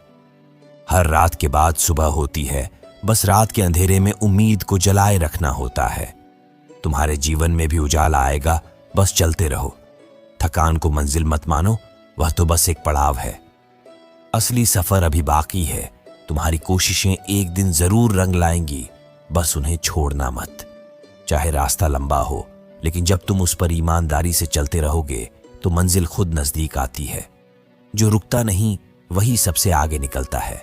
हर रात के बाद सुबह होती है, बस रात के अंधेरे में उम्मीद को जलाए रखना होता है। तुम्हारे जीवन में भी उजाला आएगा, बस चलते रहो। थकान को मंजिल मत मानो, वह तो बस एक पड़ाव है। असली सफर अभी बाकी है। तुम्हारी कोशिशें एक दिन जरूर रंग लाएंगी, बस उन्हें छोड़ना मत। चाहे रास्ता लंबा हो, लेकिन जब तुम उस पर ईमानदारी से चलते रहोगे तो मंजिल खुद नजदीक आती है। जो रुकता नहीं वही सबसे आगे निकलता है।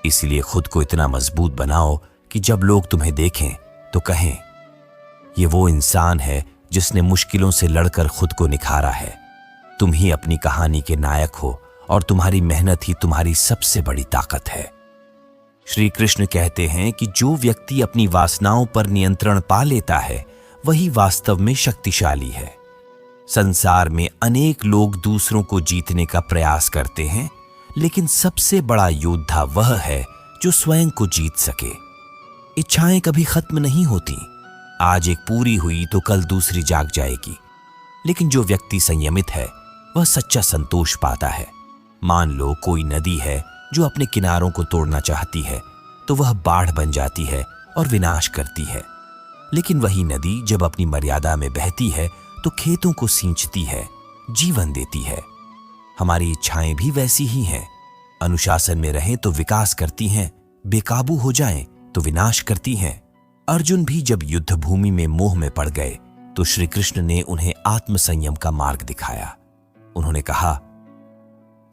इसलिए खुद को इतना मजबूत बनाओ कि जब लोग तुम्हें देखें तो कहें, ये वो इंसान है जिसने मुश्किलों से लड़कर खुद को निखारा है। तुम ही अपनी कहानी के नायक हो और तुम्हारी मेहनत ही तुम्हारी सबसे बड़ी ताकत है। श्री कृष्ण कहते हैं कि जो व्यक्ति अपनी वासनाओं पर नियंत्रण पा लेता है वही वास्तव में शक्तिशाली है। संसार में अनेक लोग दूसरों को जीतने का प्रयास करते हैं, लेकिन सबसे बड़ा योद्धा वह है जो स्वयं को जीत सके। इच्छाएं कभी खत्म नहीं होती। आज एक पूरी हुई तो कल दूसरी जाग जाएगी, लेकिन जो व्यक्ति संयमित है वह सच्चा संतोष पाता है। मान लो कोई नदी है जो अपने किनारों को तोड़ना चाहती है, तो वह बाढ़ बन जाती है और विनाश करती है। लेकिन वही नदी जब अपनी मर्यादा में बहती है तो खेतों को सींचती है, जीवन देती है। हमारी इच्छाएं भी वैसी ही हैं। अनुशासन में रहें तो विकास करती हैं, बेकाबू हो जाएं तो विनाश करती हैं। अर्जुन भी जब युद्ध भूमि में मोह में पड़ गए तो श्री कृष्ण ने उन्हें आत्मसंयम का मार्ग दिखाया। उन्होंने कहा,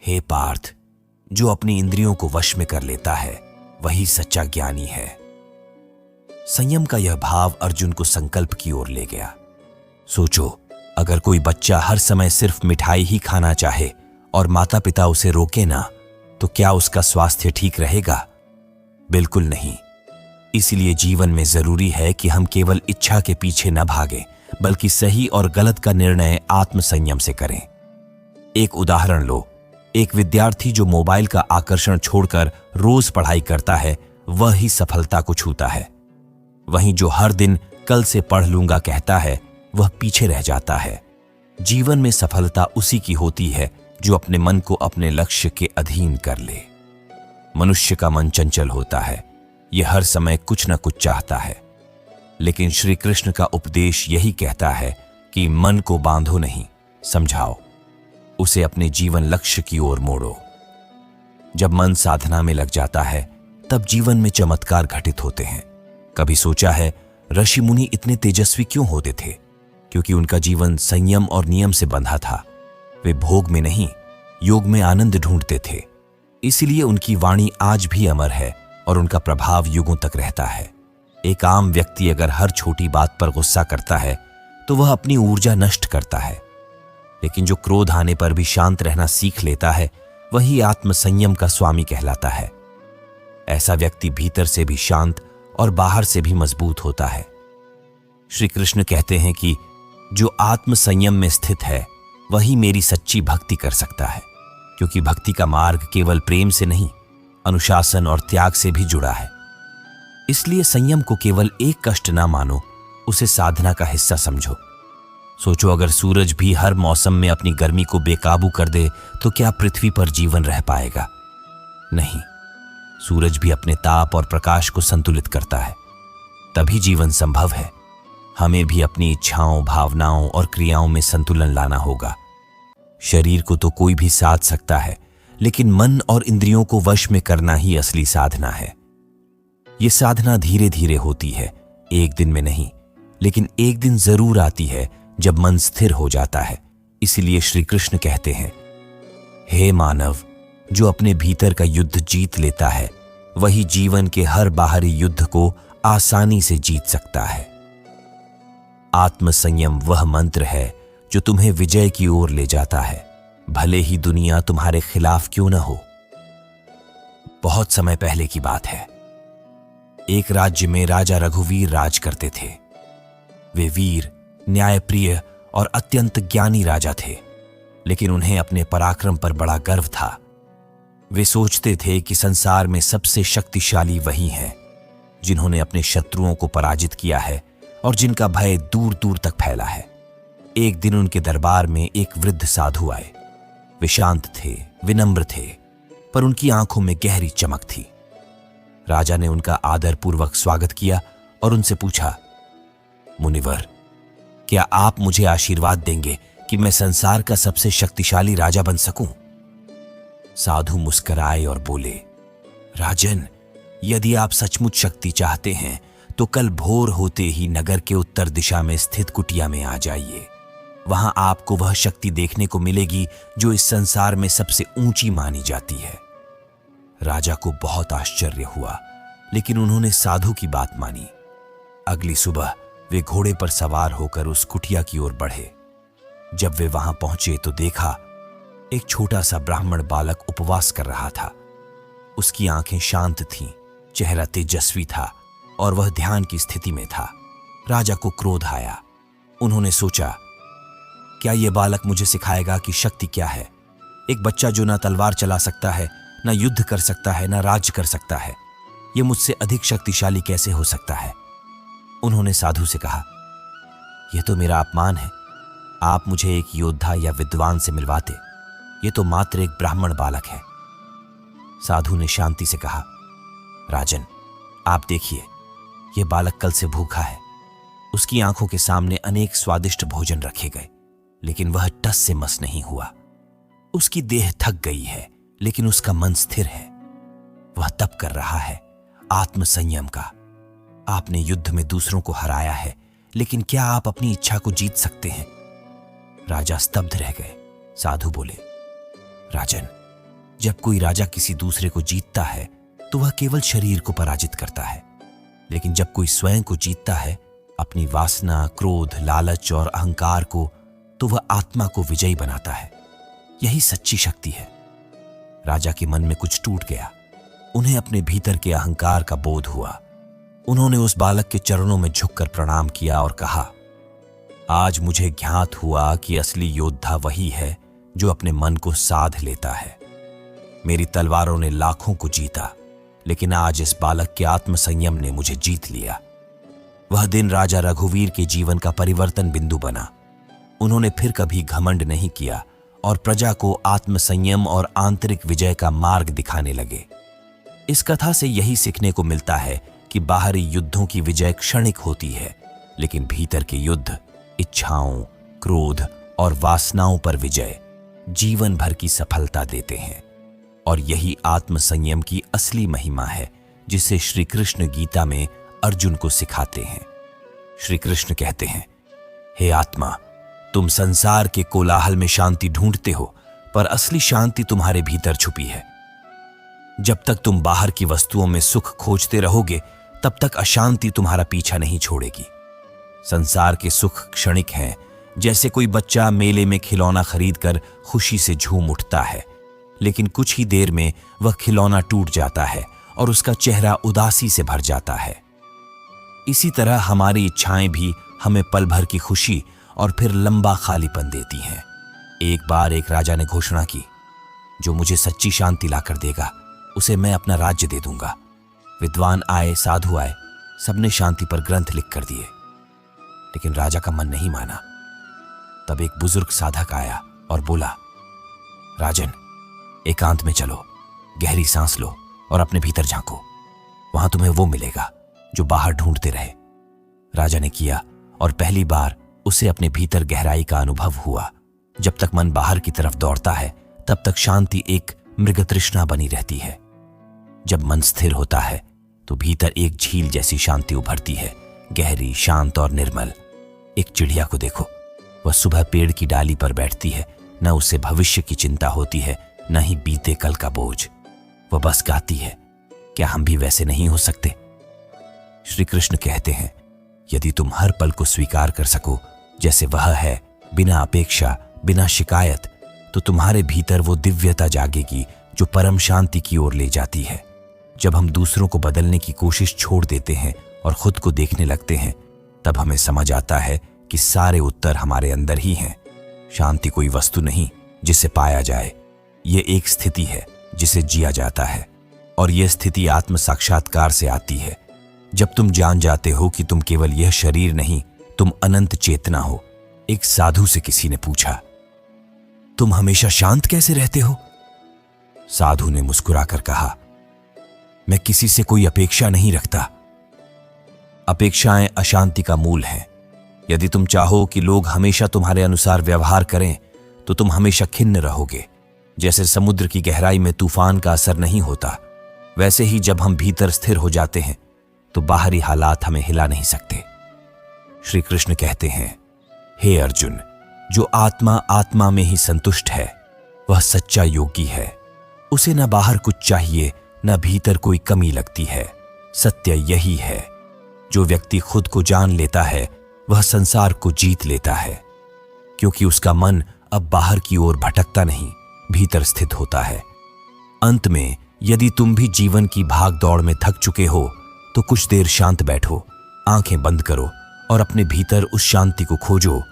हे पार्थ, जो अपनी इंद्रियों को वश में कर लेता है वही सच्चा ज्ञानी है। संयम का यह भाव अर्जुन को संकल्प की ओर ले गया। सोचो, अगर कोई बच्चा हर समय सिर्फ मिठाई ही खाना चाहे और माता पिता उसे रोके ना, तो क्या उसका स्वास्थ्य ठीक रहेगा? बिल्कुल नहीं। इसलिए जीवन में जरूरी है कि हम केवल इच्छा के पीछे न भागें, बल्कि सही और गलत का निर्णय आत्मसंयम से करें। एक उदाहरण लो। एक विद्यार्थी जो मोबाइल का आकर्षण छोड़कर रोज पढ़ाई करता है वह ही सफलता को छूता है। वहीं जो हर दिन कल से पढ़ लूंगा कहता है वह पीछे रह जाता है। जीवन में सफलता उसी की होती है जो अपने मन को अपने लक्ष्य के अधीन कर ले। मनुष्य का मन चंचल होता है, यह हर समय कुछ न कुछ चाहता है। लेकिन श्री कृष्ण का उपदेश यही कहता है कि मन को बांधो नहीं, समझाओ, उसे अपने जीवन लक्ष्य की ओर मोड़ो। जब मन साधना में लग जाता है तब जीवन में चमत्कार घटित होते हैं। कभी सोचा है ऋषि मुनि इतने तेजस्वी क्यों होते थे? क्योंकि उनका जीवन संयम और नियम से बंधा था। वे भोग में नहीं, योग में आनंद ढूंढते थे। इसलिए उनकी वाणी आज भी अमर है और उनका प्रभाव युगों तक रहता है। एक आम व्यक्ति अगर हर छोटी बात पर गुस्सा करता है तो वह अपनी ऊर्जा नष्ट करता है। लेकिन जो क्रोध आने पर भी शांत रहना सीख लेता है वही आत्मसंयम का स्वामी कहलाता है। ऐसा व्यक्ति भीतर से भी शांत और बाहर से भी मजबूत होता है। श्री कृष्ण कहते हैं कि जो आत्मसंयम में स्थित है वही मेरी सच्ची भक्ति कर सकता है, क्योंकि भक्ति का मार्ग केवल प्रेम से नहीं, अनुशासन और त्याग से भी जुड़ा है। इसलिए संयम को केवल एक कष्ट ना मानो, उसे साधना का हिस्सा समझो। सोचो, अगर सूरज भी हर मौसम में अपनी गर्मी को बेकाबू कर दे तो क्या पृथ्वी पर जीवन रह पाएगा? नहीं। सूरज भी अपने ताप और प्रकाश को संतुलित करता है, तभी जीवन संभव है। हमें भी अपनी इच्छाओं, भावनाओं और क्रियाओं में संतुलन लाना होगा। शरीर को तो कोई भी साध सकता है, लेकिन मन और इंद्रियों को वश में करना ही असली साधना है। ये साधना धीरे धीरे होती है, एक दिन में नहीं, लेकिन एक दिन जरूर आती है जब मन स्थिर हो जाता है। इसलिए श्री कृष्ण कहते हैं, हे मानव, जो अपने भीतर का युद्ध जीत लेता है वही जीवन के हर बाहरी युद्ध को आसानी से जीत सकता है। आत्मसंयम वह मंत्र है जो तुम्हें विजय की ओर ले जाता है, भले ही दुनिया तुम्हारे खिलाफ क्यों न हो। बहुत समय पहले की बात है। एक राज्य में राजा रघुवीर राज करते थे। वे वीर, न्यायप्रिय और अत्यंत ज्ञानी राजा थे, लेकिन उन्हें अपने पराक्रम पर बड़ा गर्व था। वे सोचते थे कि संसार में सबसे शक्तिशाली वही हैं जिन्होंने अपने शत्रुओं को पराजित किया है और जिनका भय दूर दूर तक फैला है। एक दिन उनके दरबार में एक वृद्ध साधु आए। वे शांत थे, विनम्र थे, पर उनकी आंखों में गहरी चमक थी। राजा ने उनका आदरपूर्वक स्वागत किया और उनसे पूछा, मुनिवर, क्या आप मुझे आशीर्वाद देंगे कि मैं संसार का सबसे शक्तिशाली राजा बन सकूं? साधु मुस्कुराए और बोले, राजन, यदि आप सचमुच शक्ति चाहते हैं तो कल भोर होते ही नगर के उत्तर दिशा में स्थित कुटिया में आ जाइए। वहां आपको वह शक्ति देखने को मिलेगी जो इस संसार में सबसे ऊंची मानी जाती है। राजा को बहुत आश्चर्य हुआ, लेकिन उन्होंने साधु की बात मानी। अगली सुबह वे घोड़े पर सवार होकर उस कुटिया की ओर बढ़े। जब वे वहां पहुंचे तो देखा एक छोटा सा ब्राह्मण बालक उपवास कर रहा था। उसकी आंखें शांत थीं, चेहरा तेजस्वी था और वह ध्यान की स्थिति में था। राजा को क्रोध आया। उन्होंने सोचा, क्या यह बालक मुझे सिखाएगा कि शक्ति क्या है? एक बच्चा जो ना तलवार चला सकता है, ना युद्ध कर सकता है, ना राज्य कर सकता है, यह मुझसे अधिक शक्तिशाली कैसे हो सकता है? उन्होंने साधु से कहा, यह तो मेरा अपमान है। आप मुझे एक योद्धा या विद्वान से मिलवाते। यह तो मात्र एक ब्राह्मण बालक है। साधु ने शांति से कहा, राजन, आप देखिए, यह बालक कल से भूखा है। उसकी आंखों के सामने अनेक स्वादिष्ट भोजन रखे गए, लेकिन वह टस से मस नहीं हुआ। उसकी देह थक गई है, लेकिन उसका मन स्थिर है। वह तप कर रहा है, आत्मसंयम का। आपने युद्ध में दूसरों को हराया है, लेकिन क्या आप अपनी इच्छा को जीत सकते हैं? राजा स्तब्ध रह गए। साधु बोले, राजन, जब कोई राजा किसी दूसरे को जीतता है तो वह केवल शरीर को पराजित करता है, लेकिन जब कोई स्वयं को जीतता है, अपनी वासना, क्रोध, लालच और अहंकार को, तो वह आत्मा को विजयी बनाता है। यही सच्ची शक्ति है। राजा के मन में कुछ टूट गया। उन्हें अपने भीतर के अहंकार का बोध हुआ। उन्होंने उस बालक के चरणों में झुककर प्रणाम किया और कहा, आज मुझे ज्ञात हुआ कि असली योद्धा वही है जो अपने मन को साध लेता है। मेरी तलवारों ने लाखों को जीता, लेकिन आज इस बालक के आत्मसंयम ने मुझे जीत लिया। वह दिन राजा रघुवीर के जीवन का परिवर्तन बिंदु बना। उन्होंने फिर कभी घमंड नहीं किया और प्रजा को आत्मसंयम और आंतरिक विजय का मार्ग दिखाने लगे। इस कथा से यही सीखने को मिलता है कि बाहरी युद्धों की विजय क्षणिक होती है, लेकिन भीतर के युद्ध, इच्छाओं, क्रोध और वासनाओं पर विजय जीवन भर की सफलता देते हैं। और यही आत्मसंयम की असली महिमा है, जिसे श्री कृष्ण गीता में अर्जुन को सिखाते हैं। श्री कृष्ण कहते हैं, हे आत्मा, तुम संसार के कोलाहल में शांति ढूंढते हो, पर असली शांति तुम्हारे भीतर छुपी है। जब तक तुम बाहर की वस्तुओं में सुख खोजते रहोगे, तब तक अशांति तुम्हारा पीछा नहीं छोड़ेगी। संसार के सुख क्षणिक हैं, जैसे कोई बच्चा मेले में खिलौना खरीदकर खुशी से झूम उठता है, लेकिन कुछ ही देर में वह खिलौना टूट जाता है और उसका चेहरा उदासी से भर जाता है। इसी तरह हमारी इच्छाएं भी हमें पल भर की खुशी और फिर लंबा खालीपन देती हैं। एक बार एक राजा ने घोषणा की, जो मुझे सच्ची शांति लाकर देगा, उसे मैं अपना राज्य दे दूंगा। विद्वान आए, साधु आए, सबने शांति पर ग्रंथ लिख कर दिए, लेकिन राजा का मन नहीं माना। तब एक बुजुर्ग साधक आया और बोला, राजन, एकांत में चलो, गहरी सांस लो और अपने भीतर झांको। वहां तुम्हें वो मिलेगा जो बाहर ढूंढते रहे। राजा ने किया और पहली बार उसे अपने भीतर गहराई का अनुभव हुआ। जब तक मन बाहर की तरफ दौड़ता है, तब तक शांति एक मृगतृष्णा बनी रहती है। जब मन स्थिर होता है तो भीतर एक झील जैसी शांति उभरती है, गहरी, शांत और निर्मल। एक चिड़िया को देखो, वह सुबह पेड़ की डाली पर बैठती है। न उसे भविष्य की चिंता होती है, न ही बीते कल का बोझ। वह बस गाती है, क्या हम भी वैसे नहीं हो सकते? श्री कृष्ण कहते हैं, यदि तुम हर पल को स्वीकार कर सको जैसे वह है, बिना अपेक्षा, बिना शिकायत, तो तुम्हारे भीतर वो दिव्यता जागेगी जो परम शांति की ओर ले जाती है। जब हम दूसरों को बदलने की कोशिश छोड़ देते हैं और खुद को देखने लगते हैं, तब हमें समझ आता है कि सारे उत्तर हमारे अंदर ही हैं। शांति कोई वस्तु नहीं जिसे पाया जाए, ये एक स्थिति है जिसे जिया जाता है, और यह स्थिति आत्म साक्षात्कार से आती है। जब तुम जान जाते हो कि तुम केवल यह शरीर नहीं, तुम अनंत चेतना हो। एक साधु से किसी ने पूछा, तुम हमेशा शांत कैसे रहते हो? साधु ने मुस्कुराकर कहा, मैं किसी से कोई अपेक्षा नहीं रखता। अपेक्षाएं अशांति का मूल हैं। यदि तुम चाहो कि लोग हमेशा तुम्हारे अनुसार व्यवहार करें, तो तुम हमेशा खिन्न रहोगे। जैसे समुद्र की गहराई में तूफान का असर नहीं होता, वैसे ही जब हम भीतर स्थिर हो जाते हैं तो बाहरी हालात हमें हिला नहीं सकते। श्री कृष्ण कहते हैं, हे अर्जुन, जो आत्मा आत्मा में ही संतुष्ट है वह सच्चा योगी है। उसे न बाहर कुछ चाहिए, न भीतर कोई कमी लगती है। सत्य यही है, जो व्यक्ति खुद को जान लेता है वह संसार को जीत लेता है, क्योंकि उसका मन अब बाहर की ओर भटकता नहीं, भीतर स्थित होता है। अंत में यदि तुम भी जीवन की भाग दौड़ में थक चुके हो तो कुछ देर शांत बैठो, आंखें बंद करो और अपने भीतर उस शांति को खोजो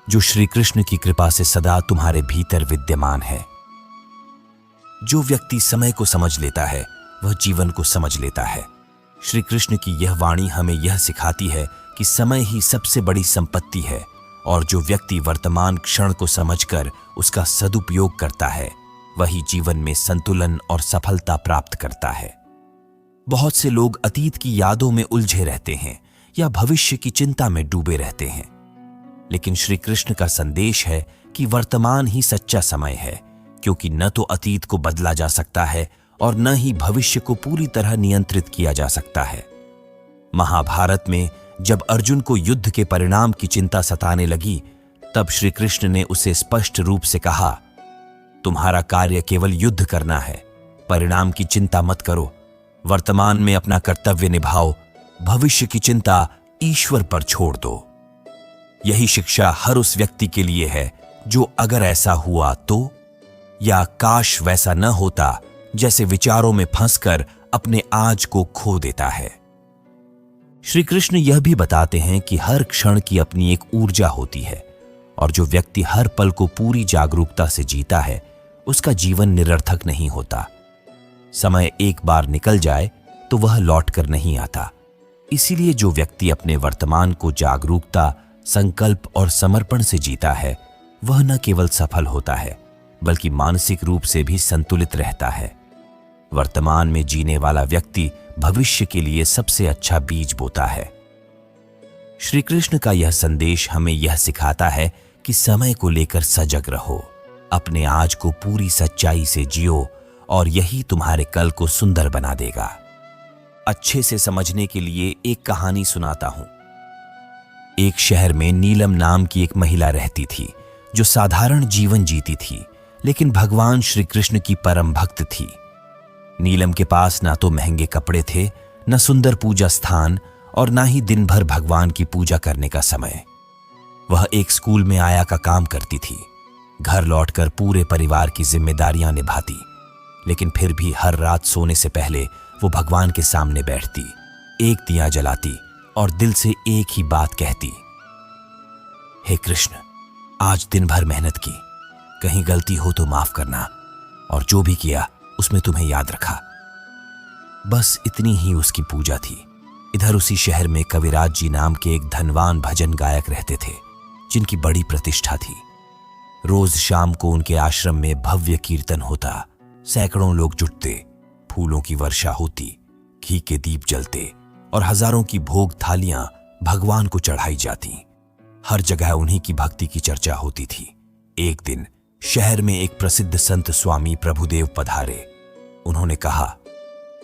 जो श्री कृष्ण की कृपा से सदा तुम्हारे भीतर विद्यमान है। जो व्यक्ति समय को समझ लेता है वह जीवन को समझ लेता है। श्री कृष्ण की यह वाणी हमें यह सिखाती है कि समय ही सबसे बड़ी संपत्ति है, और जो व्यक्ति वर्तमान क्षण को समझकर उसका सदुपयोग करता है वही जीवन में संतुलन और सफलता प्राप्त करता है। बहुत से लोग अतीत की यादों में उलझे रहते हैं या भविष्य की चिंता में डूबे रहते हैं, लेकिन श्री कृष्ण का संदेश है कि वर्तमान ही सच्चा समय है, क्योंकि न तो अतीत को बदला जा सकता है और न ही भविष्य को पूरी तरह नियंत्रित किया जा सकता है। महाभारत में जब अर्जुन को युद्ध के परिणाम की चिंता सताने लगी, तब श्री कृष्ण ने उसे स्पष्ट रूप से कहा, तुम्हारा कार्य केवल युद्ध करना है, परिणाम की चिंता मत करो। वर्तमान में अपना कर्तव्य निभाओ, भविष्य की चिंता ईश्वर पर छोड़ दो। यही शिक्षा हर उस व्यक्ति के लिए है जो अगर ऐसा हुआ तो, या काश वैसा न होता, जैसे विचारों में फंसकर अपने आज को खो देता है। श्री कृष्ण यह भी बताते हैं कि हर क्षण की अपनी एक ऊर्जा होती है, और जो व्यक्ति हर पल को पूरी जागरूकता से जीता है उसका जीवन निरर्थक नहीं होता। समय एक बार निकल जाए तो वह लौट कर नहीं आता। इसीलिए जो व्यक्ति अपने वर्तमान को जागरूकता, संकल्प और समर्पण से जीता है वह न केवल सफल होता है बल्कि मानसिक रूप से भी संतुलित रहता है। वर्तमान में जीने वाला व्यक्ति भविष्य के लिए सबसे अच्छा बीज बोता है। श्री कृष्ण का यह संदेश हमें यह सिखाता है कि समय को लेकर सजग रहो, अपने आज को पूरी सच्चाई से जियो, और यही तुम्हारे कल को सुंदर बना देगा। अच्छे से समझने के लिए एक कहानी सुनाता हूं। एक शहर में नीलम नाम की एक महिला रहती थी जो साधारण जीवन जीती थी, लेकिन भगवान श्री कृष्ण की परम भक्त थी। नीलम के पास ना तो महंगे कपड़े थे, न सुंदर पूजा स्थान, और ना ही दिन भर भगवान की पूजा करने का समय। वह एक स्कूल में आया का काम करती थी। घर लौटकर पूरे परिवार की जिम्मेदारियां निभाती, लेकिन फिर भी हर रात सोने से पहले वो भगवान के सामने बैठती, एक दिया जलाती और दिल से एक ही बात कहती, हे कृष्ण, आज दिन भर मेहनत की, कहीं गलती हो तो माफ करना, और जो भी किया उसमें तुम्हें याद रखा। बस इतनी ही उसकी पूजा थी। इधर उसी शहर में कविराज जी नाम के एक धनवान भजन गायक रहते थे, जिनकी बड़ी प्रतिष्ठा थी। रोज शाम को उनके आश्रम में भव्य कीर्तन होता, सैकड़ों लोग जुटते, फूलों की वर्षा होती, घी के दीप जलते और हजारों की भोग थालियां भगवान को चढ़ाई जाती। हर जगह उन्हीं की भक्ति की चर्चा होती थी। एक दिन शहर में एक प्रसिद्ध संत स्वामी प्रभुदेव पधारे। उन्होंने कहा,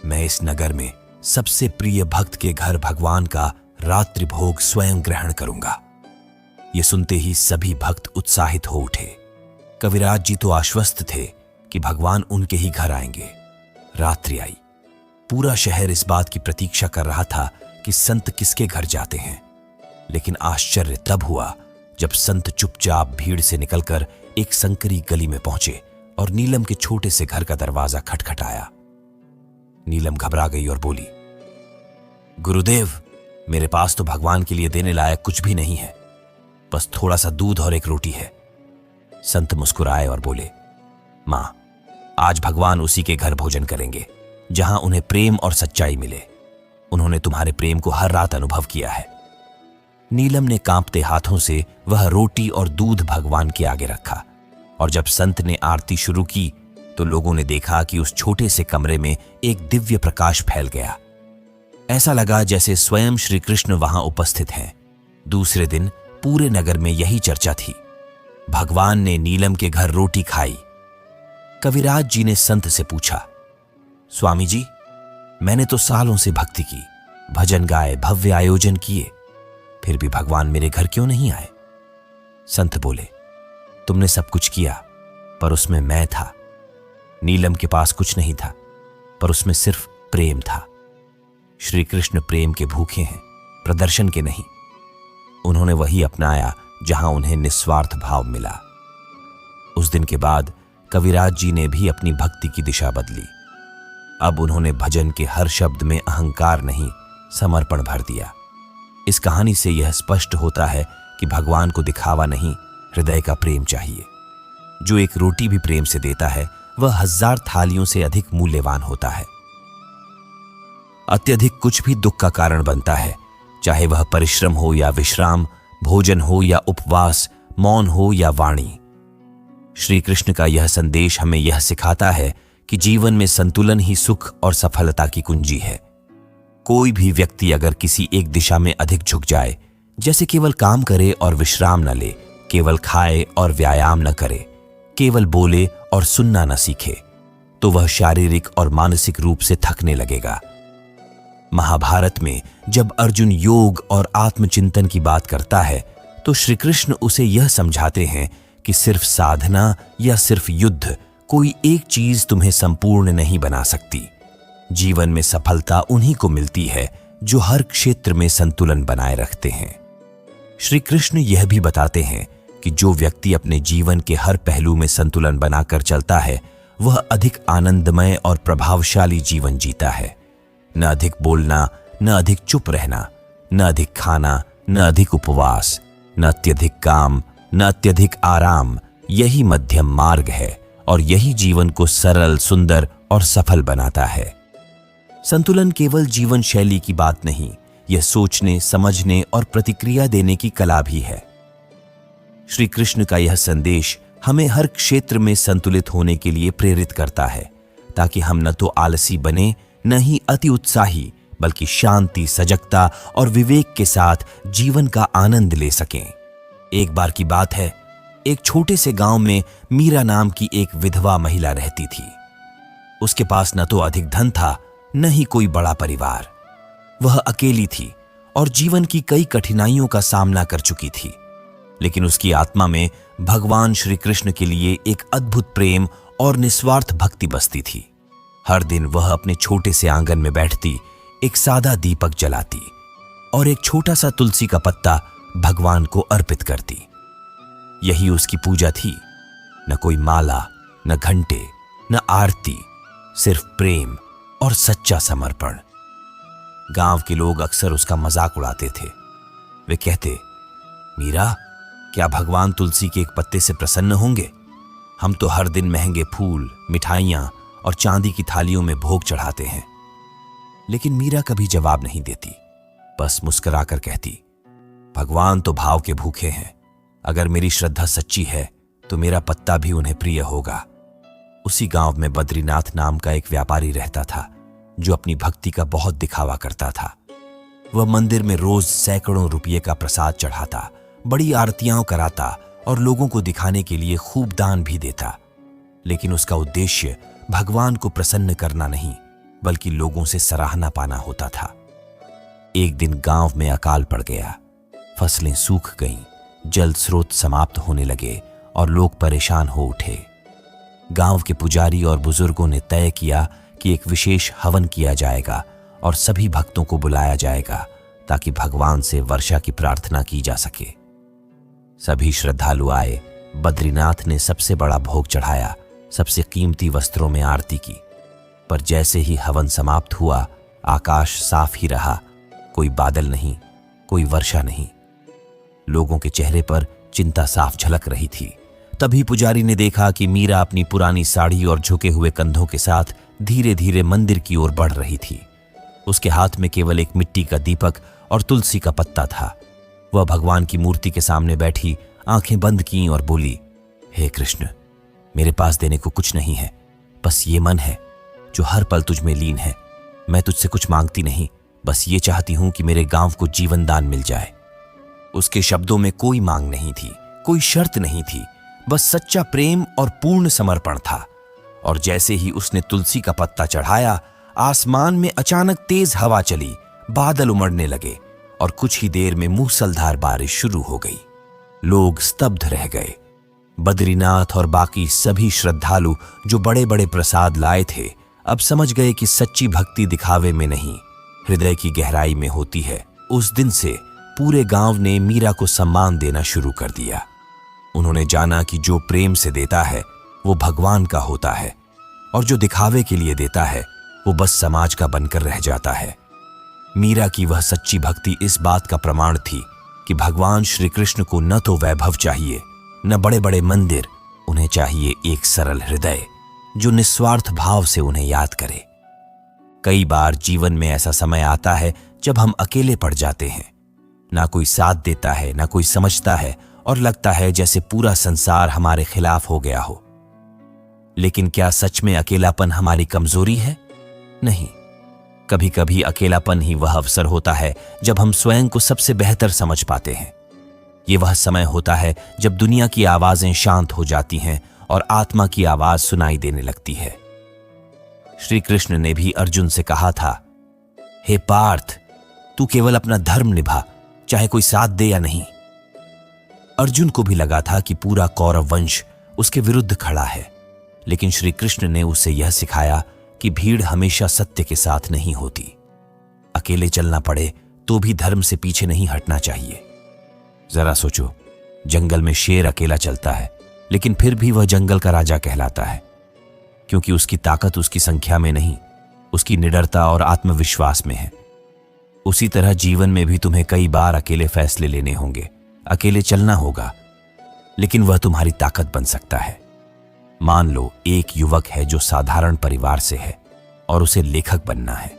मैं इस नगर में सबसे प्रिय भक्त के घर भगवान का रात्रि भोग स्वयं ग्रहण करूंगा। ये सुनते ही सभी भक्त उत्साहित हो उठे। कविराज जी तो आश्वस्त थे कि भगवान उनके ही घर आएंगे। रात्रि आई। पूरा शहर इस बात की प्रतीक्षा कर रहा था कि संत किसके घर जाते हैं। लेकिन आश्चर्य तब हुआ जब संत चुपचाप भीड़ से निकलकर एक संकरी गली में पहुंचे और नीलम के छोटे से घर का दरवाजा खटखटाया। नीलम घबरा गई और बोली, गुरुदेव, मेरे पास तो भगवान के लिए देने लायक कुछ भी नहीं है, बस थोड़ा सा दूध और एक रोटी है। संत मुस्कुराए और बोले, मां, आज भगवान उसी के घर भोजन करेंगे जहां उन्हें प्रेम और सच्चाई मिले। उन्होंने तुम्हारे प्रेम को हर रात अनुभव किया है। नीलम ने कांपते हाथों से वह रोटी और दूध भगवान के आगे रखा और जब संत ने आरती शुरू की तो लोगों ने देखा कि उस छोटे से कमरे में एक दिव्य प्रकाश फैल गया। ऐसा लगा जैसे स्वयं श्री कृष्ण वहां उपस्थित हैं। दूसरे दिन पूरे नगर में यही चर्चा थी। भगवान ने नीलम के घर रोटी खाई। कविराज जी ने संत से पूछा, स्वामी जी, मैंने तो सालों से भक्ति की, भजन गाए, भव्य आयोजन किए, फिर भी भगवान मेरे घर क्यों नहीं आए? संत बोले, तुमने सब कुछ किया, पर उसमें मैं था। नीलम के पास कुछ नहीं था, पर उसमें सिर्फ प्रेम था। श्री कृष्ण प्रेम के भूखे हैं, प्रदर्शन के नहीं। उन्होंने वही अपनाया जहां उन्हें निस्वार्थ भाव मिला। उस दिन के बाद कविराज जी ने भी अपनी भक्ति की दिशा बदली। अब उन्होंने भजन के हर शब्द में अहंकार नहीं, समर्पण भर दिया। इस कहानी से यह स्पष्ट होता है कि भगवान को दिखावा नहीं, हृदय का प्रेम चाहिए। जो एक रोटी भी प्रेम से देता है वह 1000 थालियों से अधिक मूल्यवान होता है। अत्यधिक कुछ भी दुख का कारण बनता है, चाहे वह परिश्रम हो या विश्राम, भोजन हो या उपवास, मौन हो या वाणी। श्री कृष्ण का यह संदेश हमें यह सिखाता है कि जीवन में संतुलन ही सुख और सफलता की कुंजी है। कोई भी व्यक्ति अगर किसी एक दिशा में अधिक झुक जाए, जैसे केवल काम करे और विश्राम न ले, केवल खाए और व्यायाम न करे, केवल बोले और सुनना न सीखे, तो वह शारीरिक और मानसिक रूप से थकने लगेगा। महाभारत में जब अर्जुन योग और आत्मचिंतन की बात करता है तो श्री कृष्ण उसे यह समझाते हैं कि सिर्फ साधना या सिर्फ युद्ध कोई एक चीज तुम्हें संपूर्ण नहीं बना सकती। जीवन में सफलता उन्हीं को मिलती है जो हर क्षेत्र में संतुलन बनाए रखते हैं। श्री कृष्ण यह भी बताते हैं कि जो व्यक्ति अपने जीवन के हर पहलू में संतुलन बनाकर चलता है वह अधिक आनंदमय और प्रभावशाली जीवन जीता है। न अधिक बोलना, न अधिक चुप रहना, न अधिक खाना, न अधिक उपवास, न अत्यधिक काम, न अत्यधिक आराम, यही मध्यम मार्ग है और यही जीवन को सरल, सुंदर और सफल बनाता है। संतुलन केवल जीवन शैली की बात नहीं, यह सोचने, समझने और प्रतिक्रिया देने की कला भी है। श्री कृष्ण का यह संदेश हमें हर क्षेत्र में संतुलित होने के लिए प्रेरित करता है, ताकि हम न तो आलसी बने, न ही अति उत्साही, बल्कि शांति, सजगता और विवेक के साथ जीवन का आनंद ले सकें। एक बार की बात है, एक छोटे से गांव में मीरा नाम की एक विधवा महिला रहती थी। उसके पास न तो अधिक धन था, न ही कोई बड़ा परिवार। वह अकेली थी और जीवन की कई कठिनाइयों का सामना कर चुकी थी, लेकिन उसकी आत्मा में भगवान श्री कृष्ण के लिए एक अद्भुत प्रेम और निस्वार्थ भक्ति बसती थी। हर दिन वह अपने छोटे से आंगन में बैठती, एक सादा दीपक जलाती और एक छोटा सा तुलसी का पत्ता भगवान को अर्पित करती। यही उसकी पूजा थी। न कोई माला, न घंटे, न आरती, सिर्फ प्रेम और सच्चा समर्पण। गांव के लोग अक्सर उसका मजाक उड़ाते थे। वे कहते, मीरा, क्या भगवान तुलसी के एक पत्ते से प्रसन्न होंगे? हम तो हर दिन महंगे फूल, मिठाइयां और चांदी की थालियों में भोग चढ़ाते हैं। लेकिन मीरा कभी जवाब नहीं देती, बस मुस्कुराकर कहती, भगवान तो भाव के भूखे हैं। अगर मेरी श्रद्धा सच्ची है तो मेरा पत्ता भी उन्हें प्रिय होगा। उसी गांव में बद्रीनाथ नाम का एक व्यापारी रहता था जो अपनी भक्ति का बहुत दिखावा करता था। वह मंदिर में रोज सैकड़ों रुपये का प्रसाद चढ़ाता, बड़ी आरतियां कराता और लोगों को दिखाने के लिए खूब दान भी देता। लेकिन उसका उद्देश्य भगवान को प्रसन्न करना नहीं, बल्कि लोगों से सराहना पाना होता था। एक दिन गांव में अकाल पड़ गया, फसलें सूख गईं, जल स्रोत समाप्त होने लगे और लोग परेशान हो उठे। गांव के पुजारी और बुजुर्गों ने तय किया कि एक विशेष हवन किया जाएगा और सभी भक्तों को बुलाया जाएगा ताकि भगवान से वर्षा की प्रार्थना की जा सके। सभी श्रद्धालु आए। बद्रीनाथ ने सबसे बड़ा भोग चढ़ाया, सबसे कीमती वस्त्रों में आरती की। पर जैसे ही हवन समाप्त हुआ, आकाश साफ ही रहा। कोई बादल नहीं, कोई वर्षा नहीं। लोगों के चेहरे पर चिंता साफ झलक रही थी। तभी पुजारी ने देखा कि मीरा अपनी पुरानी साड़ी और झुके हुए कंधों के साथ धीरे धीरे मंदिर की ओर बढ़ रही थी। उसके हाथ में केवल एक मिट्टी का दीपक और तुलसी का पत्ता था। वह भगवान की मूर्ति के सामने बैठी आंखें बंद की और बोली, हे कृष्ण, मेरे पास देने को कुछ नहीं है, बस ये मन है जो हर पल तुझ में लीन है। मैं तुझसे कुछ मांगती नहीं, बस ये चाहती हूं कि मेरे गांव को जीवन दान मिल जाए। उसके शब्दों में कोई मांग नहीं थी, कोई शर्त नहीं थी, बस सच्चा प्रेम और पूर्ण समर्पण था। और जैसे ही उसने तुलसी का पत्ता चढ़ाया, आसमान में अचानक तेज हवा चली, बादल उमड़ने लगे और कुछ ही देर में मूसलधार बारिश शुरू हो गई। लोग स्तब्ध रह गए। बद्रीनाथ और बाकी सभी श्रद्धालु जो बड़े बड़े प्रसाद लाए थे, अब समझ गए कि सच्ची भक्ति दिखावे में नहीं, हृदय की गहराई में होती है। उस दिन से पूरे गांव ने मीरा को सम्मान देना शुरू कर दिया। उन्होंने जाना कि जो प्रेम से देता है वो भगवान का होता है, और जो दिखावे के लिए देता है वो बस समाज का बनकर रह जाता है। मीरा की वह सच्ची भक्ति इस बात का प्रमाण थी कि भगवान श्री कृष्ण को न तो वैभव चाहिए, न बड़े बड़े मंदिर, उन्हें चाहिए एक सरल हृदय जो निस्वार्थ भाव से उन्हें याद करे। कई बार जीवन में ऐसा समय आता है जब हम अकेले पड़ जाते हैं। ना कोई साथ देता है, ना कोई समझता है, और लगता है जैसे पूरा संसार हमारे खिलाफ हो गया हो। लेकिन क्या सच में अकेलापन हमारी कमजोरी है? नहीं, कभी कभी अकेलापन ही वह अवसर होता है जब हम स्वयं को सबसे बेहतर समझ पाते हैं। ये वह समय होता है जब दुनिया की आवाजें शांत हो जाती हैं और आत्मा की आवाज सुनाई देने लगती है। श्री कृष्ण ने भी अर्जुन से कहा था, हे पार्थ, तू केवल अपना धर्म निभा, चाहे कोई साथ दे या नहीं। अर्जुन को भी लगा था कि पूरा कौरव वंश उसके विरुद्ध खड़ा है, लेकिन श्री कृष्ण ने उसे यह सिखाया कि भीड़ हमेशा सत्य के साथ नहीं होती। अकेले चलना पड़े तो भी धर्म से पीछे नहीं हटना चाहिए। जरा सोचो, जंगल में शेर अकेला चलता है, लेकिन फिर भी वह जंगल का राजा कहलाता है, क्योंकि उसकी ताकत उसकी संख्या में नहीं, उसकी निडरता और आत्मविश्वास में है। उसी तरह जीवन में भी तुम्हें कई बार अकेले फैसले लेने होंगे, अकेले चलना होगा, लेकिन वह तुम्हारी ताकत बन सकता है। मान लो एक युवक है जो साधारण परिवार से है और उसे लेखक बनना है,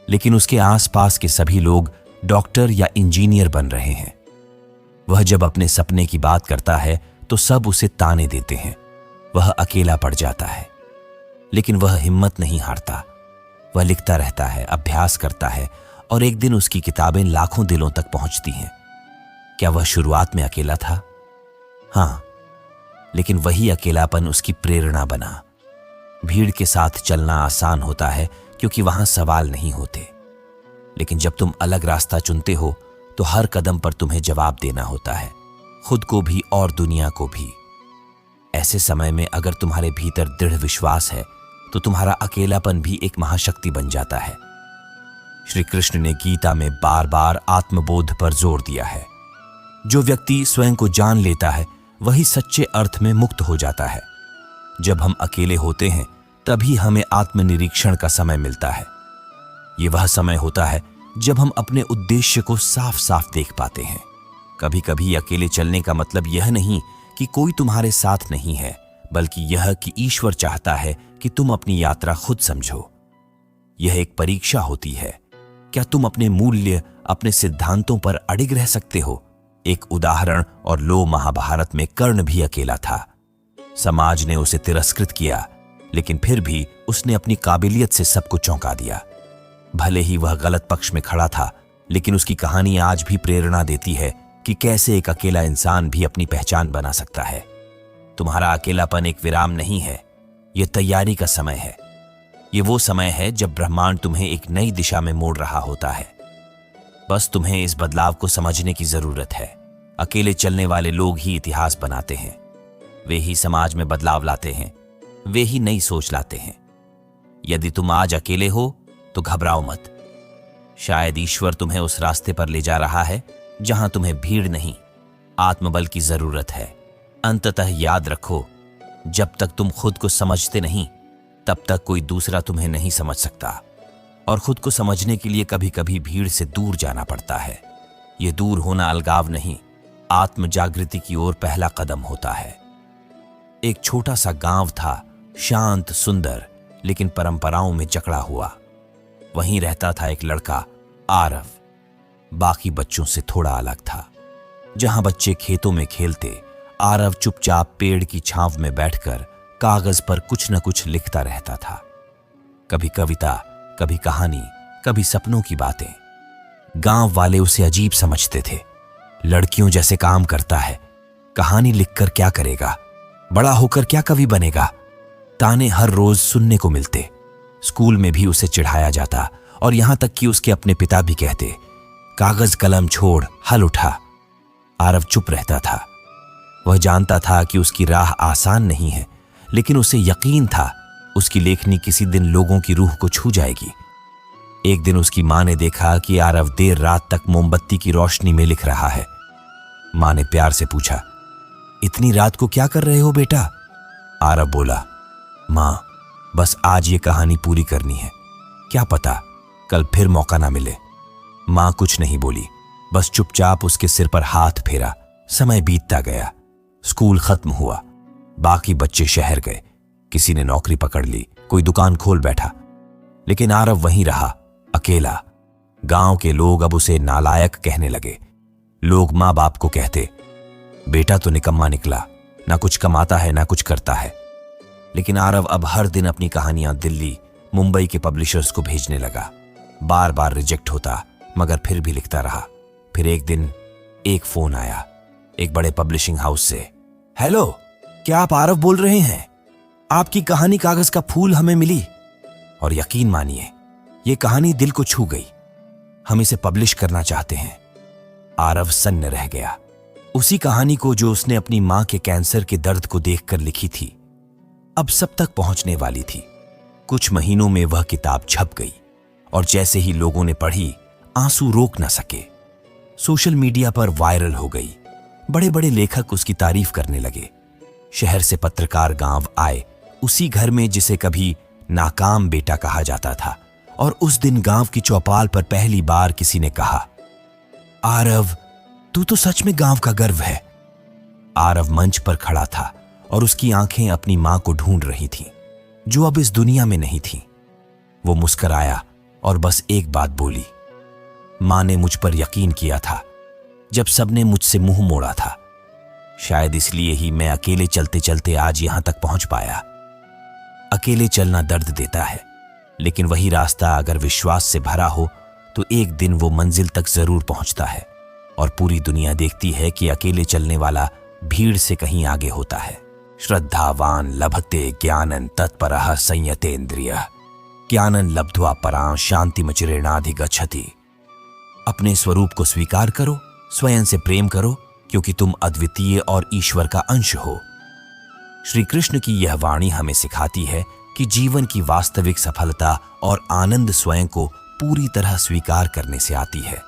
लेकिन उसके आसपास के सभी लोग डॉक्टर या इंजीनियर बन रहे हैं। वह जब अपने सपने की बात करता है तो सब उसे ताने देते हैं। वह अकेला पड़ जाता है, लेकिन वह हिम्मत नहीं हारता। वह लिखता रहता है, अभ्यास करता है, और एक दिन उसकी किताबें लाखों दिलों तक पहुंचती हैं। क्या वह शुरुआत में अकेला था? हां, लेकिन वही अकेलापन उसकी प्रेरणा बना। भीड़ के साथ चलना आसान होता है क्योंकि वहां सवाल नहीं होते, लेकिन जब तुम अलग रास्ता चुनते हो तो हर कदम पर तुम्हें जवाब देना होता है, खुद को भी और दुनिया को भी। ऐसे समय में अगर तुम्हारे भीतर दृढ़ विश्वास है तो तुम्हारा अकेलापन भी एक महाशक्ति बन जाता है। श्री कृष्ण ने गीता में बार बार आत्मबोध पर जोर दिया है। जो व्यक्ति स्वयं को जान लेता है वही सच्चे अर्थ में मुक्त हो जाता है। जब हम अकेले होते हैं तभी हमें आत्मनिरीक्षण का समय मिलता है। ये वह समय होता है जब हम अपने उद्देश्य को साफ साफ देख पाते हैं। कभी कभी अकेले चलने का मतलब यह नहीं कि कोई तुम्हारे साथ नहीं है, बल्कि यह कि ईश्वर चाहता है कि तुम अपनी यात्रा खुद समझो। यह एक परीक्षा होती है। क्या तुम अपने मूल्य, अपने सिद्धांतों पर अडिग रह सकते हो? एक उदाहरण, और लो महाभारत में कर्ण भी अकेला था। समाज ने उसे तिरस्कृत किया, लेकिन फिर भी उसने अपनी काबिलियत से सबको चौंका दिया। भले ही वह गलत पक्ष में खड़ा था, लेकिन उसकी कहानी आज भी प्रेरणा देती है कि कैसे एक अकेला इंसान भी अपनी पहचान बना सकता है। तुम्हारा अकेलापन एक विराम नहीं है, यह तैयारी का समय है। ये वो समय है जब ब्रह्मांड तुम्हें एक नई दिशा में मोड़ रहा होता है। बस तुम्हें इस बदलाव को समझने की जरूरत है। अकेले चलने वाले लोग ही इतिहास बनाते हैं, वे ही समाज में बदलाव लाते हैं। वे ही नई सोच लाते हैं। यदि तुम आज अकेले हो तो घबराओ मत। शायद ईश्वर तुम्हें उस रास्ते पर ले जा रहा है जहां तुम्हें भीड़ नहीं, आत्मबल की जरूरत है। अंततः याद रखो, जब तक तुम खुद को समझते नहीं तब तक कोई दूसरा तुम्हें नहीं समझ सकता। और खुद को समझने के लिए कभी कभी भीड़ से दूर जाना पड़ता है। ये दूर होना अलगाव नहीं, आत्म जागृति की ओर पहला कदम होता है। एक छोटा सा गांव था, शांत, सुंदर, लेकिन परंपराओं में जकड़ा हुआ। वहीं रहता था एक लड़का, आरव। बाकी बच्चों से थोड़ा अलग था। जहां बच्चे खेतों में खेलते, आरव चुपचाप पेड़ की छांव में बैठकर कागज पर कुछ न कुछ लिखता रहता था। कभी कविता, कभी कहानी, कभी सपनों की बातें। गांव वाले उसे अजीब समझते थे। लड़कियों जैसे काम करता है, कहानी लिखकर क्या करेगा, बड़ा होकर क्या कवि बनेगा। ताने हर रोज सुनने को मिलते। स्कूल में भी उसे चिढ़ाया जाता और यहां तक कि उसके अपने पिता भी कहते, कागज कलम छोड़, हल उठा। आरव चुप रहता था। वह जानता था कि उसकी राह आसान नहीं है, लेकिन उसे यकीन था उसकी लेखनी किसी दिन लोगों की रूह को छू जाएगी। एक दिन उसकी मां ने देखा कि आरव देर रात तक मोमबत्ती की रोशनी में लिख रहा है। मां ने प्यार से पूछा, इतनी रात को क्या कर रहे हो बेटा? आरव बोला, मां, बस आज ये कहानी पूरी करनी है, क्या पता कल फिर मौका ना मिले। मां कुछ नहीं बोली, बस चुपचाप उसके सिर पर हाथ फेरा। समय बीतता गया। स्कूल खत्म हुआ। बाकी बच्चे शहर गए, किसी ने नौकरी पकड़ ली, कोई दुकान खोल बैठा, लेकिन आरव वहीं रहा, अकेला। गांव के लोग अब उसे नालायक कहने लगे। लोग मां बाप को कहते, बेटा तो निकम्मा निकला, ना कुछ कमाता है ना कुछ करता है। लेकिन आरव अब हर दिन अपनी कहानियां दिल्ली, मुंबई के पब्लिशर्स को भेजने लगा। बार बार रिजेक्ट होता, मगर फिर भी लिखता रहा। फिर एक दिन एक फोन आया, एक बड़े पब्लिशिंग हाउस से। हेलो, क्या आप आरव बोल रहे हैं? आपकी कहानी कागज का फूल हमें मिली और यकीन मानिए ये कहानी दिल को छू गई। हम इसे पब्लिश करना चाहते हैं। आरव सन्न रह गया। उसी कहानी को जो उसने अपनी मां के कैंसर के दर्द को देखकर लिखी थी, अब सब तक पहुंचने वाली थी। कुछ महीनों में वह किताब छप गई और जैसे ही लोगों ने पढ़ी, आंसू रोक न सके। सोशल मीडिया पर वायरल हो गई। बड़े बड़े लेखक उसकी तारीफ करने लगे। शहर से पत्रकार गांव आए, उसी घर में जिसे कभी नाकाम बेटा कहा जाता था। और उस दिन गांव की चौपाल पर पहली बार किसी ने कहा, आरव, तू तो सच में गांव का गर्व है। आरव मंच पर खड़ा था और उसकी आंखें अपनी मां को ढूंढ रही थीं, जो अब इस दुनिया में नहीं थी। वो मुस्कुराया और बस एक बात बोली, मां ने मुझ पर यकीन किया था जब सबने मुझसे मुंह मोड़ा था। शायद इसलिए ही मैं अकेले चलते चलते आज यहां तक पहुंच पाया। अकेले चलना दर्द देता है, लेकिन वही रास्ता अगर विश्वास से भरा हो तो एक दिन वो मंजिल तक जरूर पहुंचता है। और पूरी दुनिया देखती है कि अकेले चलने वाला भीड़ से कहीं आगे होता है। श्रद्धावान लभते ज्ञानन तत्परः संयतेन्द्रिय ज्ञानन लब्ध्वा परां शांतिमचिरेणाधिगच्छति। अपने स्वरूप को स्वीकार करो, स्वयं से प्रेम करो, क्योंकि तुम अद्वितीय और ईश्वर का अंश हो। श्री कृष्ण की यह वाणी हमें सिखाती है कि जीवन की वास्तविक सफलता और आनंद स्वयं को पूरी तरह स्वीकार करने से आती है।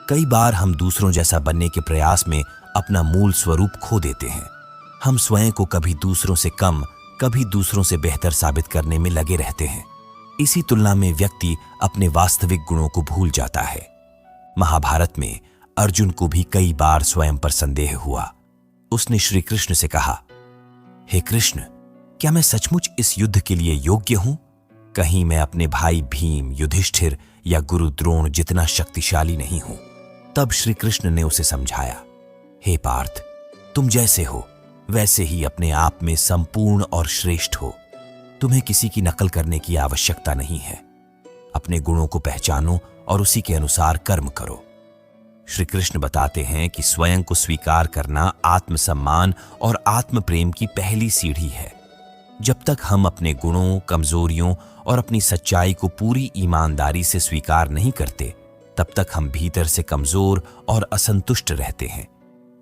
कई बार हम दूसरों जैसा बनने के प्रयास में अपना मूल स्वरूप खो देते हैं। हम स्वयं को कभी दूसरों से कम, कभी दूसरों से बेहतर साबित करने में लगे रहते हैं। इसी तुलना में व्यक्ति अपने वास्तविक गुणों को भूल जाता है। महाभारत में अर्जुन को भी कई बार स्वयं पर संदेह हुआ। उसने श्री कृष्ण से कहा, हे कृष्ण, क्या मैं सचमुच इस युद्ध के लिए योग्य हूं? कहीं मैं अपने भाई भीम, युधिष्ठिर या गुरु द्रोण जितना शक्तिशाली नहीं हूं। तब श्री कृष्ण ने उसे समझाया, हे पार्थ, तुम जैसे हो वैसे ही अपने आप में संपूर्ण और श्रेष्ठ हो। तुम्हें किसी की नकल करने की आवश्यकता नहीं है। अपने गुणों को पहचानो और उसी के अनुसार कर्म करो। श्री कृष्ण बताते हैं कि स्वयं को स्वीकार करना आत्मसम्मान और आत्म प्रेम की पहली सीढ़ी है। जब तक हम अपने गुणों, कमजोरियों और अपनी सच्चाई को पूरी ईमानदारी से स्वीकार नहीं करते, तब तक हम भीतर से कमजोर और असंतुष्ट रहते हैं।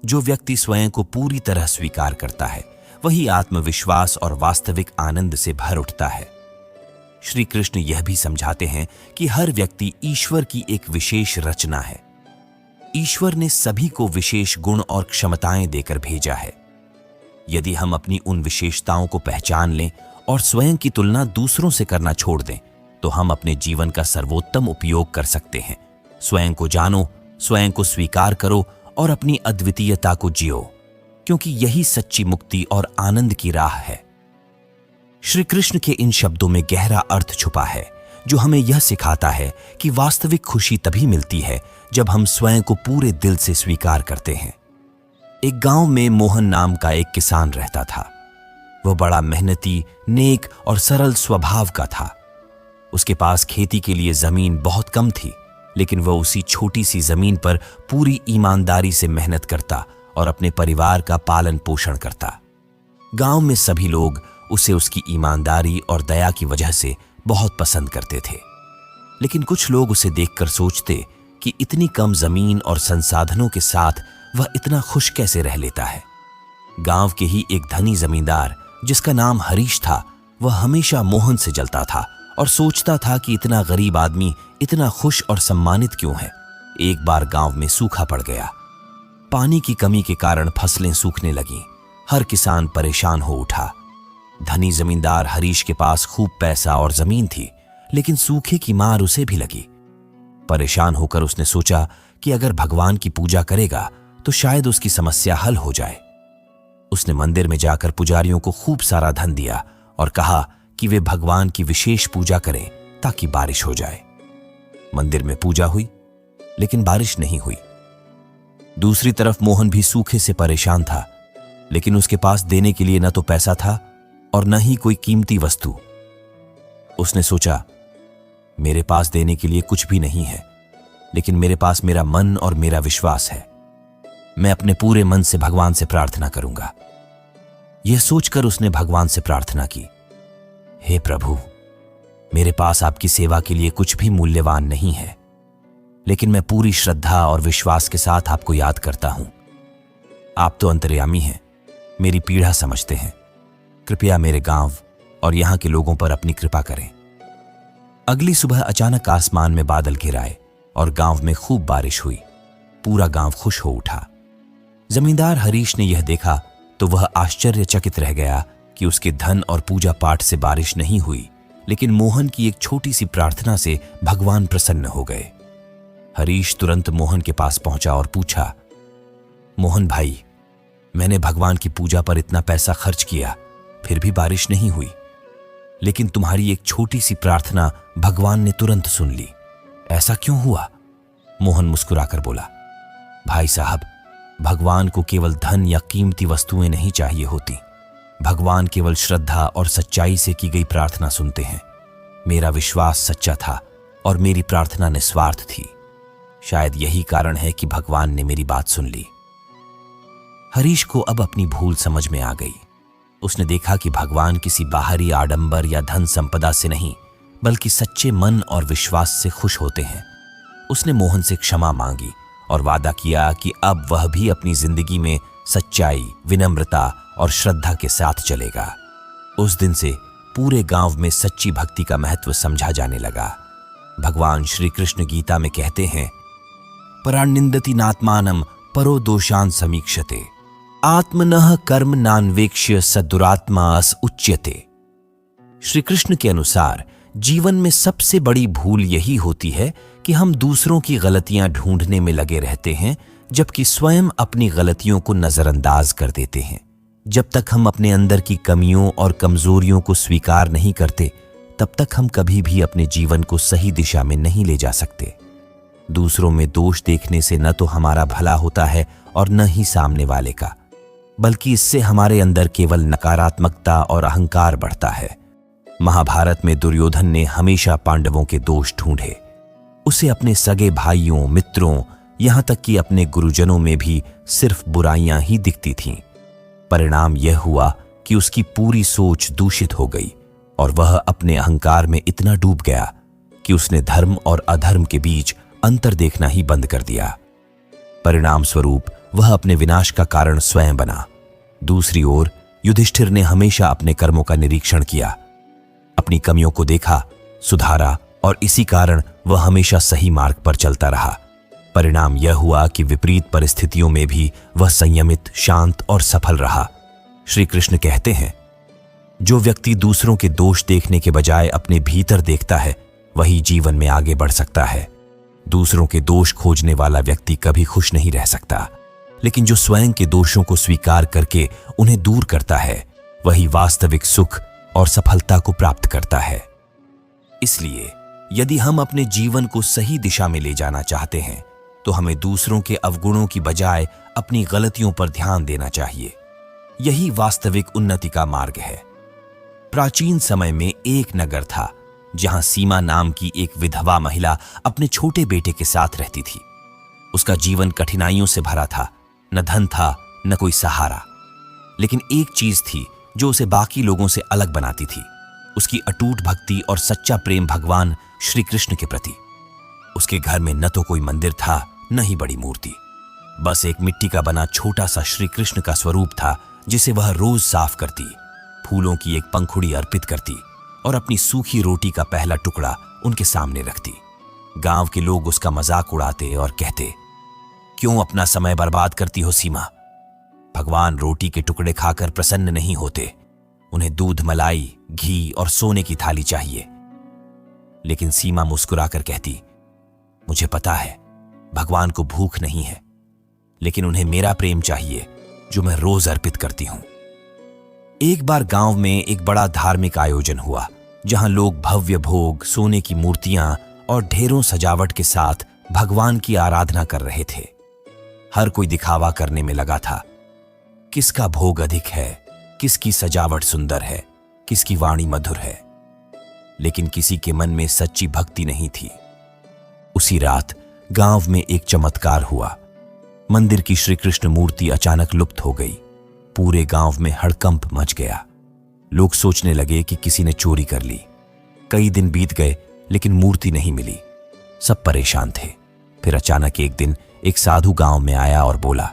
जो व्यक्ति स्वयं को पूरी तरह स्वीकार करता है, वही आत्मविश्वास और वास्तविक आनंद से भर उठता है। श्री कृष्ण यह भी समझाते हैं कि हर व्यक्ति ईश्वर की एक विशेष रचना है। ईश्वर ने सभी को विशेष गुण और क्षमताएं देकर भेजा है। यदि हम अपनी उन विशेषताओं को पहचान लें और स्वयं की तुलना दूसरों से करना छोड़ दें, तो हम अपने जीवन का सर्वोत्तम उपयोग कर सकते हैं। स्वयं को जानो, स्वयं को स्वीकार करो और अपनी अद्वितीयता को जियो, क्योंकि यही सच्ची मुक्ति और आनंद की राह है। श्री कृष्ण के इन शब्दों में गहरा अर्थ छुपा है, जो हमें यह सिखाता है कि वास्तविक खुशी तभी मिलती है जब हम स्वयं को पूरे दिल से स्वीकार करते हैं। एक गांव में मोहन नाम का एक किसान रहता था। वह बड़ा मेहनती, नेक और सरल स्वभाव का था। उसके पास खेती के लिए जमीन बहुत कम थी, लेकिन वह उसी छोटी सी जमीन पर पूरी ईमानदारी से मेहनत करता और अपने परिवार का पालन पोषण करता। गांव में सभी लोग उसे उसकी ईमानदारी और दया की वजह से बहुत पसंद करते थे। लेकिन कुछ लोग उसे देखकर सोचते कि इतनी कम जमीन और संसाधनों के साथ वह इतना खुश कैसे रह लेता है। गांव के ही एक धनी जमींदार, जिसका नाम हरीश था, वह हमेशा मोहन से जलता था और सोचता था कि इतना गरीब आदमी इतना खुश और सम्मानित क्यों है। एक बार गांव में सूखा पड़ गया। पानी की कमी के कारण फसलें सूखने लगीं। हर किसान परेशान हो उठा। धनी जमींदार हरीश के पास खूब पैसा और जमीन थी, लेकिन सूखे की मार उसे भी लगी। परेशान होकर उसने सोचा कि अगर भगवान की पूजा करेगा तो शायद उसकी समस्या हल हो जाए। उसने मंदिर में जाकर पुजारियों को खूब सारा धन दिया और कहा कि वे भगवान की विशेष पूजा करें ताकि बारिश हो जाए। मंदिर में पूजा हुई, लेकिन बारिश नहीं हुई। दूसरी तरफ मोहन भी सूखे से परेशान था, लेकिन उसके पास देने के लिए न तो पैसा था और न ही कोई कीमती वस्तु। उसने सोचा, मेरे पास देने के लिए कुछ भी नहीं है, लेकिन मेरे पास मेरा मन और मेरा विश्वास है। मैं अपने पूरे मन से भगवान से प्रार्थना करूंगा। यह सोचकर उसने भगवान से प्रार्थना की, हे प्रभु, मेरे पास आपकी सेवा के लिए कुछ भी मूल्यवान नहीं है, लेकिन मैं पूरी श्रद्धा और विश्वास के साथ आपको याद करता हूं। आप तो अंतर्यामी हैं, मेरी पीड़ा समझते हैं। कृपया मेरे गांव और यहां के लोगों पर अपनी कृपा करें। अगली सुबह अचानक आसमान में बादल घिर आए और गांव में खूब बारिश हुई। पूरा गांव खुश हो उठा। जमींदार हरीश ने यह देखा तो वह आश्चर्यचकित रह गया कि उसके धन और पूजा पाठ से बारिश नहीं हुई, लेकिन मोहन की एक छोटी सी प्रार्थना से भगवान प्रसन्न हो गए। हरीश तुरंत मोहन के पास पहुंचा और पूछा, मोहन भाई, मैंने भगवान की पूजा पर इतना पैसा खर्च किया, फिर भी बारिश नहीं हुई, लेकिन तुम्हारी एक छोटी सी प्रार्थना भगवान ने तुरंत सुन ली। ऐसा क्यों हुआ? मोहन मुस्कुराकर बोला, भाई साहब, भगवान को केवल धन या कीमती वस्तुएं नहीं चाहिए होती। भगवान केवल श्रद्धा और सच्चाई से की गई प्रार्थना सुनते हैं। मेरा विश्वास सच्चा था और मेरी प्रार्थना निस्वार्थ थी। शायद यही कारण है कि भगवान ने मेरी बात सुन ली। हरीश को अब अपनी भूल समझ में आ गई। उसने देखा कि भगवान किसी बाहरी आडंबर या धन संपदा से नहीं, बल्कि सच्चे मन और विश्वास से खुश होते हैं। उसने मोहन से क्षमा मांगी और वादा किया कि अब वह भी अपनी जिंदगी में सच्चाई, विनम्रता और श्रद्धा के साथ चलेगा। उस दिन से पूरे गांव में सच्ची भक्ति का महत्व समझा जाने लगा। भगवान श्री कृष्ण गीता में कहते हैं, परानिंदति नात्मानम परो दोषान समीक्षते, आत्मनः कर्म नान्वेक्ष्य सदुरात्मा अस उच्यते। श्री कृष्ण के अनुसार जीवन में सबसे बड़ी भूल यही होती है कि हम दूसरों की गलतियां ढूंढने में लगे रहते हैं, जबकि स्वयं अपनी गलतियों को नजरअंदाज कर देते हैं। जब तक हम अपने अंदर की कमियों और कमजोरियों को स्वीकार नहीं करते, तब तक हम कभी भी अपने जीवन को सही दिशा में नहीं ले जा सकते। दूसरों में दोष देखने से न तो हमारा भला होता है और न ही सामने वाले का, बल्कि इससे हमारे अंदर केवल नकारात्मकता और अहंकार बढ़ता है। महाभारत में दुर्योधन ने हमेशा पांडवों के दोष ढूंढे। उसे अपने सगे भाइयों, मित्रों, यहां तक कि अपने गुरुजनों में भी सिर्फ बुराइयां ही दिखती थीं। परिणाम यह हुआ कि उसकी पूरी सोच दूषित हो गई और वह अपने अहंकार में इतना डूब गया कि उसने धर्म और अधर्म के बीच अंतर देखना ही बंद कर दिया। परिणाम स्वरूप वह अपने विनाश का कारण स्वयं बना। दूसरी ओर युधिष्ठिर ने हमेशा अपने कर्मों का निरीक्षण किया, अपनी कमियों को देखा, सुधारा और इसी कारण वह हमेशा सही मार्ग पर चलता रहा। परिणाम यह हुआ कि विपरीत परिस्थितियों में भी वह संयमित, शांत और सफल रहा। श्री कृष्ण कहते हैं, जो व्यक्ति दूसरों के दोष देखने के बजाय अपने भीतर देखता है, वही जीवन में आगे बढ़ सकता है। दूसरों के दोष खोजने वाला व्यक्ति कभी खुश नहीं रह सकता, लेकिन जो स्वयं के दोषों को स्वीकार करके उन्हें दूर करता है, वही वास्तविक सुख और सफलता को प्राप्त करता है। इसलिए यदि हम अपने जीवन को सही दिशा में ले जाना चाहते हैं, तो हमें दूसरों के अवगुणों की बजाय अपनी गलतियों पर ध्यान देना चाहिए। यही वास्तविक उन्नति का मार्ग है। प्राचीन समय में एक नगर था जहां सीमा नाम की एक विधवा महिला अपने छोटे बेटे के साथ रहती थी। उसका जीवन कठिनाइयों से भरा था, न धन था न कोई सहारा, लेकिन एक चीज थी जो उसे बाकी लोगों से अलग बनाती थी, उसकी अटूट भक्ति और सच्चा प्रेम भगवान श्री कृष्ण के प्रति। उसके घर में न तो कोई मंदिर था न ही बड़ी मूर्ति, बस एक मिट्टी का बना छोटा सा श्री कृष्ण का स्वरूप था, जिसे वह रोज साफ करती, फूलों की एक पंखुड़ी अर्पित करती और अपनी सूखी रोटी का पहला टुकड़ा उनके सामने रखती। गांव के लोग उसका मजाक उड़ाते और कहते, क्यों अपना समय बर्बाद करती हो सीमा? भगवान रोटी के टुकड़े खाकर प्रसन्न नहीं होते, उन्हें दूध, मलाई, घी और सोने की थाली चाहिए। लेकिन सीमा मुस्कुराकर कहती, मुझे पता है भगवान को भूख नहीं है, लेकिन उन्हें मेरा प्रेम चाहिए जो मैं रोज अर्पित करती हूं। एक बार गांव में एक बड़ा धार्मिक आयोजन हुआ, जहां लोग भव्य भोग, सोने की मूर्तियां और ढेरों सजावट के साथ भगवान की आराधना कर रहे थे। हर कोई दिखावा करने में लगा था, किसका भोग अधिक है, किसकी सजावट सुंदर है, किसकी वाणी मधुर है, लेकिन किसी के मन में सच्ची भक्ति नहीं थी। उसी रात गांव में एक चमत्कार हुआ। मंदिर की श्री कृष्ण मूर्ति अचानक लुप्त हो गई। पूरे गांव में हड़कंप मच गया। लोग सोचने लगे कि किसी ने चोरी कर ली। कई दिन बीत गए, लेकिन मूर्ति नहीं मिली। सब परेशान थे। फिर अचानक एक दिन एक साधु गांव में आया और बोला,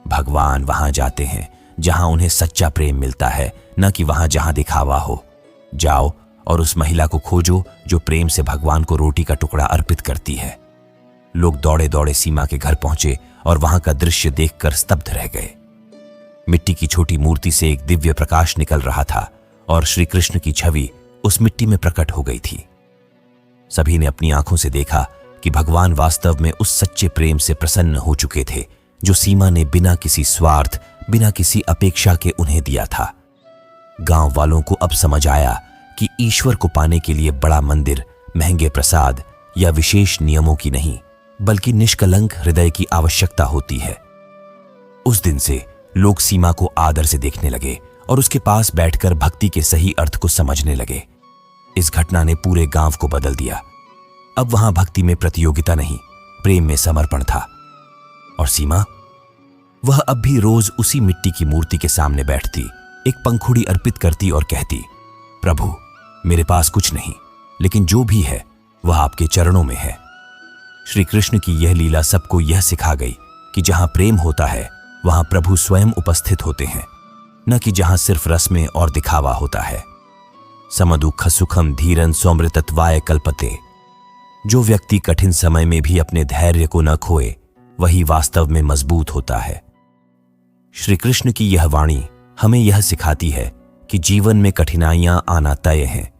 भगवान वहां जाते हैं जहां उन्हें सच्चा प्रेम मिलता है, न कि वहां जहां दिखावा हो। जाओ और उस महिला को खोजो जो प्रेम से भगवान को रोटी का टुकड़ा अर्पित करती है। लोग दौड़े दौड़े सीमा के घर पहुंचे और वहां का दृश्य देखकर स्तब्ध रह गए। मिट्टी की छोटी मूर्ति से एक दिव्य प्रकाश निकल रहा था और श्री कृष्ण की छवि उस मिट्टी में प्रकट हो गई थी। सभी ने अपनी आंखों से देखा कि भगवान वास्तव में उस सच्चे प्रेम से प्रसन्न हो चुके थे जो सीमा ने बिना किसी स्वार्थ, बिना किसी अपेक्षा के उन्हें दिया था। गांव वालों को अब समझ आया कि ईश्वर को पाने के लिए बड़ा मंदिर, महंगे प्रसाद या विशेष नियमों की नहीं, बल्कि निष्कलंक हृदय की आवश्यकता होती है। उस दिन से लोग सीमा को आदर से देखने लगे और उसके पास बैठकर भक्ति के सही अर्थ को समझने लगे। इस घटना ने पूरे गांव को बदल दिया। अब वहां भक्ति में प्रतियोगिता नहीं, प्रेम में समर्पण था। और सीमा, वह अब भी रोज उसी मिट्टी की मूर्ति के सामने बैठती, एक पंखुड़ी अर्पित करती और कहती, प्रभु, मेरे पास कुछ नहीं, लेकिन जो भी है वह आपके चरणों में है। श्री कृष्ण की यह लीला सबको यह सिखा गई कि जहां प्रेम होता है वहां प्रभु स्वयं उपस्थित होते हैं, न कि जहां सिर्फ रस्में और दिखावा होता है। समदुख सुखम धीरन सौमृतत्वाय कल्पते। जो व्यक्ति कठिन समय में भी अपने धैर्य को न खोए, वही वास्तव में मजबूत होता है। श्री कृष्ण की यह वाणी हमें यह सिखाती है कि जीवन में कठिनाइयां आना तय हैं,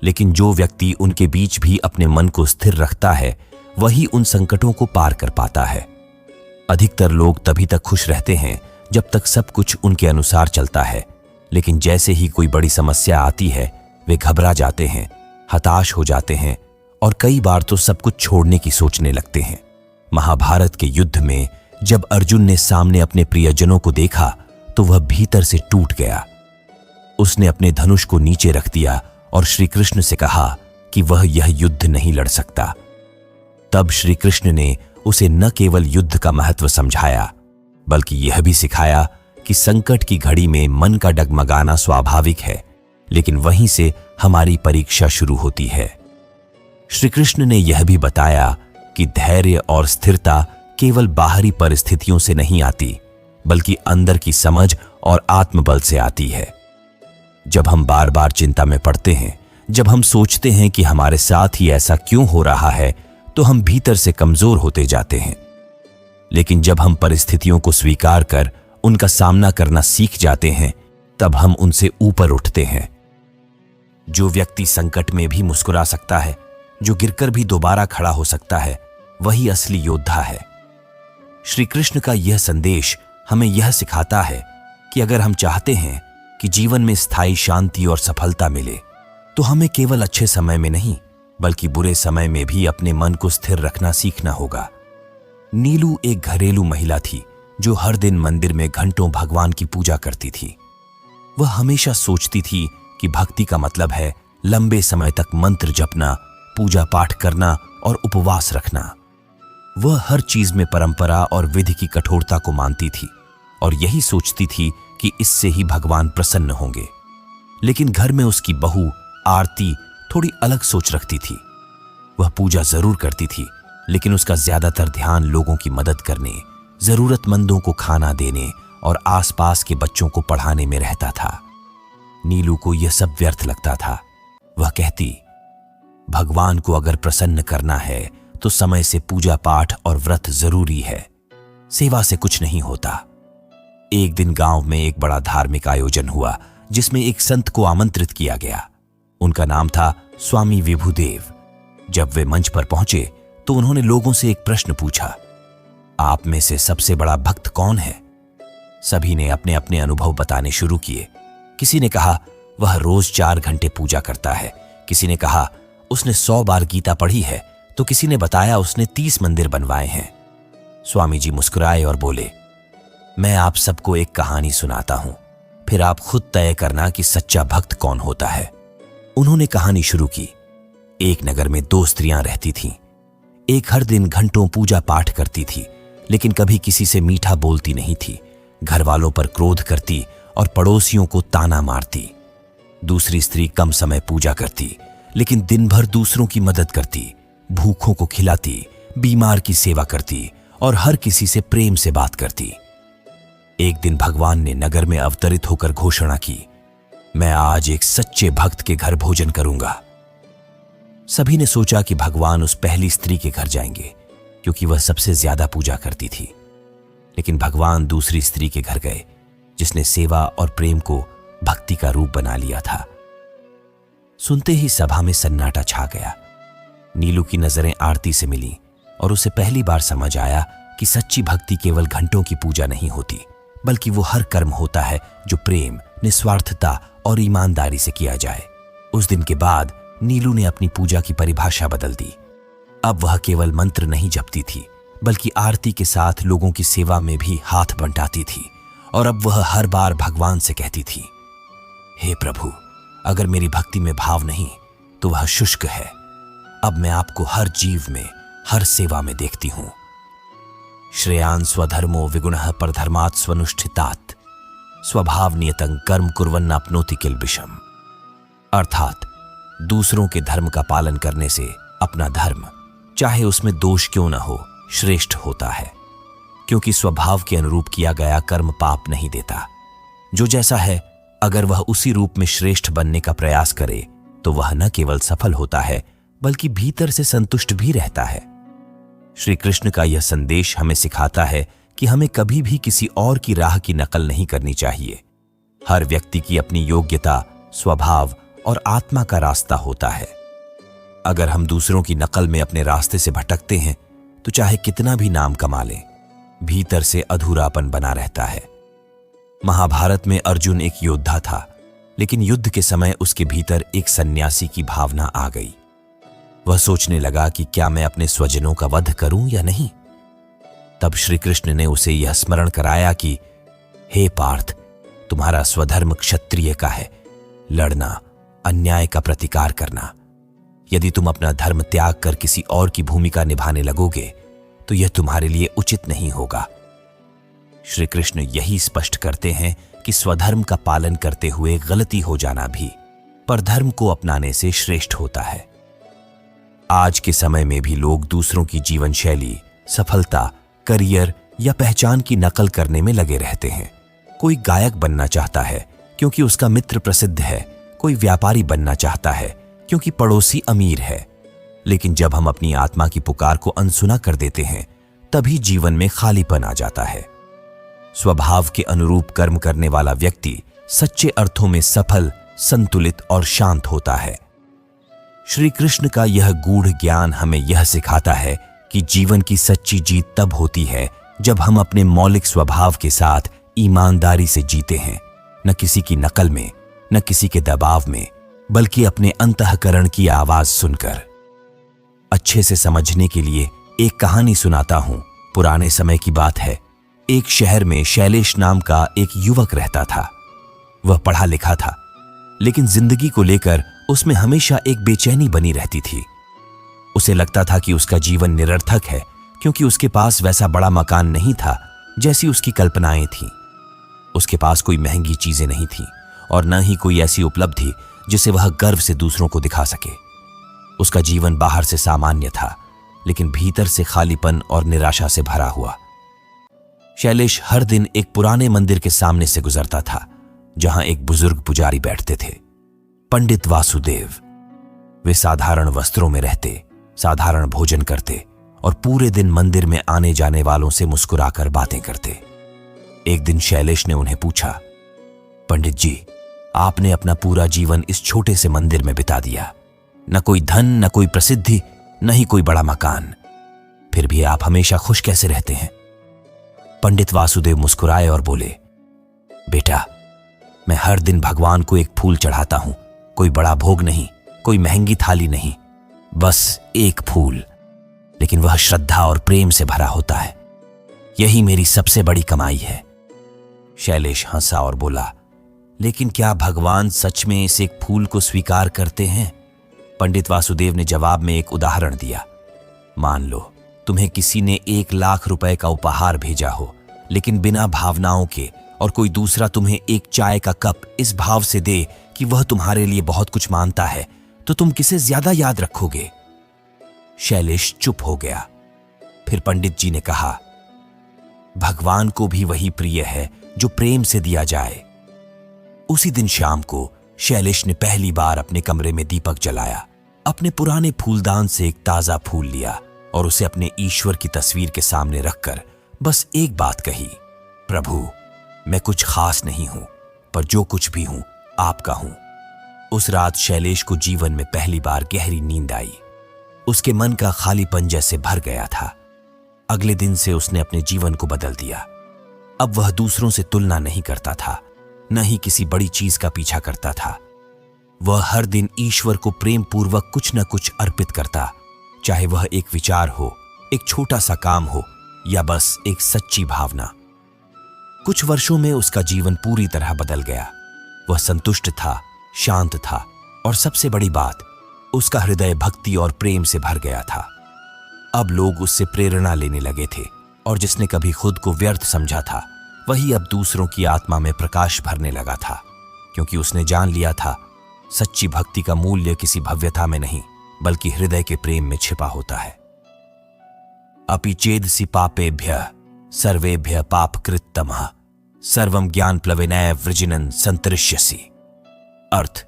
लेकिन जो व्यक्ति उनके बीच भी अपने मन को स्थिर रखता है, वही उन संकटों को पार कर पाता है। अधिकतर लोग तभी तक खुश रहते हैं जब तक सब कुछ उनके अनुसार चलता है, लेकिन जैसे ही कोई बड़ी समस्या आती है, वे घबरा जाते हैं, हताश हो जाते हैं और कई बार तो सब कुछ छोड़ने की सोचने लगते हैं। महाभारत के युद्ध में जब अर्जुन ने सामने अपने प्रियजनों को देखा तो वह भीतर से टूट गया। उसने अपने धनुष को नीचे रख दिया और श्री कृष्ण से कहा कि वह यह युद्ध नहीं लड़ सकता। तब श्री कृष्ण ने उसे न केवल युद्ध का महत्व समझाया, बल्कि यह भी सिखाया कि संकट की घड़ी में मन का डगमगाना स्वाभाविक है, लेकिन वहीं से हमारी परीक्षा शुरू होती है। श्री कृष्ण ने यह भी बताया कि धैर्य और स्थिरता केवल बाहरी परिस्थितियों से नहीं आती, बल्कि अंदर की समझ और आत्मबल से आती है। जब हम बार बार चिंता में पड़ते हैं, जब हम सोचते हैं कि हमारे साथ ही ऐसा क्यों हो रहा है, तो हम भीतर से कमजोर होते जाते हैं। लेकिन जब हम परिस्थितियों को स्वीकार कर उनका सामना करना सीख जाते हैं, तब हम उनसे ऊपर उठते हैं। जो व्यक्ति संकट में भी मुस्कुरा सकता है, जो गिरकर भी दोबारा खड़ा हो सकता है, वही असली योद्धा है। श्री कृष्ण का यह संदेश हमें यह सिखाता है कि अगर हम चाहते हैं कि जीवन में स्थायी शांति और सफलता मिले, तो हमें केवल अच्छे समय में नहीं, बल्कि बुरे समय में भी अपने मन को स्थिर रखना सीखना होगा। नीलू एक घरेलू महिला थी जो हर दिन मंदिर में घंटों भगवान की पूजा करती थी। वह हमेशा सोचती थी कि भक्ति का मतलब है लंबे समय तक मंत्र जपना, पूजा पाठ करना और उपवास रखना। वह हर चीज में परंपरा और विधि की कठोरता को मानती थी और यही सोचती थी कि इससे ही भगवान प्रसन्न होंगे। लेकिन घर में उसकी बहू आरती थोड़ी अलग सोच रखती थी। वह पूजा जरूर करती थी, लेकिन उसका ज्यादातर ध्यान लोगों की मदद करने, जरूरतमंदों को खाना देने और आसपास के बच्चों को पढ़ाने में रहता था। नीलू को यह सब व्यर्थ लगता था। वह कहती, भगवान को अगर प्रसन्न करना है तो समय से पूजा पाठ और व्रत जरूरी है, सेवा से कुछ नहीं होता। एक दिन गांव में एक बड़ा धार्मिक आयोजन हुआ जिसमें एक संत को आमंत्रित किया गया। उनका नाम था स्वामी विभुदेव। जब वे मंच पर पहुंचे तो उन्होंने लोगों से एक प्रश्न पूछा, आप में से सबसे बड़ा भक्त कौन है? सभी ने अपने अपने अनुभव बताने शुरू किए। किसी ने कहा वह रोज 4 घंटे पूजा करता है, किसी ने कहा उसने 100 बार गीता पढ़ी है, तो किसी ने बताया उसने 30 मंदिर बनवाए हैं। स्वामी जी मुस्कुराए और बोले, मैं आप सबको एक कहानी सुनाता हूं, फिर आप खुद तय करना कि सच्चा भक्त कौन होता है। उन्होंने कहानी शुरू की। एक नगर में 2 स्त्रियां रहती थीं। एक हर दिन घंटों पूजा पाठ करती थी, लेकिन कभी किसी से मीठा बोलती नहीं थी। घर वालों पर क्रोध करती और पड़ोसियों को ताना मारती। दूसरी स्त्री कम समय पूजा करती, लेकिन दिन भर दूसरों की मदद करती, भूखों को खिलाती, बीमार की सेवा करती और हर किसी से प्रेम से बात करती। एक दिन भगवान ने नगर में अवतरित होकर घोषणा की, मैं आज एक सच्चे भक्त के घर भोजन करूंगा। सभी ने सोचा कि भगवान उस पहली स्त्री के घर जाएंगे, क्योंकि वह सबसे ज्यादा पूजा करती थी। लेकिन भगवान दूसरी स्त्री के घर गए, जिसने सेवा और प्रेम को भक्ति का रूप बना लिया था। सुनते ही सभा में सन्नाटा छा गया। नीलू की नजरें आरती से मिली और उसे पहली बार समझ आया कि सच्ची भक्ति केवल घंटों की पूजा नहीं होती, बल्कि वो हर कर्म होता है जो प्रेम, निस्वार्थता और ईमानदारी से किया जाए। उस दिन के बाद नीलू ने अपनी पूजा की परिभाषा बदल दी। अब वह केवल मंत्र नहीं जपती थी, बल्कि आरती के साथ लोगों की सेवा में भी हाथ बंटाती थी। और अब वह हर बार भगवान से कहती थी, हे प्रभु, अगर मेरी भक्ति में भाव नहीं तो वह शुष्क है। अब मैं आपको हर जीव में, हर सेवा में देखती हूं। श्रेयान् स्वधर्मो विगुणः परधर्मात् स्वनुष्ठितात् स्वभाव नियतं कर्म कुर्वन् आपनोति किल्बिषम्। अर्थात दूसरों के धर्म का पालन करने से अपना धर्म, चाहे उसमें दोष क्यों न हो, श्रेष्ठ होता है, क्योंकि स्वभाव के अनुरूप किया गया कर्म पाप नहीं देता। जो जैसा है, अगर वह उसी रूप में श्रेष्ठ बनने का प्रयास करे तो वह न केवल सफल होता है, बल्कि भीतर से संतुष्ट भी रहता है। श्री कृष्ण का यह संदेश हमें सिखाता है कि हमें कभी भी किसी और की राह की नकल नहीं करनी चाहिए। हर व्यक्ति की अपनी योग्यता, स्वभाव और आत्मा का रास्ता होता है। अगर हम दूसरों की नकल में अपने रास्ते से भटकते हैं तो चाहे कितना भी नाम कमा लें, भीतर से अधूरापन बना रहता है। महाभारत में अर्जुन एक योद्धा था, लेकिन युद्ध के समय उसके भीतर एक सन्यासी की भावना आ गई। वह सोचने लगा कि क्या मैं अपने स्वजनों का वध करूं या नहीं। तब श्री कृष्ण ने उसे यह स्मरण कराया कि हे पार्थ, तुम्हारा स्वधर्म क्षत्रिय का है, लड़ना, अन्याय का प्रतिकार करना। यदि तुम अपना धर्म त्याग कर किसी और की भूमिका निभाने लगोगे तो यह तुम्हारे लिए उचित नहीं होगा। श्री कृष्ण यही स्पष्ट करते हैं कि स्वधर्म का पालन करते हुए गलती हो जाना भी परधर्म को अपनाने से श्रेष्ठ होता है। आज के समय में भी लोग दूसरों की जीवन शैली, सफलता, करियर या पहचान की नकल करने में लगे रहते हैं। कोई गायक बनना चाहता है क्योंकि उसका मित्र प्रसिद्ध है, कोई व्यापारी बनना चाहता है क्योंकि पड़ोसी अमीर है। लेकिन जब हम अपनी आत्मा की पुकार को अनसुना कर देते हैं, तभी जीवन में खालीपन आ जाता है। स्वभाव के अनुरूप कर्म करने वाला व्यक्ति सच्चे अर्थों में सफल, संतुलित और शांत होता है। श्री कृष्ण का यह गूढ़ ज्ञान हमें यह सिखाता है कि जीवन की सच्ची जीत तब होती है जब हम अपने मौलिक स्वभाव के साथ ईमानदारी से जीते हैं, न किसी की नकल में, न किसी के दबाव में, बल्कि अपने अंतःकरण की आवाज सुनकर। अच्छे से समझने के लिए एक कहानी सुनाता हूं। पुराने समय की बात है। एक शहर में शैलेश नाम का एक युवक रहता था। वह पढ़ा लिखा था, लेकिन जिंदगी को लेकर उसमें हमेशा एक बेचैनी बनी रहती थी। उसे लगता था कि उसका जीवन निरर्थक है, क्योंकि उसके पास वैसा बड़ा मकान नहीं था जैसी उसकी कल्पनाएं थीं। उसके पास कोई महंगी चीजें नहीं थीं और न ही कोई ऐसी उपलब्धि जिसे वह गर्व से दूसरों को दिखा सके। उसका जीवन बाहर से सामान्य था, लेकिन भीतर से खालीपन और निराशा से भरा हुआ। शैलेश हर दिन एक पुराने मंदिर के सामने से गुजरता था, जहां एक बुजुर्ग पुजारी बैठते थे, पंडित वासुदेव। वे साधारण वस्त्रों में रहते, साधारण भोजन करते और पूरे दिन मंदिर में आने जाने वालों से मुस्कुराकर बातें करते। एक दिन शैलेश ने उन्हें पूछा, पंडित जी, आपने अपना पूरा जीवन इस छोटे से मंदिर में बिता दिया। न कोई धन, न कोई प्रसिद्धि, न ही कोई बड़ा मकान, फिर भी आप हमेशा खुश कैसे रहते हैं? पंडित वासुदेव मुस्कुराए और बोले, बेटा, मैं हर दिन भगवान को एक फूल चढ़ाता हूं। कोई बड़ा भोग नहीं, कोई महंगी थाली नहीं, बस एक फूल, लेकिन वह श्रद्धा और प्रेम से भरा होता है। यही मेरी सबसे बड़ी कमाई है। शैलेश हंसा और बोला, लेकिन क्या भगवान सच में इस एक फूल को स्वीकार करते हैं? पंडित वासुदेव ने जवाब में एक उदाहरण दिया। मान लो तुम्हें किसी ने 1 लाख रुपए का उपहार भेजा हो, लेकिन बिना भावनाओं के, और कोई दूसरा तुम्हें एक चाय का कप इस भाव से दे कि वह तुम्हारे लिए बहुत कुछ मानता है, तो तुम किसे ज्यादा याद रखोगे? शैलेश चुप हो गया। फिर पंडित जी ने कहा, भगवान को भी वही प्रिय है जो प्रेम से दिया जाए। उसी दिन शाम को शैलेश ने पहली बार अपने कमरे में दीपक जलाया, अपने पुराने फूलदान से एक ताजा फूल लिया और उसे अपने ईश्वर की तस्वीर के सामने रखकर बस एक बात कही, प्रभु, मैं कुछ खास नहीं हूं, पर जो कुछ भी हूं आपका हूं। उस रात शैलेश को जीवन में पहली बार गहरी नींद आई। उसके मन का खालीपन जैसे भर गया था। अगले दिन से उसने अपने जीवन को बदल दिया। अब वह दूसरों से तुलना नहीं करता था, न ही किसी बड़ी चीज का पीछा करता था। वह हर दिन ईश्वर को प्रेम पूर्वक कुछ न कुछ अर्पित करता, चाहे वह एक विचार हो, एक छोटा सा काम हो, या बस एक सच्ची भावना। कुछ वर्षों में उसका जीवन पूरी तरह बदल गया। वह संतुष्ट था, शांत था, और सबसे बड़ी बात, उसका हृदय भक्ति और प्रेम से भर गया था। अब लोग उससे प्रेरणा लेने लगे थे, और जिसने कभी खुद को व्यर्थ समझा था, वही अब दूसरों की आत्मा में प्रकाश भरने लगा था, क्योंकि उसने जान लिया था, सच्ची भक्ति का मूल्य किसी भव्यता में नहीं, बल्कि हृदय के प्रेम में छिपा होता है। अपि चेदसि पापेभ्यः सर्वेभ्यः पापकृत्तमः सर्वं ज्ञानप्लवेनैव वृजिनं सन्तरिष्यसि। अर्थ,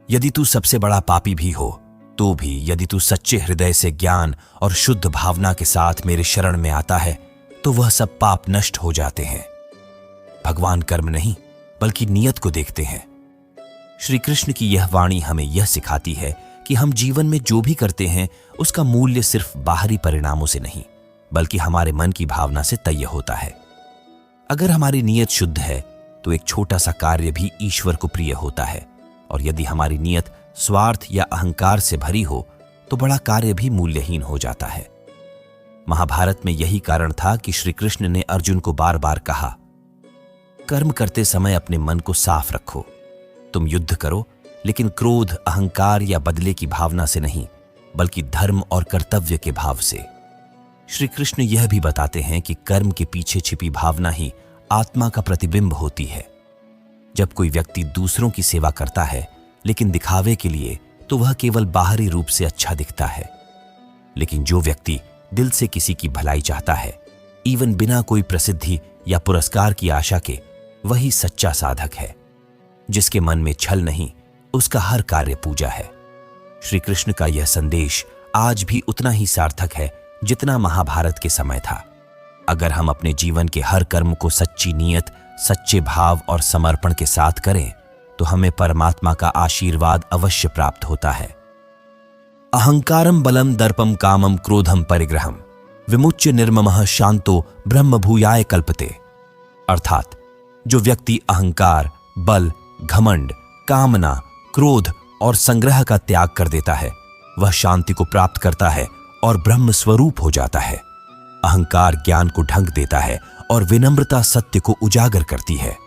यदि तू सबसे बड़ा पापी भी हो, तो भी यदि तू सच्चे हृदय से ज्ञान और शुद्ध भावना के साथ मेरे शरण में आता है, तो वह सब पाप नष्ट हो जाते हैं। भगवान कर्म नहीं, बल्कि नियत को देखते हैं। श्री कृष्ण की यह वाणी हमें यह सिखाती है कि हम जीवन में जो भी करते हैं, उसका मूल्य सिर्फ बाहरी परिणामों से नहीं, बल्कि हमारे मन की भावना से तय होता है। अगर हमारी नीयत शुद्ध है, तो एक छोटा सा कार्य भी ईश्वर को प्रिय होता है, और यदि हमारी नीयत स्वार्थ या अहंकार से भरी हो, तो बड़ा कार्य भी मूल्यहीन हो जाता है। महाभारत में यही कारण था कि श्री कृष्ण ने अर्जुन को बार बार कहा, कर्म करते समय अपने मन को साफ रखो। तुम युद्ध करो, लेकिन क्रोध, अहंकार या बदले की भावना से नहीं, बल्कि धर्म और कर्तव्य के भाव से। श्री कृष्ण यह भी बताते हैं कि कर्म के पीछे छिपी भावना ही आत्मा का प्रतिबिंब होती है। जब कोई व्यक्ति दूसरों की सेवा करता है, लेकिन दिखावे के लिए, तो वह केवल बाहरी रूप से अच्छा दिखता है। लेकिन जो व्यक्ति दिल से किसी की भलाई चाहता है, इवन बिना कोई प्रसिद्धि या पुरस्कार की आशा के, वही सच्चा साधक है। जिसके मन में छल नहीं, उसका हर कार्य पूजा है। श्री कृष्ण का यह संदेश आज भी उतना ही सार्थक है जितना महाभारत के समय था। अगर हम अपने जीवन के हर कर्म को सच्ची नीयत, सच्चे भाव और समर्पण के साथ करें तो हमें परमात्मा का आशीर्वाद अवश्य प्राप्त होता है। अहंकारम बलम दर्पम कामम क्रोधम परिग्रहम विमुच्य निर्ममः शांतो ब्रह्म भूयाय कल्पते। अर्थात जो व्यक्ति अहंकार, बल, घमंड, कामना, क्रोध और संग्रह का त्याग कर देता है वह शांति को प्राप्त करता है और ब्रह्म स्वरूप हो जाता है। अहंकार ज्ञान को ढंक देता है और विनम्रता सत्य को उजागर करती है।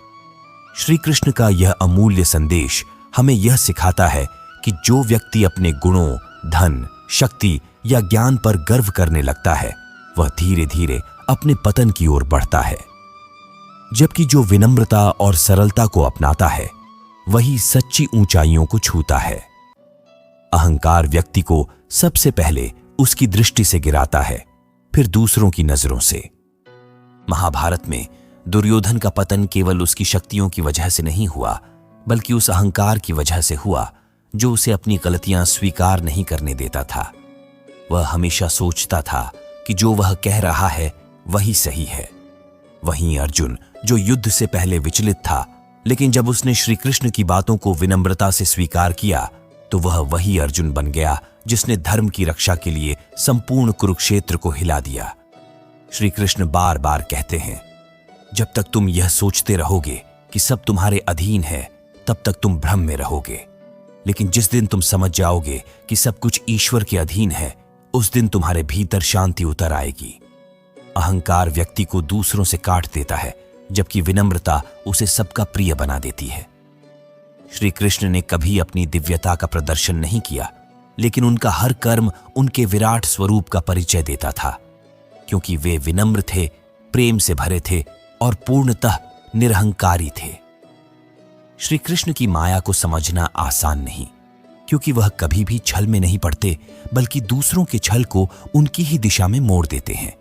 श्री कृष्ण का यह अमूल्य संदेश हमें यह सिखाता है कि जो व्यक्ति अपने गुणों, धन, शक्ति या ज्ञान पर गर्व करने लगता है वह धीरे धीरे अपने पतन की ओर बढ़ता है, जबकि जो विनम्रता और सरलता को अपनाता है वही सच्ची ऊंचाइयों को छूता है। अहंकार व्यक्ति को सबसे पहले उसकी दृष्टि से गिराता है, फिर दूसरों की नजरों से। महाभारत में दुर्योधन का पतन केवल उसकी शक्तियों की वजह से नहीं हुआ, बल्कि उस अहंकार की वजह से हुआ जो उसे अपनी गलतियां स्वीकार नहीं करने देता था। वह हमेशा सोचता था कि जो वह कह रहा है वही सही है। वहीं अर्जुन, जो युद्ध से पहले विचलित था, लेकिन जब उसने श्री कृष्ण की बातों को विनम्रता से स्वीकार किया तो वह वही अर्जुन बन गया जिसने धर्म की रक्षा के लिए संपूर्ण कुरुक्षेत्र को हिला दिया। श्री कृष्ण बार बार कहते हैं, जब तक तुम यह सोचते रहोगे कि सब तुम्हारे अधीन है तब तक तुम भ्रम में रहोगे, लेकिन जिस दिन तुम समझ जाओगे कि सब कुछ ईश्वर के अधीन है उस दिन तुम्हारे भीतर शांति उतर आएगी। अहंकार व्यक्ति को दूसरों से काट देता है, जबकि विनम्रता उसे सबका प्रिय बना देती है। श्री कृष्ण ने कभी अपनी दिव्यता का प्रदर्शन नहीं किया, लेकिन उनका हर कर्म उनके विराट स्वरूप का परिचय देता था, क्योंकि वे विनम्र थे, प्रेम से भरे थे और पूर्णतः निरहंकारी थे। श्री कृष्ण की माया को समझना आसान नहीं, क्योंकि वह कभी भी छल में नहीं पड़ते, बल्कि दूसरों के छल को उनकी ही दिशा में मोड़ देते हैं।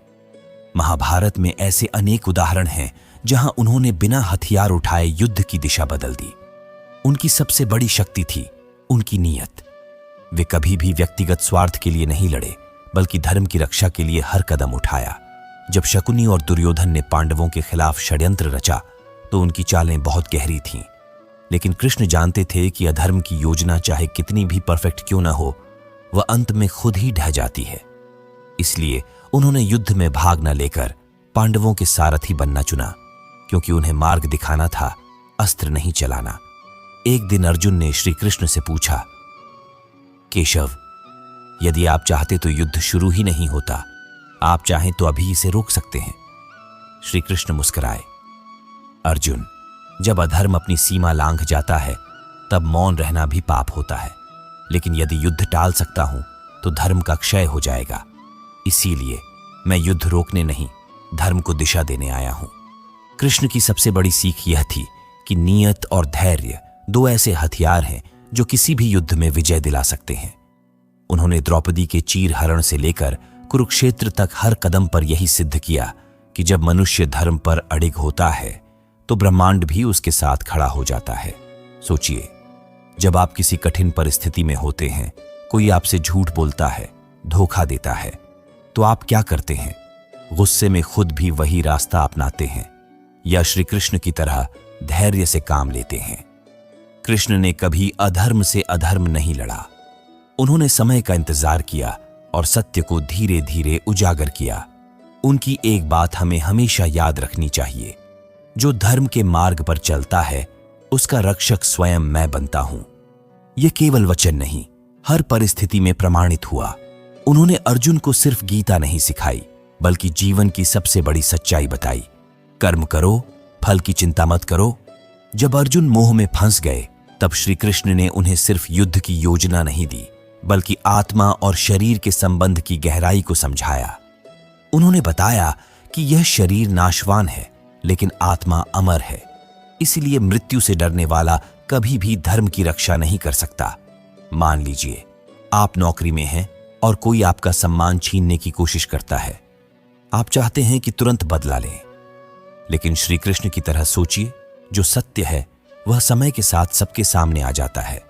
महाभारत में ऐसे अनेक उदाहरण हैं जहां उन्होंने बिना हथियार उठाए युद्ध की दिशा बदल दी। उनकी सबसे बड़ी शक्ति थी उनकी नीयत। वे कभी भी व्यक्तिगत स्वार्थ के लिए नहीं लड़े, बल्कि धर्म की रक्षा के लिए हर कदम उठाया। जब शकुनी और दुर्योधन ने पांडवों के खिलाफ षड्यंत्र रचा तो उनकी चालें बहुत गहरी थीं, लेकिन कृष्ण जानते थे कि अधर्म की योजना चाहे कितनी भी परफेक्ट क्यों न हो, वह अंत में खुद ही ढह जाती है। इसलिए उन्होंने युद्ध में भाग न लेकर पांडवों के सारथी बनना चुना, क्योंकि उन्हें मार्ग दिखाना था, अस्त्र नहीं चलाना। एक दिन अर्जुन ने श्री कृष्ण से पूछा, केशव, यदि आप चाहते तो युद्ध शुरू ही नहीं होता, आप चाहें तो अभी इसे रोक सकते हैं। श्री कृष्ण मुस्कुराए, अर्जुन, जब अधर्म अपनी सीमा लांघ जाता है तब मौन रहना भी पाप होता है, लेकिन यदि युद्ध टाल सकता हूं तो धर्म का क्षय हो जाएगा। इसीलिए मैं युद्ध रोकने नहीं, धर्म को दिशा देने आया हूं। कृष्ण की सबसे बड़ी सीख यह थी कि नीयत और धैर्य दो ऐसे हथियार हैं जो किसी भी युद्ध में विजय दिला सकते हैं। उन्होंने द्रौपदी के चीरहरण से लेकर कुरुक्षेत्र तक हर कदम पर यही सिद्ध किया कि जब मनुष्य धर्म पर अडिग होता है तो ब्रह्मांड भी उसके साथ खड़ा हो जाता है। सोचिए, जब आप किसी कठिन परिस्थिति में होते हैं, कोई आपसे झूठ बोलता है, धोखा देता है, तो आप क्या करते हैं? गुस्से में खुद भी वही रास्ता अपनाते हैं या श्री कृष्ण की तरह धैर्य से काम लेते हैं? कृष्ण ने कभी अधर्म से अधर्म नहीं लड़ा। उन्होंने समय का इंतजार किया और सत्य को धीरे धीरे उजागर किया। उनकी एक बात हमें हमेशा याद रखनी चाहिए, जो धर्म के मार्ग पर चलता है उसका रक्षक स्वयं मैं बनता हूं। यह केवल वचन नहीं, हर परिस्थिति में प्रमाणित हुआ। उन्होंने अर्जुन को सिर्फ गीता नहीं सिखाई, बल्कि जीवन की सबसे बड़ी सच्चाई बताई। कर्म करो, फल की चिंता मत करो। जब अर्जुन मोह में फंस गए तब श्री कृष्ण ने उन्हें सिर्फ युद्ध की योजना नहीं दी, बल्कि आत्मा और शरीर के संबंध की गहराई को समझाया। उन्होंने बताया कि यह शरीर नाशवान है, लेकिन आत्मा अमर है। इसलिए मृत्यु से डरने वाला कभी भी धर्म की रक्षा नहीं कर सकता। मान लीजिए आप नौकरी में हैं और कोई आपका सम्मान छीनने की कोशिश करता है। आप चाहते हैं कि तुरंत बदला लें, लेकिन श्री कृष्ण की तरह सोचिए, जो सत्य है वह समय के साथ सबके सामने आ जाता है।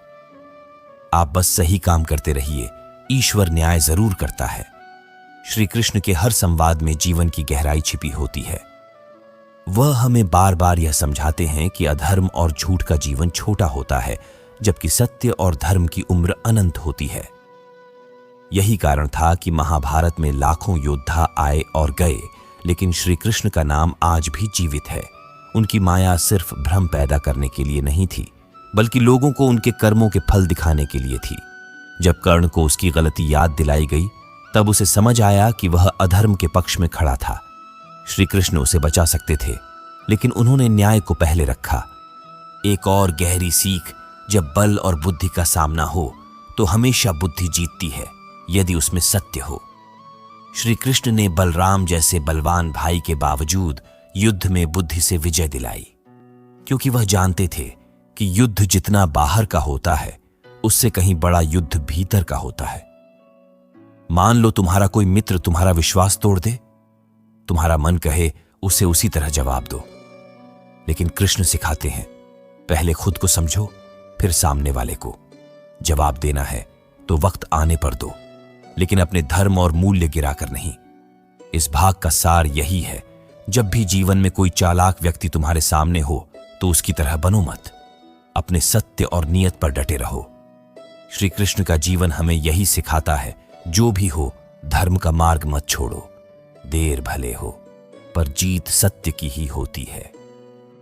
आप बस सही काम करते रहिए, ईश्वर न्याय जरूर करता है। श्री कृष्ण के हर संवाद में जीवन की गहराई छिपी होती है। वह हमें बार बार यह समझाते हैं कि अधर्म और झूठ का जीवन छोटा होता है, जबकि सत्य और धर्म की उम्र अनंत होती है। यही कारण था कि महाभारत में लाखों योद्धा आए और गए, लेकिन श्री कृष्ण का नाम आज भी जीवित है। उनकी माया सिर्फ भ्रम पैदा करने के लिए नहीं थी, बल्कि लोगों को उनके कर्मों के फल दिखाने के लिए थी। जब कर्ण को उसकी गलती याद दिलाई गई, तब उसे समझ आया कि वह अधर्म के पक्ष में खड़ा था। श्री कृष्ण उसे बचा सकते थे, लेकिन उन्होंने न्याय को पहले रखा। एक और गहरी सीख, जब बल और बुद्धि का सामना हो तो हमेशा बुद्धि जीतती है, यदि उसमें सत्य हो। श्री कृष्ण ने बलराम जैसे बलवान भाई के बावजूद युद्ध में बुद्धि से विजय दिलाई, क्योंकि वह जानते थे कि युद्ध जितना बाहर का होता है, उससे कहीं बड़ा युद्ध भीतर का होता है। मान लो तुम्हारा कोई मित्र तुम्हारा विश्वास तोड़ दे, तुम्हारा मन कहे उसे उसी तरह जवाब दो, लेकिन कृष्ण सिखाते हैं पहले खुद को समझो, फिर सामने वाले को। जवाब देना है तो वक्त आने पर दो, लेकिन अपने धर्म और मूल्य गिराकर नहीं। इस भाग का सार यही है, जब भी जीवन में कोई चालाक व्यक्ति तुम्हारे सामने हो तो उसकी तरह बनो मत, अपने सत्य और नियत पर डटे रहो। श्री कृष्ण का जीवन हमें यही सिखाता है, जो भी हो धर्म का मार्ग मत छोड़ो। देर भले हो, पर जीत सत्य की ही होती है।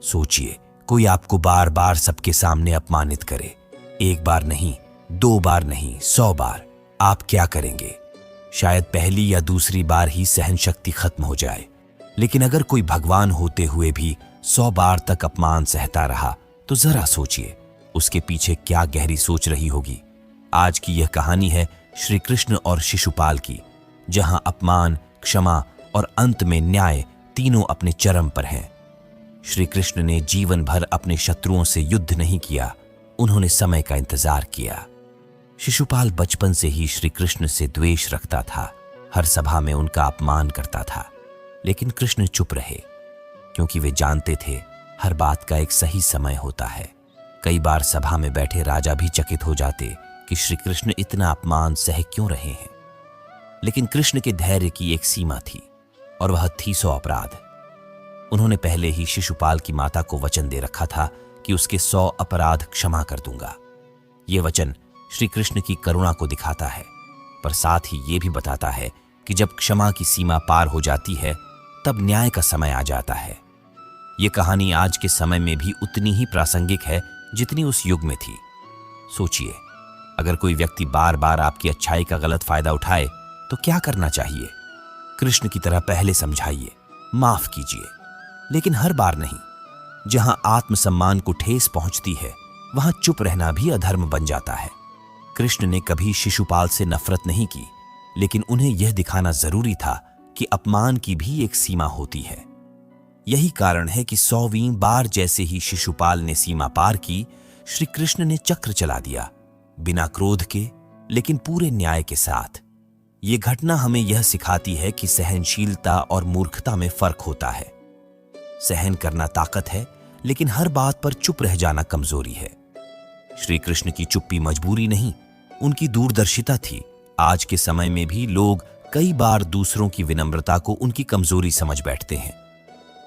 सोचिए, कोई आपको बार बार सबके सामने अपमानित करे, एक बार नहीं, 2 बार नहीं, 100 बार, आप क्या करेंगे? शायद पहली या दूसरी बार ही सहन शक्ति खत्म हो जाए। लेकिन अगर कोई भगवान होते हुए भी 100 बार तक अपमान सहता रहा, तो जरा सोचिए उसके पीछे क्या गहरी सोच रही होगी। आज की यह कहानी है श्री कृष्ण और शिशुपाल की, जहां अपमान, क्षमा और अंत में न्याय तीनों अपने चरम पर हैं। श्री कृष्ण ने जीवन भर अपने शत्रुओं से युद्ध नहीं किया, उन्होंने समय का इंतजार किया। शिशुपाल बचपन से ही श्री कृष्ण से द्वेष रखता था, हर सभा में उनका अपमान करता था, लेकिन कृष्ण चुप रहे, क्योंकि वे जानते थे हर बात का एक सही समय होता है। कई बार सभा में बैठे राजा भी चकित हो जाते कि श्री कृष्ण इतना अपमान सह क्यों रहे हैं, लेकिन कृष्ण के धैर्य की एक सीमा थी, और वह थी 100 अपराध। उन्होंने पहले ही शिशुपाल की माता को वचन दे रखा था कि उसके 100 अपराध क्षमा कर दूंगा। यह वचन श्री कृष्ण की करुणा को दिखाता है, पर साथ ही यह भी बताता है कि जब क्षमा की सीमा पार हो जाती है, तब न्याय का समय आ जाता है। यह कहानी आज के समय में भी उतनी ही प्रासंगिक है जितनी उस युग में थी। सोचिए, अगर कोई व्यक्ति बार बार आपकी अच्छाई का गलत फायदा उठाए तो क्या करना चाहिए? कृष्ण की तरह पहले समझाइए, माफ कीजिए, लेकिन हर बार नहीं। जहां आत्मसम्मान को ठेस पहुंचती है, वहां चुप रहना भी अधर्म बन जाता है। कृष्ण ने कभी शिशुपाल से नफरत नहीं की, लेकिन उन्हें यह दिखाना जरूरी था कि अपमान की भी एक सीमा होती है। यही कारण है कि 100वीं बार जैसे ही शिशुपाल ने सीमा पार की, श्री कृष्ण ने चक्र चला दिया, बिना क्रोध के, लेकिन पूरे न्याय के साथ। यह घटना हमें यह सिखाती है कि सहनशीलता और मूर्खता में फर्क होता है। सहन करना ताकत है, लेकिन हर बात पर चुप रह जाना कमजोरी है। श्री कृष्ण की चुप्पी मजबूरी नहीं, उनकी दूरदर्शिता थी। आज के समय में भी लोग कई बार दूसरों की विनम्रता को उनकी कमजोरी समझ बैठते हैं।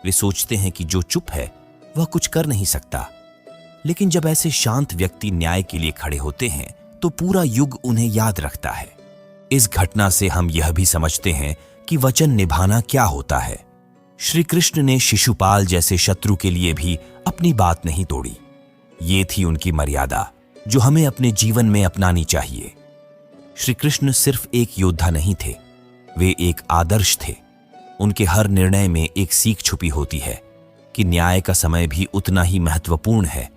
वे सोचते हैं कि जो चुप है वह कुछ कर नहीं सकता, लेकिन जब ऐसे शांत व्यक्ति न्याय के लिए खड़े होते हैं तो पूरा युग उन्हें याद रखता है। इस घटना से हम यह भी समझते हैं कि वचन निभाना क्या होता है। श्री कृष्ण ने शिशुपाल जैसे शत्रु के लिए भी अपनी बात नहीं तोड़ी। ये थी उनकी मर्यादा, जो हमें अपने जीवन में अपनानी चाहिए। श्री कृष्ण सिर्फ एक योद्धा नहीं थे, वे एक आदर्श थे। उनके हर निर्णय में एक सीख छुपी होती है कि न्याय का समय भी उतना ही महत्वपूर्ण है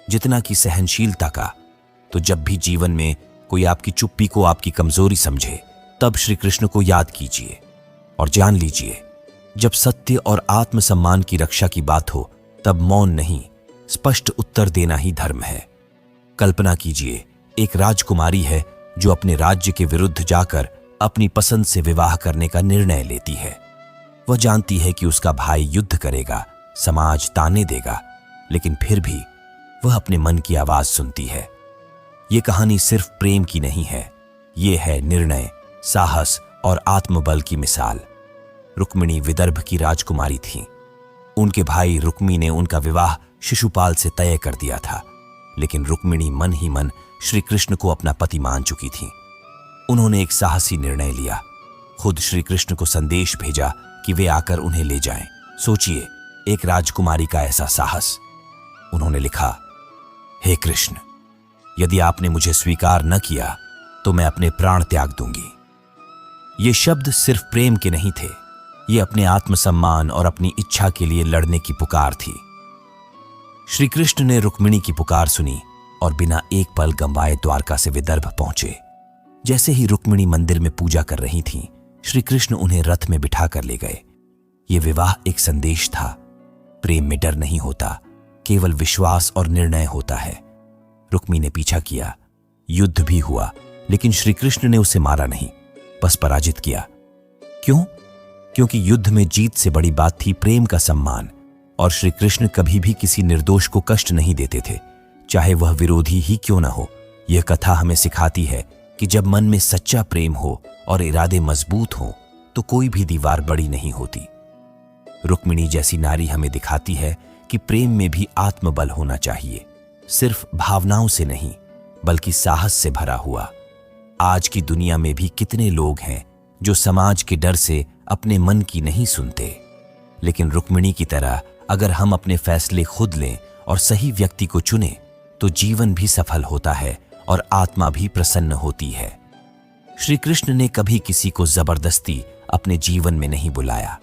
जितना कि सहनशीलता का। तो जब भी जीवन में कोई आपकी चुप्पी को आपकी कमजोरी समझे, तब श्री कृष्ण को याद कीजिए और जान लीजिए, जब सत्य और आत्मसम्मान की रक्षा की बात हो, तब मौन नहीं, स्पष्ट उत्तर देना ही धर्म है। कल्पना कीजिए, एक राजकुमारी है जो अपने राज्य के विरुद्ध जाकर अपनी पसंद से विवाह करने का निर्णय लेती है। वह जानती है कि उसका भाई युद्ध करेगा, समाज ताने देगा, लेकिन फिर भी वह अपने मन की आवाज सुनती है। ये कहानी सिर्फ प्रेम की नहीं है, ये है निर्णय, साहस और आत्मबल की मिसाल। रुक्मिणी विदर्भ की राजकुमारी थीं। उनके भाई रुक्मी ने उनका विवाह शिशुपाल से तय कर दिया था, लेकिन रुक्मिणी मन ही मन श्री कृष्ण को अपना पति मान चुकी थीं। उन्होंने एक साहसी निर्णय लिया, खुद श्री कृष्ण को संदेश भेजा कि वे आकर उन्हें ले जाएं। सोचिए, एक राजकुमारी का ऐसा साहस। उन्होंने लिखा, हे कृष्ण, यदि आपने मुझे स्वीकार न किया तो मैं अपने प्राण त्याग दूंगी। ये शब्द सिर्फ प्रेम के नहीं थे, ये अपने आत्मसम्मान और अपनी इच्छा के लिए लड़ने की पुकार थी। श्री कृष्ण ने रुक्मिणी की पुकार सुनी और बिना एक पल गंवाए द्वारका से विदर्भ पहुंचे। जैसे ही रुक्मिणी मंदिर में पूजा कर रही थीं, श्री कृष्ण उन्हें रथ में बिठा कर ले गए। ये विवाह एक संदेश था, प्रेम में डर नहीं होता, केवल विश्वास और निर्णय होता है। रुक्मी ने पीछा किया, युद्ध भी हुआ, लेकिन श्री कृष्ण ने उसे मारा नहीं, बस पराजित किया। क्यों? क्योंकि युद्ध में जीत से बड़ी बात थी प्रेम का सम्मान, और श्री कृष्ण कभी भी किसी निर्दोष को कष्ट नहीं देते थे, चाहे वह विरोधी ही क्यों न हो। यह कथा हमें सिखाती है कि जब मन में सच्चा प्रेम हो और इरादे मजबूत हों, तो कोई भी दीवार बड़ी नहीं होती। रुक्मिणी जैसी नारी हमें दिखाती है कि प्रेम में भी आत्मबल होना चाहिए, सिर्फ भावनाओं से नहीं, बल्कि साहस से भरा हुआ। आज की दुनिया में भी कितने लोग हैं जो समाज के डर से अपने मन की नहीं सुनते, लेकिन रुक्मिणी की तरह अगर हम अपने फैसले खुद लें और सही व्यक्ति को चुनें, तो जीवन भी सफल होता है और आत्मा भी प्रसन्न होती है। श्री कृष्ण ने कभी किसी को जबरदस्ती अपने जीवन में नहीं बुलाया,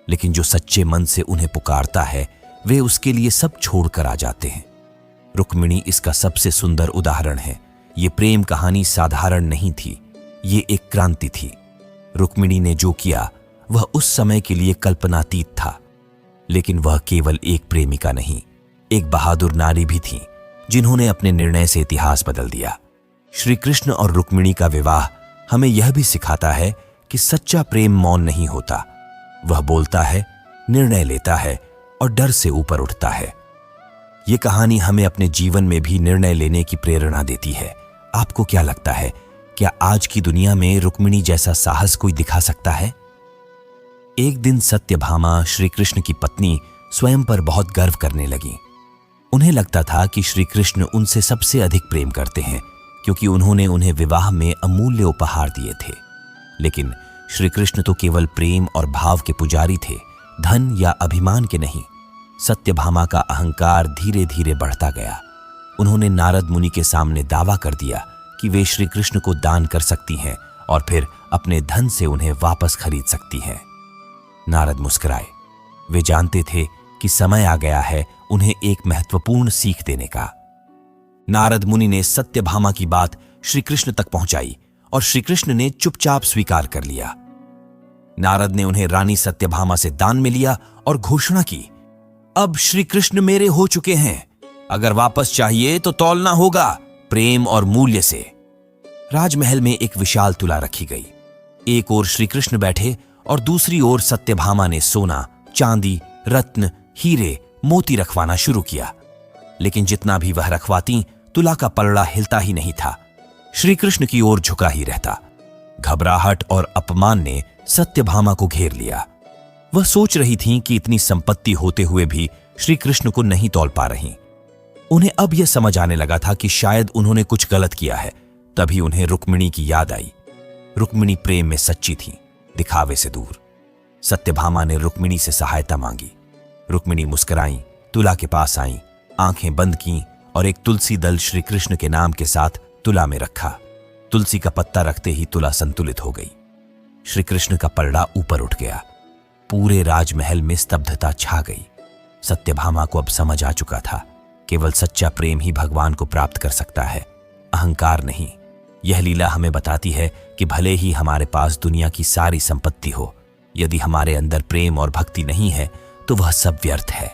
लेकिन जो सच्चे मन से उन्हें पुकारता है, वे उसके लिए सब छोड़कर आ जाते हैं। रुक्मिणी इसका सबसे सुंदर उदाहरण है। ये प्रेम कहानी साधारण नहीं थी, ये एक क्रांति थी। रुक्मिणी ने जो किया वह उस समय के लिए कल्पनातीत था, लेकिन वह केवल एक प्रेमिका नहीं, एक बहादुर नारी भी थी, जिन्होंने अपने निर्णय से इतिहास बदल दिया। श्री कृष्ण और रुक्मिणी का विवाह हमें यह भी सिखाता है कि सच्चा प्रेम मौन नहीं होता, वह बोलता है, निर्णय लेता है और डर से ऊपर उठता है। ये कहानी हमें अपने जीवन में भी निर्णय लेने की प्रेरणा देती है। आपको क्या लगता है, क्या आज की दुनिया में रुक्मिणी जैसा साहस कोई दिखा सकता है? एक दिन सत्यभामा, श्री कृष्ण की पत्नी, स्वयं पर बहुत गर्व करने लगी। उन्हें लगता था कि श्री कृष्ण उनसे सबसे अधिक प्रेम करते हैं, क्योंकि उन्होंने उन्हें विवाह में अमूल्य उपहार दिए थे। लेकिन श्री कृष्ण तो केवल प्रेम और भाव के पुजारी थे, धन या अभिमान के नहीं। सत्यभामा का अहंकार धीरे धीरे बढ़ता गया। उन्होंने नारद मुनि के सामने दावा कर दिया कि वे श्री कृष्ण को दान कर सकती हैं और फिर अपने धन से उन्हें वापस खरीद सकती हैं। नारद मुस्कुराए। वे जानते थे कि समय आ गया है उन्हें एक महत्वपूर्ण सीख देने का। नारद मुनि ने सत्यभामा की बात श्री कृष्ण तक पहुंचाई और श्री कृष्ण ने चुपचाप स्वीकार कर लिया। नारद ने उन्हें रानी सत्यभामा से दान में लिया और घोषणा की, अब श्री कृष्ण मेरे हो चुके हैं, अगर वापस चाहिए तो तौलना होगा प्रेम और मूल्य से। राजमहल में एक विशाल तुला रखी गई। एक ओर श्री कृष्ण बैठे और दूसरी ओर सत्यभामा ने सोना, चांदी, रत्न, हीरे, मोती रखवाना शुरू किया। लेकिन जितना भी वह रखवाती, तुला का पलड़ा हिलता ही नहीं था, श्री कृष्ण की ओर झुका ही रहता। घबराहट और अपमान ने सत्यभामा को घेर लिया। वह सोच रही थीं कि इतनी संपत्ति होते हुए भी श्री कृष्ण को नहीं तौल पा रही। उन्हें अब यह समझ आने लगा था कि शायद उन्होंने कुछ गलत किया है। तभी उन्हें रुक्मिणी की याद आई। रुक्मिणी प्रेम में सच्ची थी, दिखावे से दूर। सत्यभामा ने रुक्मिणी से सहायता मांगी। रुक्मिणी मुस्कुराई, तुला के पास आईं, आंखें बंद की और एक तुलसी दल श्री कृष्ण के नाम के साथ तुला में रखा। तुलसी का पत्ता रखते ही तुला संतुलित हो गई। श्री कृष्ण का पलड़ा ऊपर उठ गया। पूरे राजमहल में स्तब्धता छा गई। सत्यभामा को अब समझ आ चुका था, केवल सच्चा प्रेम ही भगवान को प्राप्त कर सकता है, अहंकार नहीं। यह लीला हमें बताती है कि भले ही हमारे पास दुनिया की सारी संपत्ति हो, यदि हमारे अंदर प्रेम और भक्ति नहीं है तो वह सब व्यर्थ है।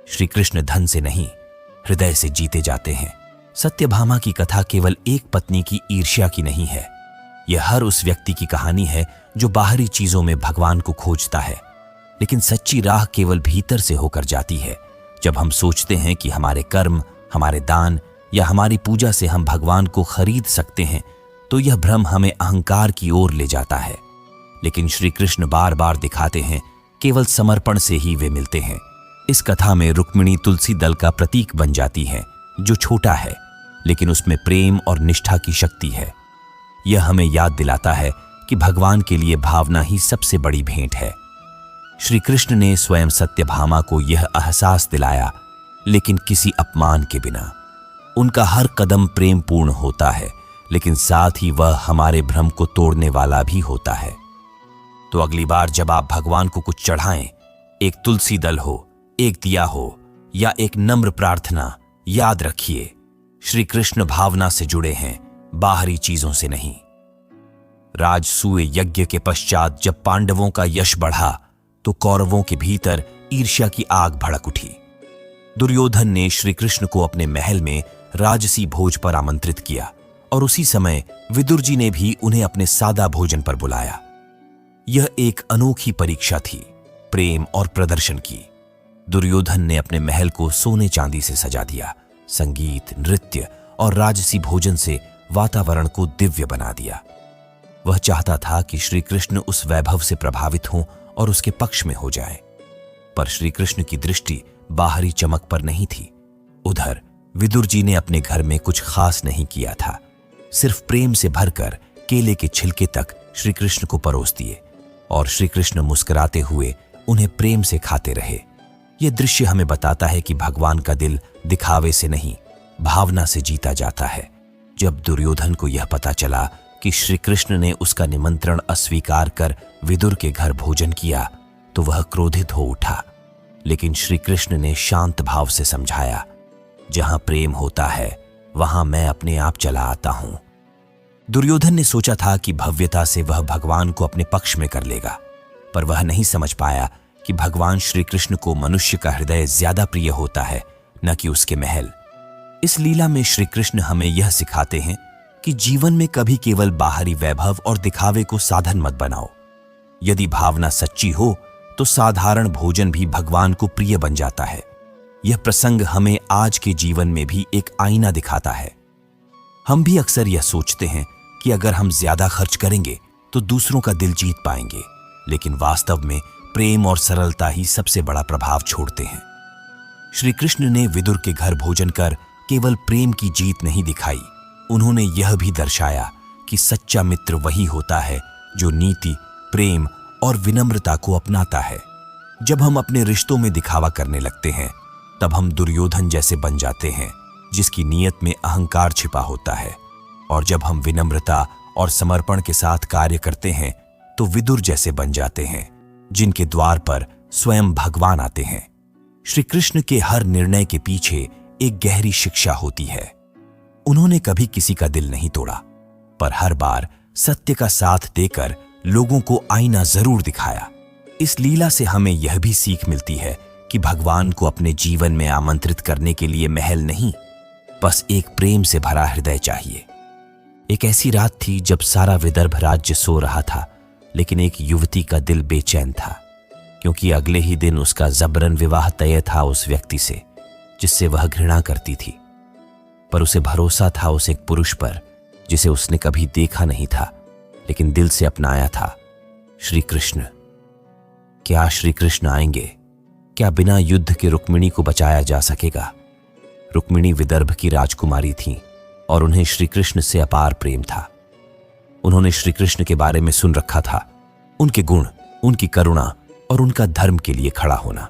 श्री कृष्ण धन से नहीं, हृदय से जीते जाते हैं। सत्यभामा की कथा केवल एक पत्नी की ईर्ष्या की नहीं है, यह हर उस व्यक्ति की कहानी है जो बाहरी चीजों में भगवान को खोजता है, लेकिन सच्ची राह केवल भीतर से होकर जाती है, जब हम सोचते हैं कि हमारे कर्म, हमारे दान या हमारी पूजा से हम भगवान को खरीद सकते हैं, तो यह भ्रम हमें अहंकार की ओर ले जाता है। लेकिन श्री कृष्ण बार बार दिखाते हैं केवल समर्पण से ही वे मिलते हैं। इस कथा में रुक्मिणी तुलसी दल का प्रतीक बन जाती है, जो छोटा है लेकिन उसमें प्रेम और निष्ठा की शक्ति है। यह हमें याद दिलाता है कि भगवान के लिए भावना ही सबसे बड़ी भेंट है। श्री कृष्ण ने स्वयं सत्यभामा को यह एहसास दिलाया, लेकिन किसी अपमान के बिना। उनका हर कदम प्रेम पूर्ण होता है, लेकिन साथ ही वह हमारे भ्रम को तोड़ने वाला भी होता है। तो अगली बार जब आप भगवान को कुछ चढ़ाएं, एक तुलसी दल हो, एक दिया हो या एक नम्र प्रार्थना, याद रखिए श्री कृष्ण भावना से जुड़े हैं, बाहरी चीजों से नहीं। राजसूय यज्ञ के पश्चात जब पांडवों का यश बढ़ा तो कौरवों के भीतर ईर्ष्या की आग भड़क उठी। दुर्योधन ने श्री कृष्ण को अपने महल में राजसी भोज पर आमंत्रित किया और उसी समय विदुर जी ने भी उन्हें अपने सादा भोजन पर बुलाया। यह एक अनोखी परीक्षा थी, प्रेम और प्रदर्शन की। दुर्योधन ने अपने महल को सोने चांदी से सजा दिया, संगीत, नृत्य और राजसी भोजन से वातावरण को दिव्य बना दिया। वह चाहता था कि श्री कृष्ण उस वैभव से प्रभावित हों और उसके पक्ष में हो जाएं। पर श्री कृष्ण की दृष्टि बाहरी चमक पर नहीं थी। उधर विदुर जी ने अपने घर में कुछ खास नहीं किया था, सिर्फ प्रेम से भरकर केले के छिलके तक श्री कृष्ण को परोस दिए और श्री कृष्ण मुस्कुराते हुए उन्हें प्रेम से खाते रहे। यह दृश्य हमें बताता है कि भगवान का दिल दिखावे से नहीं, भावना से जीता जाता है। जब दुर्योधन को यह पता चला कि श्री कृष्ण ने उसका निमंत्रण अस्वीकार कर विदुर के घर भोजन किया, तो वह क्रोधित हो उठा। लेकिन श्री कृष्ण ने शांत भाव से समझाया, जहां प्रेम होता है वहां मैं अपने आप चला आता हूं। दुर्योधन ने सोचा था कि भव्यता से वह भगवान को अपने पक्ष में कर लेगा, पर वह नहीं समझ पाया कि भगवान श्री कृष्ण को मनुष्य का हृदय ज्यादा प्रिय होता है, न कि उसके महल। इस लीला में श्री कृष्ण हमें यह सिखाते हैं कि जीवन में कभी केवल बाहरी वैभव और दिखावे को साधन मत बनाओ। यदि भावना सच्ची हो तो साधारण भोजन भी भगवान को प्रिय बन जाता है। यह प्रसंग हमें आज के जीवन में भी एक आईना दिखाता है। हम भी अक्सर यह सोचते हैं कि अगर हम ज्यादा खर्च करेंगे तो दूसरों का दिल जीत पाएंगे, लेकिन वास्तव में प्रेम और सरलता ही सबसे बड़ा प्रभाव छोड़ते हैं। श्री कृष्ण ने विदुर के घर भोजन कर केवल प्रेम की जीत नहीं दिखाई, उन्होंने यह भी दर्शाया कि सच्चा मित्र वही होता है जो नीति, प्रेम और विनम्रता को अपनाता है। जब हम अपने रिश्तों में दिखावा करने लगते हैं, तब हम दुर्योधन जैसे बन जाते हैं, जिसकी नीयत में अहंकार छिपा होता है। और जब हम विनम्रता और समर्पण के साथ कार्य करते हैं, तो विदुर जैसे बन जाते हैं, जिनके द्वार पर स्वयं भगवान आते हैं। श्री कृष्ण के हर निर्णय के पीछे एक गहरी शिक्षा होती है। उन्होंने कभी किसी का दिल नहीं तोड़ा, पर हर बार सत्य का साथ देकर लोगों को आईना जरूर दिखाया। इस लीला से हमें यह भी सीख मिलती है कि भगवान को अपने जीवन में आमंत्रित करने के लिए महल नहीं, बस एक प्रेम से भरा हृदय चाहिए। एक ऐसी रात थी जब सारा विदर्भ राज्य सो रहा था, लेकिन एक युवती का दिल बेचैन था, क्योंकि अगले ही दिन उसका जबरन विवाह तय था उस व्यक्ति से जिससे वह घृणा करती थी। पर उसे भरोसा था उस एक पुरुष पर जिसे उसने कभी देखा नहीं था, लेकिन दिल से अपनाया था, श्री कृष्ण। क्या श्री कृष्ण आएंगे? क्या बिना युद्ध के रुक्मिणी को बचाया जा सकेगा? रुक्मिणी विदर्भ की राजकुमारी थी और उन्हें श्री कृष्ण से अपार प्रेम था। उन्होंने श्री कृष्ण के बारे में सुन रखा था, उनके गुण, उनकी करुणा और उनका धर्म के लिए खड़ा होना।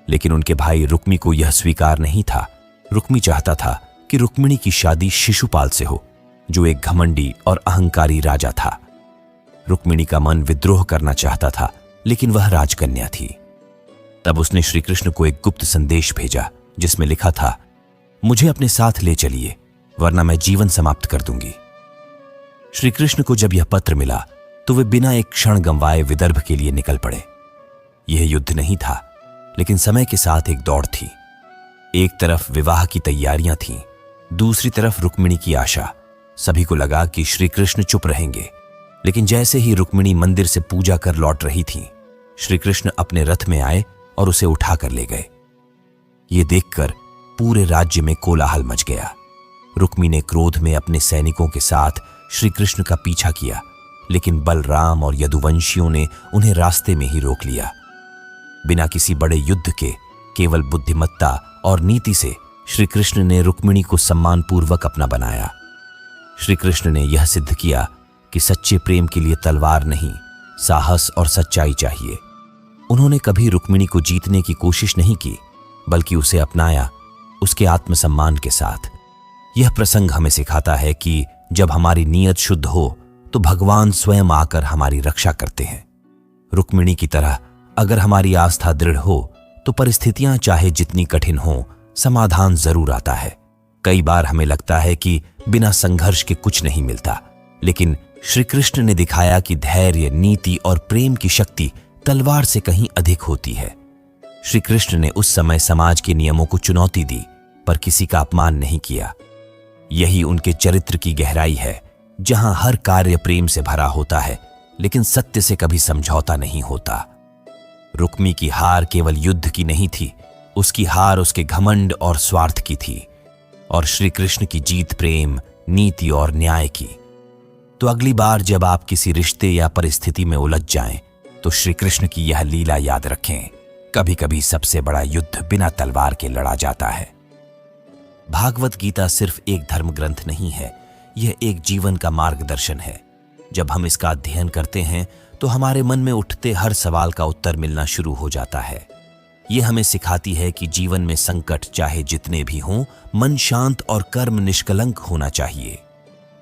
लेकिन उनके भाई रुक्मी को यह स्वीकार नहीं था। रुक्मी चाहता था कि रुक्मिणी की शादी शिशुपाल से हो, जो एक घमंडी और अहंकारी राजा था। रुक्मिणी का मन विद्रोह करना चाहता था, लेकिन वह राजकन्या थी। तब उसने श्री कृष्ण को एक गुप्त संदेश भेजा जिसमें लिखा था, मुझे अपने साथ ले चलिए, वरना मैं जीवन समाप्त कर दूंगी। श्री कृष्ण को जब यह पत्र मिला तो वे बिना एक क्षण गंवाए विदर्भ के लिए निकल पड़े। यह युद्ध नहीं था, लेकिन समय के साथ एक दौड़ थी। एक तरफ विवाह की तैयारियां थीं, दूसरी तरफ रुक्मिणी की आशा। सभी को लगा कि श्री कृष्ण चुप रहेंगे, लेकिन जैसे ही रुक्मिणी मंदिर से पूजा कर लौट रही थी, श्री कृष्ण अपने रथ में आए और उसे उठाकर ले गए। ये देखकर पूरे राज्य में कोलाहल मच गया। रुक्मी ने क्रोध में अपने सैनिकों के साथ श्री कृष्ण का पीछा किया, लेकिन बलराम और यदुवंशियों ने उन्हें रास्ते में ही रोक लिया। बिना किसी बड़े युद्ध के, केवल बुद्धिमत्ता और नीति से श्री कृष्ण ने रुक्मिणी को सम्मानपूर्वक अपना बनाया। श्री कृष्ण ने यह सिद्ध किया कि सच्चे प्रेम के लिए तलवार नहीं, साहस और सच्चाई चाहिए। उन्होंने कभी रुक्मिणी को जीतने की कोशिश नहीं की, बल्कि उसे अपनाया, उसके आत्मसम्मान के साथ। यह प्रसंग हमें सिखाता है कि जब हमारी नीयत शुद्ध हो तो भगवान स्वयं आकर हमारी रक्षा करते हैं। रुक्मिणी की तरह अगर हमारी आस्था दृढ़ हो तो परिस्थितियां चाहे जितनी कठिन हो, समाधान जरूर आता है। कई बार हमें लगता है कि बिना संघर्ष के कुछ नहीं मिलता, लेकिन श्री कृष्ण ने दिखाया कि धैर्य, नीति और प्रेम की शक्ति तलवार से कहीं अधिक होती है। श्री कृष्ण ने उस समय समाज के नियमों को चुनौती दी, पर किसी का अपमान नहीं किया। यही उनके चरित्र की गहराई है, जहां हर कार्य प्रेम से भरा होता है, लेकिन सत्य से कभी समझौता नहीं होता। रुक्मी की हार केवल युद्ध की नहीं थी, उसकी हार उसके घमंड और स्वार्थ की थी, और श्री कृष्ण की जीत प्रेम, नीति और न्याय की। तो अगली बार जब आप किसी रिश्ते या परिस्थिति में उलझ जाएं, तो श्री कृष्ण की यह लीला याद रखें। कभी कभी सबसे बड़ा युद्ध बिना तलवार के लड़ा जाता है। भागवत गीता सिर्फ एक धर्म ग्रंथ नहीं है, यह एक जीवन का मार्गदर्शन है। जब हम इसका अध्ययन करते हैं तो हमारे मन में उठते हर सवाल का उत्तर मिलना शुरू हो जाता है। यह हमें सिखाती है कि जीवन में संकट चाहे जितने भी हों, मन शांत और कर्म निष्कलंक होना चाहिए।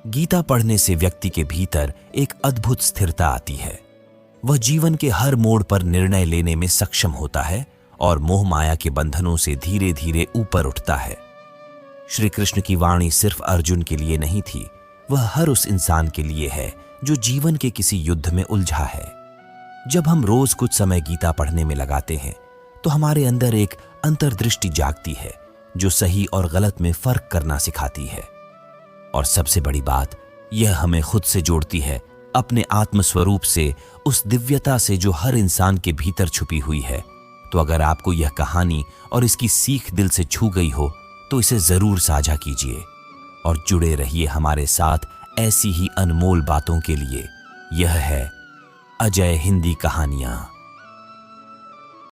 गीता पढ़ने से व्यक्ति के भीतर एक अद्भुत स्थिरता आती है। वह जीवन के हर मोड़ पर निर्णय लेने में सक्षम होता है और मोह माया के बंधनों से धीरे धीरे ऊपर उठता है। श्री कृष्ण की वाणी सिर्फ अर्जुन के लिए नहीं थी, वह हर उस इंसान के लिए है जो जीवन के किसी युद्ध में उलझा है। जब हम रोज कुछ समय गीता पढ़ने में लगाते हैं तो हमारे अंदर एक अंतर्दृष्टि जागती है जो सही और गलत में फर्क करना सिखाती है। और सबसे बड़ी बात, यह हमें खुद से जोड़ती है, अपने आत्म स्वरूप से, उस दिव्यता से जो हर इंसान के भीतर छुपी हुई है। तो अगर आपको यह कहानी और इसकी सीख दिल से छू गई हो तो इसे जरूर साझा कीजिए और जुड़े रहिए हमारे साथ ऐसी ही अनमोल बातों के लिए। यह है अजय हिंदी कहानियां।